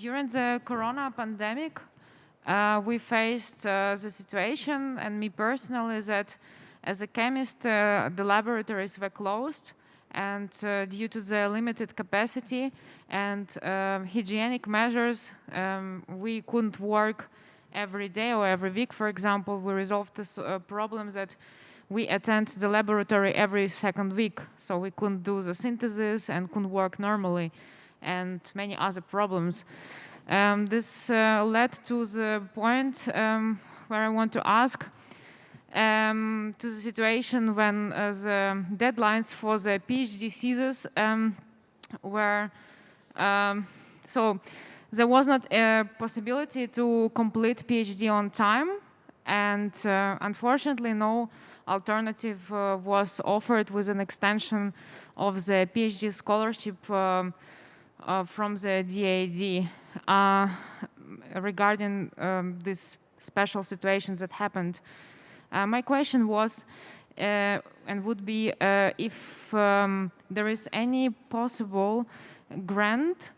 Speaker 1: During the corona pandemic, we faced the situation, and me personally, that as a chemist, the laboratories were closed, and due to the limited capacity and hygienic measures, we couldn't work every day or every week. For example, we resolved this problem that we attend the laboratory every second week, so we couldn't do the synthesis and couldn't work normally, and many other problems. This led to the point where I want to ask, to the situation when the deadlines for the PhD thesis were, so there was not a possibility to complete PhD on time, and unfortunately no alternative was offered with an extension of the PhD scholarship from the DAAD regarding these special situations that happened. My question was, and would be, if there is any possible grant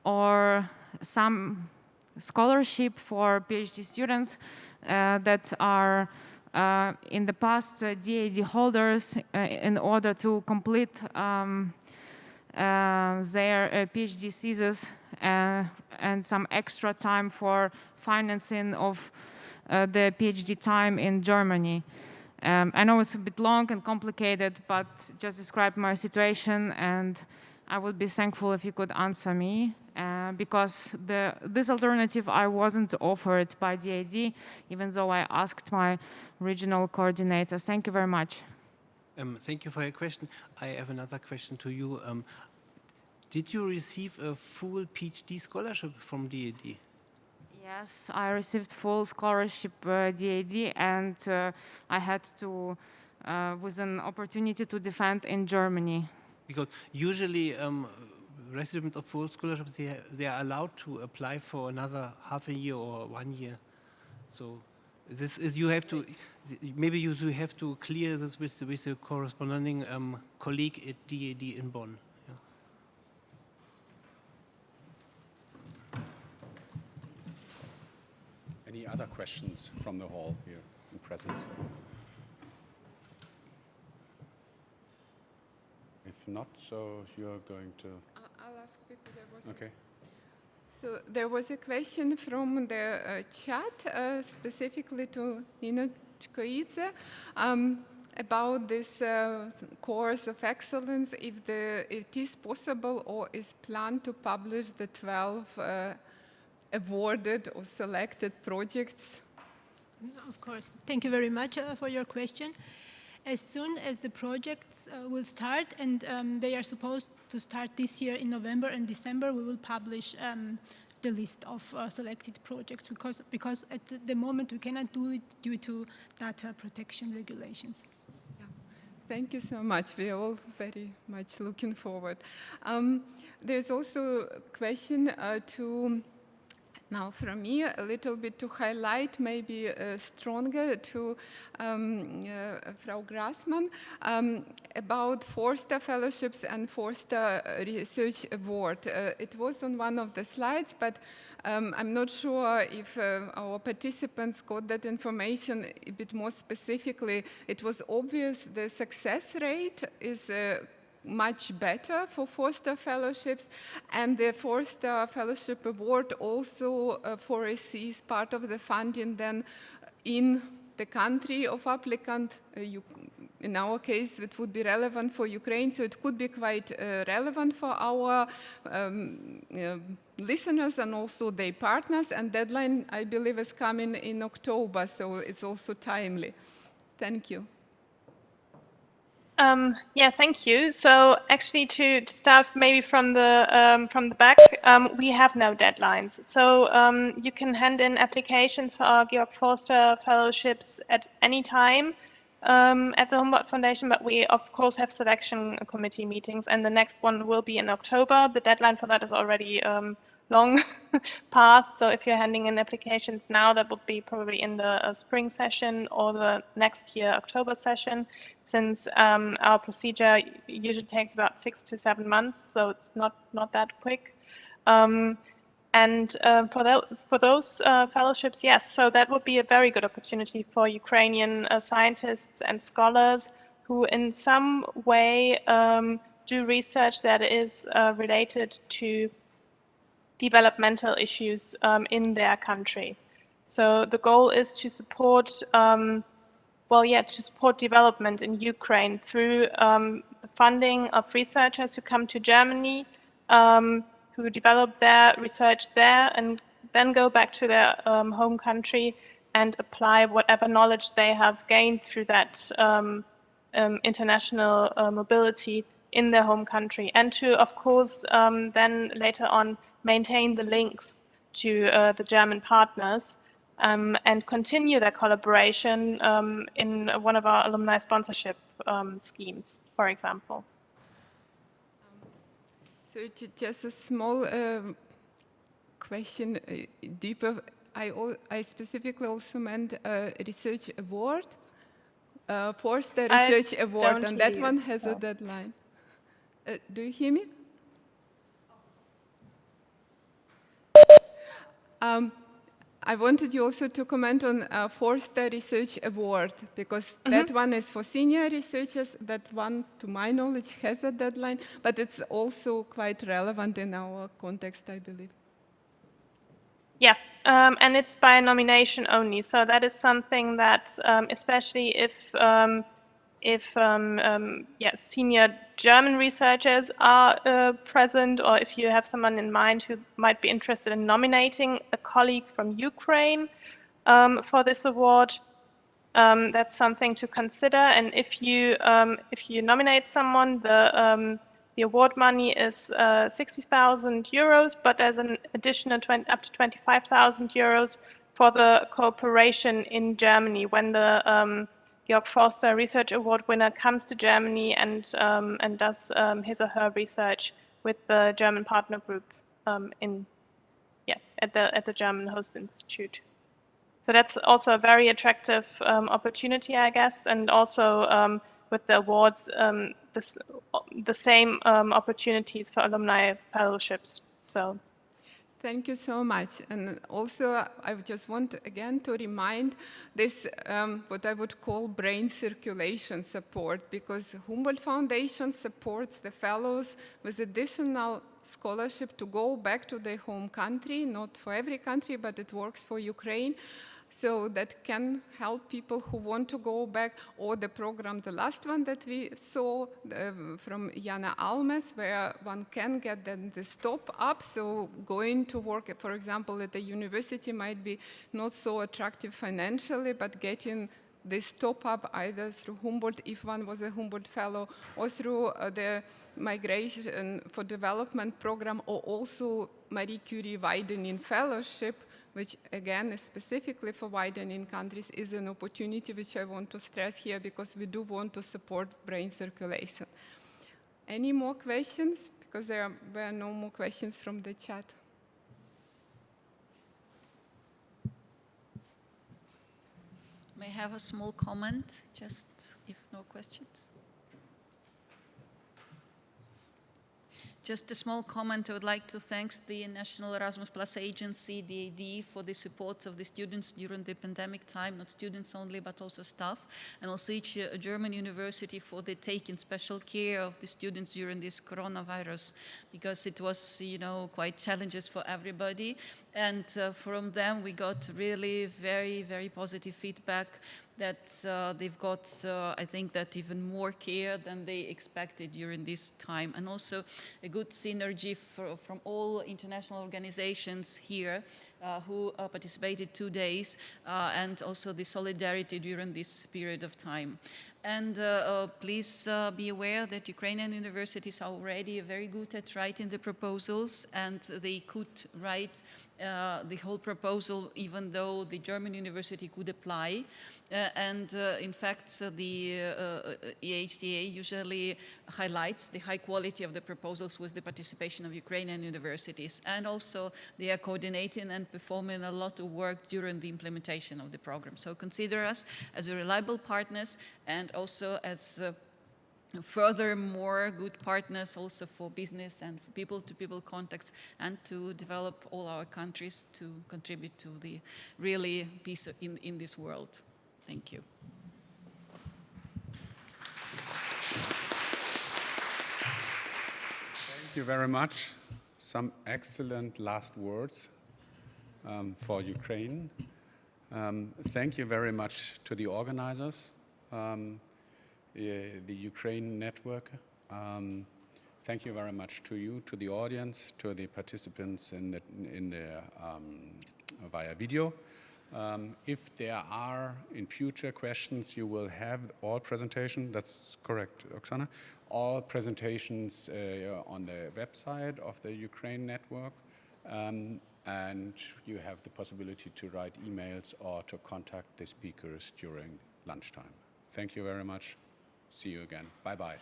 Speaker 1: or some scholarship for PhD students that are in the past DAAD holders in order to complete their PhD thesis and some extra time for financing of the PhD time in Germany. I know it's a bit long and complicated, but just describe my situation, and I would be thankful if you could answer me, because this alternative I wasn't offered by DAAD, even though I asked my regional coordinator. Thank you very much.
Speaker 9: Thank you for your question. I have another question to you. Did you receive a full PhD scholarship from DAAD?
Speaker 1: Yes, I received full scholarship DAAD, and I had to, with an opportunity to defend in Germany.
Speaker 9: Because usually residents of full scholarships, they are allowed to apply for another half a year or 1 year. So this is, you have to, maybe you have to clear this with the corresponding colleague at DAAD in Bonn. Yeah.
Speaker 2: Any other questions from the hall here in presence? not, so you're going to...
Speaker 3: I'll ask because there was...
Speaker 2: Okay.
Speaker 3: So there was a question from the chat, specifically to Nino Chkoidze, about this course of excellence, if it is possible or is planned to publish the 12 awarded or selected projects.
Speaker 6: Of course. Thank you very much for your question. As soon as the projects will start, and they are supposed to start this year in November and December, we will publish the list of selected projects because at the moment we cannot do it due to data protection regulations.
Speaker 3: Yeah. Thank you so much. We are all very much looking forward. There's also a question now from me, a little bit to highlight, maybe stronger to Frau Großmann, about Forster Fellowships and Forster Research Award. It was on one of the slides, but I'm not sure if our participants got that information a bit more specifically. It was obvious the success rate is much better for Forster Fellowships, and the Forster Fellowship Award also foresees part of the funding then in the country of applicant. In our case, it would be relevant for Ukraine, so it could be quite relevant for our listeners and also their partners, and deadline, I believe, is coming in October, so it's also timely. Thank you.
Speaker 8: Yeah, thank you. So actually, to start maybe from the back, we have no deadlines. So you can hand in applications for our Georg Forster fellowships at any time at the Humboldt Foundation, but we of course have selection committee meetings, and the next one will be in October. The deadline for that is already long past, so if you're handing in applications now, that would be probably in the spring session or the next year October session, since our procedure usually takes about 6 to 7 months, so it's not that quick. And for those fellowships, yes, so that would be a very good opportunity for Ukrainian scientists and scholars who in some way do research that is related to developmental issues in their country. So the goal is to support, to support development in Ukraine through the funding of researchers who come to Germany, who develop their research there and then go back to their home country and apply whatever knowledge they have gained through that international mobility in their home country, and to, of course, then later on maintain the links to the German partners and continue their collaboration in one of our alumni sponsorship schemes, for example.
Speaker 3: So just a small question, deeper. I specifically also meant a research award, Forster Research Award, and that one has a deadline. Do you hear me? I wanted you also to comment on Forster Research Award, because that one is for senior researchers. That one, to my knowledge, has a deadline, but it's also quite relevant in our context, I believe.
Speaker 8: Yeah, and it's by nomination only. So that is something that, especially if senior German researchers are present, or if you have someone in mind who might be interested in nominating a colleague from Ukraine for this award, that's something to consider. And if you nominate someone, the award money is 60,000 euros, but there's an additional up to 25,000 euros for the cooperation in Germany when the Georg Forster Research Award winner comes to Germany and does his or her research with the German partner group at the German host institute. So that's also a very attractive opportunity, I guess, and also with the awards, the same opportunities for alumni fellowships. So.
Speaker 3: Thank you so much. And also, I just want again to remind this, what I would call brain circulation support, because Humboldt Foundation supports the fellows with additional scholarship to go back to their home country, not for every country, but it works for Ukraine. So that can help people who want to go back, or the program, the last one that we saw from Jana Almes, where one can get then the stop up. So going to work, for example, at a university might be not so attractive financially, but getting this top up either through Humboldt, if one was a Humboldt fellow, or through the Migration for Development program, or also Marie Curie widening fellowship, which again is specifically for widening countries, is an opportunity which I want to stress here, because we do want to support brain circulation. Any more questions? Because there were no more questions from the chat.
Speaker 15: May I have a small comment, just if no questions? Just a small comment. I would like to thank the National Erasmus Plus Agency, DAAD, for the support of the students during the pandemic time, not students only, but also staff, and also each German university for the taking special care of the students during this coronavirus, because it was, you know, quite challenges for everybody. And from them, we got really very, very positive feedback that they've got, I think, that even more care than they expected during this time. And also a good synergy from all international organizations here who participated 2 days, and also the solidarity during this period of time. And please be aware that Ukrainian universities are already very good at writing the proposals, and they could write the whole proposal even though the German university could apply. In fact, the EHTA usually highlights the high quality of the proposals with the participation of Ukrainian universities. And also they are coordinating and performing a lot of work during the implementation of the program. So consider us as a reliable partners, and also as furthermore good partners also for business and for people-to-people contacts, and to develop all our countries to contribute to the really peace in this world. Thank you.
Speaker 2: Thank you very much. Some excellent last words for Ukraine. Thank you very much to the organizers, the Ukraine network. Thank you very much to you, to the audience, to the participants in the via video. If there are in future questions, you will have all presentations. That's correct, Oksana. All presentations on the website of the Ukraine network, and you have the possibility to write emails or to contact the speakers during lunchtime. Thank you very much. See you again. Bye-bye.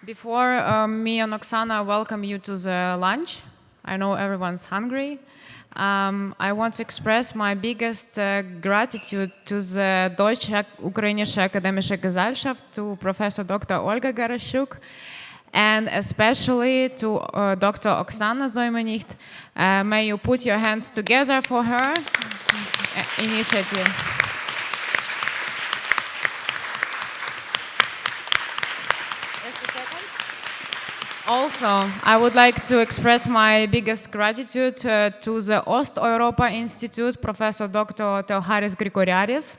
Speaker 1: Before me and Oksana welcome you to the lunch, I know everyone's hungry. I want to express my biggest gratitude to the Deutsche Ukrainische Akademische Gesellschaft, to Professor Dr. Olga Garashuk, and especially to Dr. Oksana Seumenicht. May you put your hands together for her initiative. Also, I would like to express my biggest gratitude to the Osteuropa Institute, Professor Dr. Teoharis Grigoriadis.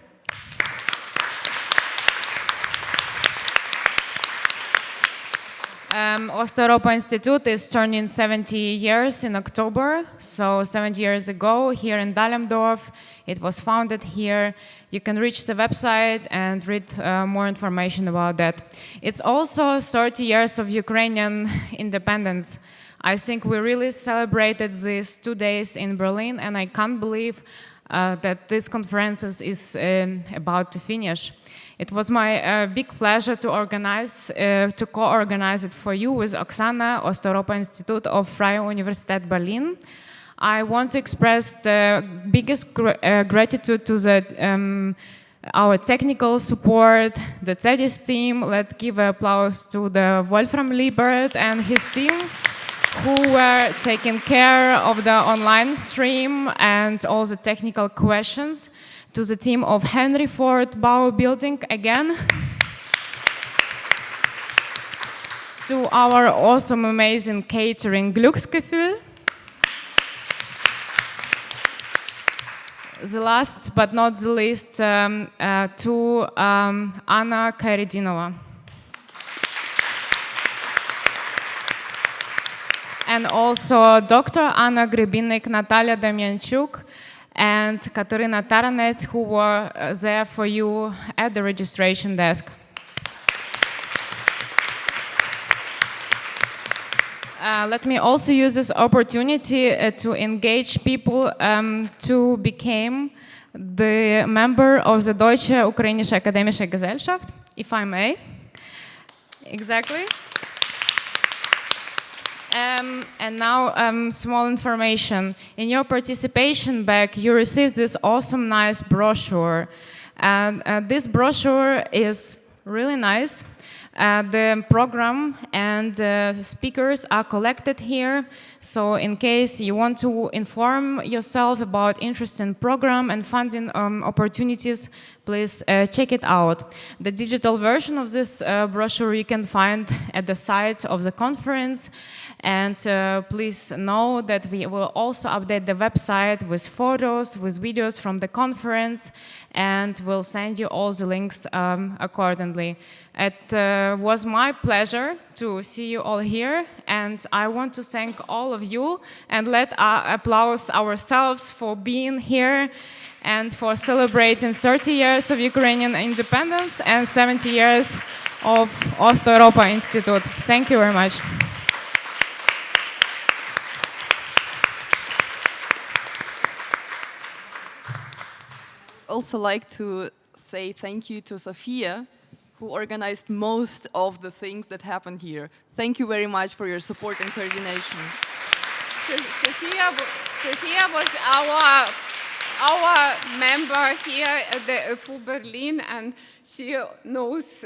Speaker 1: Osteuropa Institute is turning 70 years in October, so 70 years ago here in Dahlem-Dorf. It was founded here. You can reach the website and read more information about that. It's also 30 years of Ukrainian independence. I think we really celebrated these 2 days in Berlin, and I can't believe that this conference is about to finish. It was my big pleasure to organize, to co-organize it for you with Oksana, Osteuropa Institute of Freie Universität Berlin. I want to express the biggest gratitude to the our technical support, the CeDiS team. Let's give applause to the Wolfram Liebert and his team, who were taking care of the online stream and all the technical questions. To the team of Henry Ford Bauer Building again. To our awesome, amazing catering Glücksgefühl. The last but not the least, to Anna Kairedinova. And also Dr. Anna Grybinnik, Natalia Damianchuk, and Katerina Taranets, who were there for you at the registration desk. Let me also use this opportunity to engage people to become the member of the Deutsche Ukrainische Akademische Gesellschaft, if I may. Exactly. And now, small information. In your participation bag, you received this awesome, nice brochure. And this brochure is really nice. The program and speakers are collected here. So in case you want to inform yourself about interesting program and funding opportunities, please check it out. The digital version of this brochure you can find at the site of the conference. And please know that we will also update the website with photos, with videos from the conference, and we'll send you all the links accordingly. It was my pleasure to see you all here, and I want to thank all of you, and let us applaud ourselves for being here and for celebrating 30 years of Ukrainian independence and 70 years of Ost-Europa Institute. Thank you very much.
Speaker 16: Also like to say thank you to Sofiya, who organized most of the things that happened here. Thank you very much for your support and coordination.
Speaker 3: Sofiya was our member here at the FU Berlin, and she knows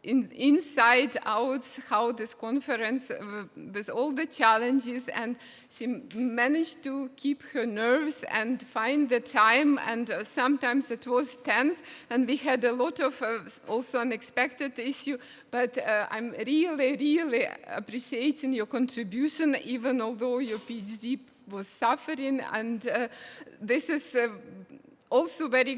Speaker 3: inside out how this conference, with all the challenges, and she managed to keep her nerves and find the time, and sometimes it was tense, and we had a lot of also unexpected issue, but I'm really appreciating your contribution, even although your PhD was suffering, and this is also very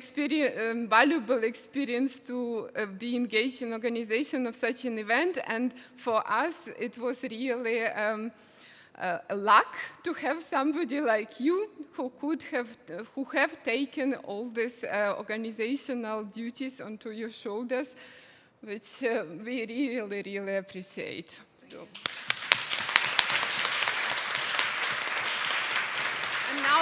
Speaker 3: valuable experience to be engaged in organization of such an event, and for us it was really a luck to have somebody like you who have taken all these organizational duties onto your shoulders, which we really appreciate. So.